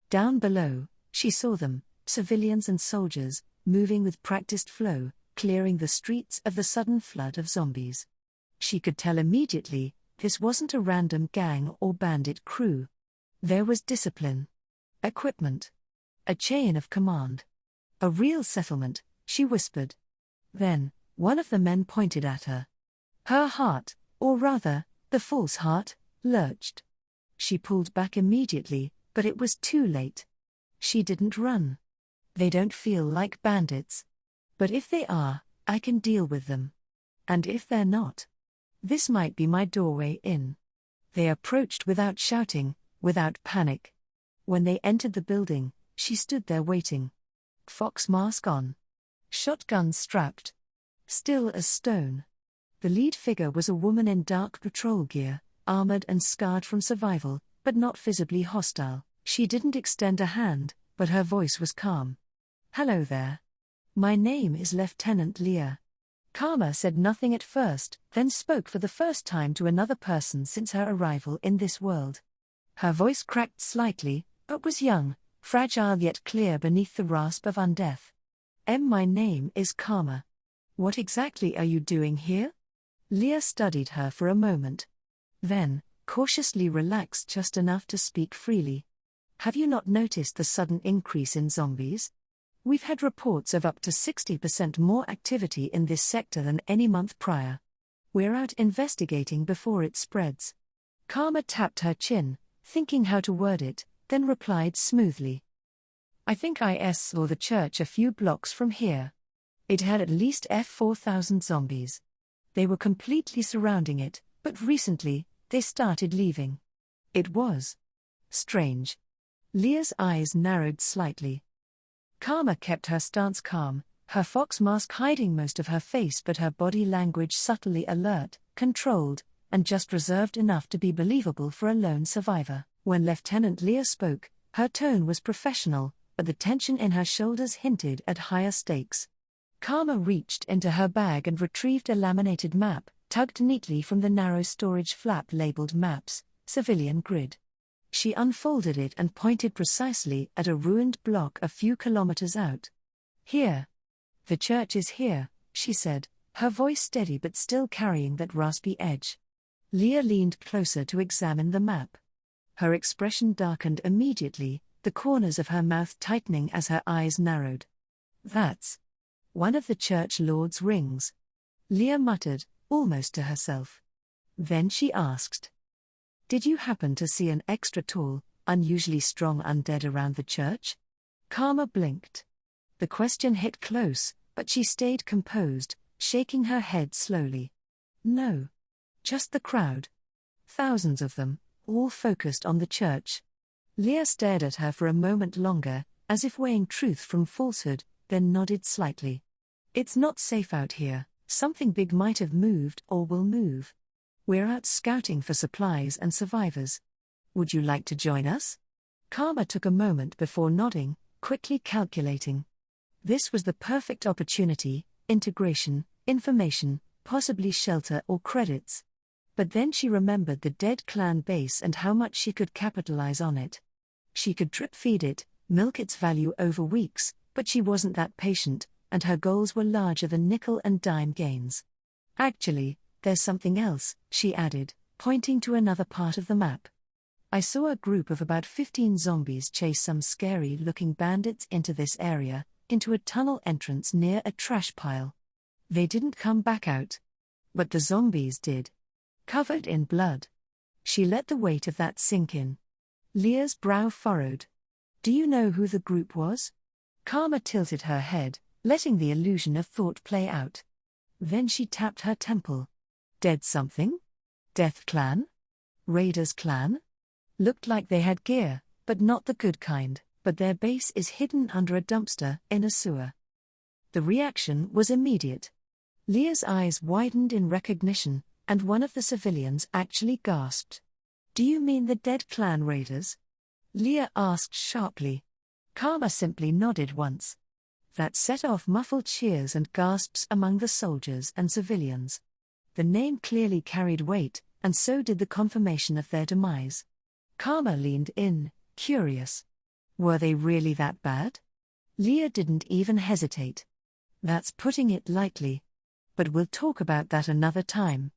Down below, she saw them, civilians and soldiers, moving with practiced flow, clearing the streets of the sudden flood of zombies. She could tell immediately, this wasn't a random gang or bandit crew. There was discipline, equipment, a chain of command. A real settlement, she whispered. Then, one of the men pointed at her. Her heart, or rather, the false heart, lurched. She pulled back immediately, but it was too late. She didn't run. They don't feel like bandits. But if they are, I can deal with them. And if they're not, this might be my doorway in. They approached without shouting, without panic. When they entered the building, she stood there waiting. Fox mask on. Shotgun strapped. Still as stone. The lead figure was a woman in dark patrol gear, armored and scarred from survival, but not visibly hostile. She didn't extend a hand, but her voice was calm. Hello there. My name is Lieutenant Leah. Karma said nothing at first, then spoke for the first time to another person since her arrival in this world. Her voice cracked slightly, but was young, fragile yet clear beneath the rasp of undeath. My name is Karma. What exactly are you doing here? Leah studied her for a moment. Then, cautiously relaxed just enough to speak freely. Have you not noticed the sudden increase in zombies? We've had reports of up to 60% more activity in this sector than any month prior. We're out investigating before it spreads. Karma tapped her chin, thinking how to word it, then replied smoothly. I think I saw the church a few blocks from here. It had at least 4,000 zombies. They were completely surrounding it, but recently, they started leaving. It was strange. Leah's eyes narrowed slightly. Karma kept her stance calm, her fox mask hiding most of her face but her body language subtly alert, controlled, and just reserved enough to be believable for a lone survivor. When Lieutenant Leah spoke, her tone was professional, but the tension in her shoulders hinted at higher stakes. Karma reached into her bag and retrieved a laminated map, tugged neatly from the narrow storage flap labeled Maps, Civilian Grid. She unfolded it and pointed precisely at a ruined block a few kilometers out. Here. The church is here, she said, her voice steady but still carrying that raspy edge. Leah leaned closer to examine the map. Her expression darkened immediately, the corners of her mouth tightening as her eyes narrowed. That's one of the church lord's rings. Leah muttered, almost to herself. Then she asked. Did you happen to see an extra tall, unusually strong undead around the church? Karma blinked. The question hit close, but she stayed composed, shaking her head slowly. No. Just the crowd. Thousands of them, all focused on the church. Leah stared at her for a moment longer, as if weighing truth from falsehood, then nodded slightly. It's not safe out here, something big might have moved or will move. We're out scouting for supplies and survivors. Would you like to join us? Karma took a moment before nodding, quickly calculating. This was the perfect opportunity: integration, information, possibly shelter or credits. But then she remembered the dead clan base and how much she could capitalize on it. She could drip feed it, milk its value over weeks, but she wasn't that patient, and her goals were larger than nickel and dime gains. Actually, there's something else, she added, pointing to another part of the map. I saw a group of about 15 zombies chase some scary-looking bandits into this area, into a tunnel entrance near a trash pile. They didn't come back out. But the zombies did. Covered in blood. She let the weight of that sink in. Leah's brow furrowed. Do you know who the group was? Karma tilted her head, letting the illusion of thought play out. Then she tapped her temple. Dead something? Death Clan? Raiders Clan? Looked like they had gear, but not the good kind, but their base is hidden under a dumpster in a sewer. The reaction was immediate. Leah's eyes widened in recognition, and one of the civilians actually gasped. Do you mean the dead clan raiders? Leah asked sharply. Karma simply nodded once. That set off muffled cheers and gasps among the soldiers and civilians. The name clearly carried weight, and so did the confirmation of their demise. Karma leaned in, curious. Were they really that bad? Leah didn't even hesitate. That's putting it lightly. But we'll talk about that another time.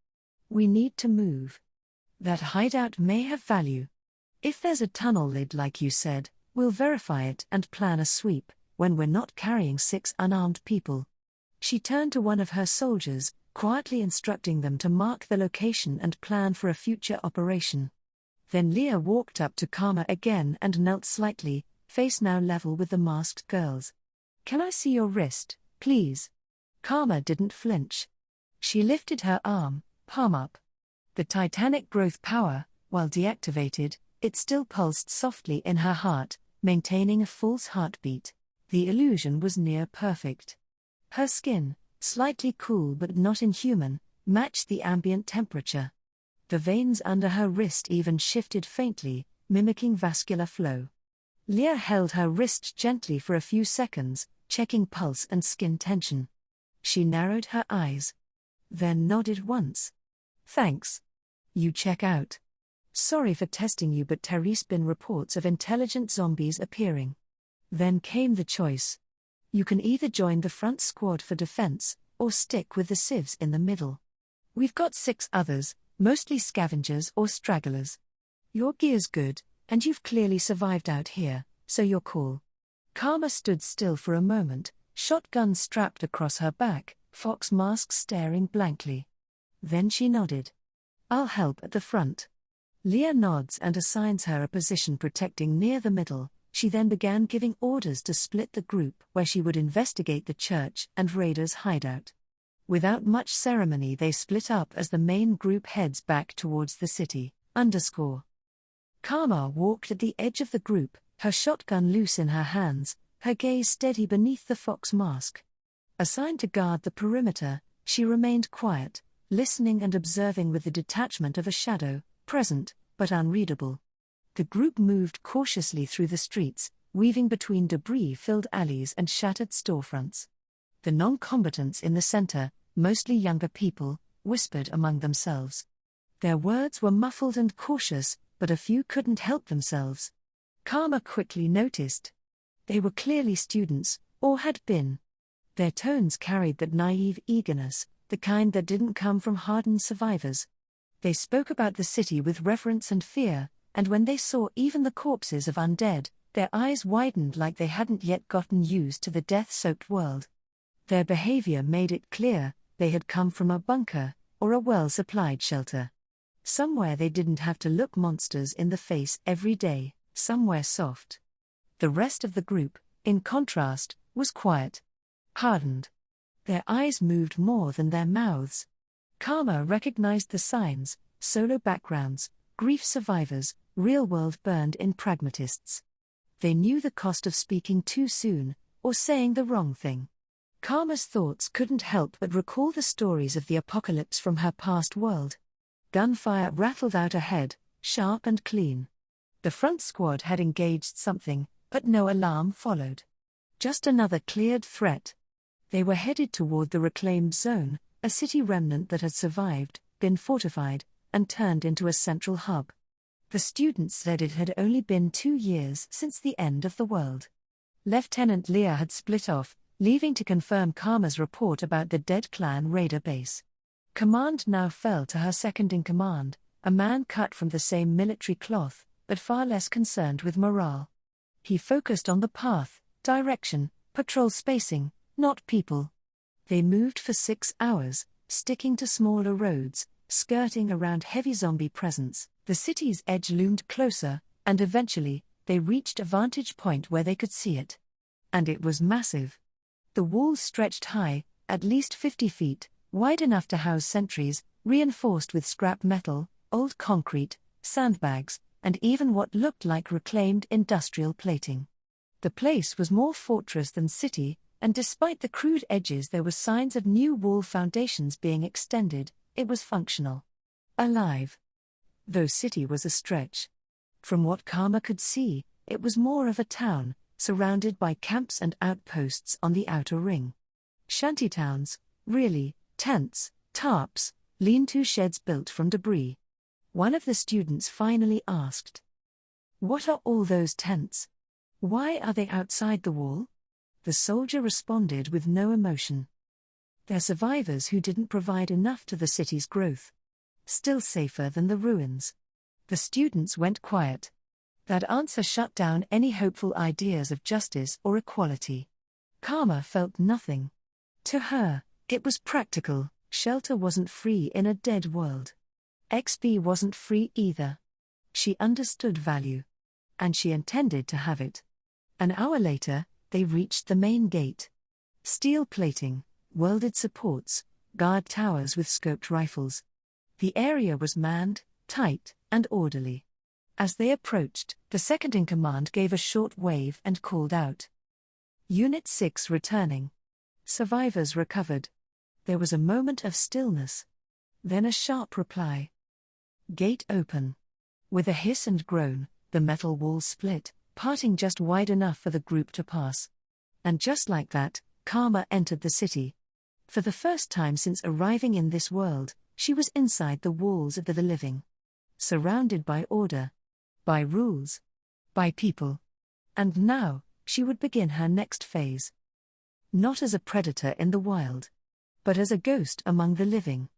We need to move. That hideout may have value. If there's a tunnel lid like you said, we'll verify it and plan a sweep, when we're not carrying 6 unarmed people. She turned to one of her soldiers, quietly instructing them to mark the location and plan for a future operation. Then Leah walked up to Karma again and knelt slightly, face now level with the masked girls. "Can I see your wrist, please?" Karma didn't flinch. She lifted her arm, palm up. The titanic growth power, while deactivated, it still pulsed softly in her heart, maintaining a false heartbeat. The illusion was near perfect. Her skin, slightly cool but not inhuman, matched the ambient temperature. The veins under her wrist even shifted faintly, mimicking vascular flow. Leah held her wrist gently for a few seconds, checking pulse and skin tension. She narrowed her eyes. Then nodded once. "Thanks. You check out. Sorry for testing you, but Therese been reports of intelligent zombies appearing." Then came the choice. You can either join the front squad for defense, or stick with the civs in the middle. We've got 6 others, mostly scavengers or stragglers. Your gear's good, and you've clearly survived out here, so your call. Karma stood still for a moment, shotgun strapped across her back, fox mask staring blankly. Then she nodded. "I'll help at the front." Leah nods and assigns her a position protecting near the middle. She then began giving orders to split the group, where she would investigate the church and raiders' hideout. Without much ceremony, they split up as the main group heads back towards the city. Karma walked at the edge of the group, her shotgun loose in her hands, her gaze steady beneath the fox mask. Assigned to guard the perimeter, she remained quiet, listening and observing with the detachment of a shadow, present, but unreadable. The group moved cautiously through the streets, weaving between debris-filled alleys and shattered storefronts. The non-combatants in the center, mostly younger people, whispered among themselves. Their words were muffled and cautious, but a few couldn't help themselves. Karma quickly noticed. They were clearly students, or had been. Their tones carried that naive eagerness, the kind that didn't come from hardened survivors. They spoke about the city with reverence and fear, and when they saw even the corpses of undead, their eyes widened like they hadn't yet gotten used to the death-soaked world. Their behavior made it clear they had come from a bunker, or a well-supplied shelter. Somewhere they didn't have to look monsters in the face every day, somewhere soft. The rest of the group, in contrast, was quiet. Hardened. Their eyes moved more than their mouths. Karma recognized the signs: solo backgrounds, grief survivors, real-world burned-in pragmatists. They knew the cost of speaking too soon, or saying the wrong thing. Karma's thoughts couldn't help but recall the stories of the apocalypse from her past world. Gunfire rattled out ahead, sharp and clean. The front squad had engaged something, but no alarm followed. Just another cleared threat. They were headed toward the reclaimed zone, a city remnant that had survived, been fortified, and turned into a central hub. The students said it had only been 2 years since the end of the world. Lieutenant Leah had split off, leaving to confirm Karma's report about the dead clan raider base. Command now fell to her second-in-command, a man cut from the same military cloth, but far less concerned with morale. He focused on the path, direction, patrol spacing, not people. They moved for 6 hours, sticking to smaller roads, skirting around heavy zombie presence. The city's edge loomed closer, and eventually, they reached a vantage point where they could see it. And it was massive. The walls stretched high, at least 50 feet, wide enough to house sentries, reinforced with scrap metal, old concrete, sandbags, and even what looked like reclaimed industrial plating. The place was more fortress than city, and despite the crude edges there were signs of new wall foundations being extended. It was functional. Alive. Though city was a stretch. From what Karma could see, it was more of a town, surrounded by camps and outposts on the outer ring. Shantytowns, really, tents, tarps, Lean-to sheds built from debris. One of the students finally asked, "What are all those tents? Why are they outside the wall?" The soldier responded with no emotion. "They're survivors who didn't provide enough to the city's growth. Still safer than the ruins." The students went quiet. That answer shut down any hopeful ideas of justice or equality. Karma felt nothing. To her, it was practical. Shelter wasn't free in a dead world. XP wasn't free either. She understood value. And she intended to have it. An hour later, they reached the main gate. Steel plating, welded supports, guard towers with scoped rifles. The area was manned, tight, and orderly. As they approached, the second-in-command gave a short wave and called out, "Unit 6 returning." Survivors recovered. There was a moment of stillness. Then a sharp reply. "Gate open." With a hiss and groan, the metal wall split, parting just wide enough for the group to pass. And just like that, Karma entered the city. For the first time since arriving in this world, she was inside the walls of the living. Surrounded by order. By rules. By people. And now, she would begin her next phase. Not as a predator in the wild. But as a ghost among the living.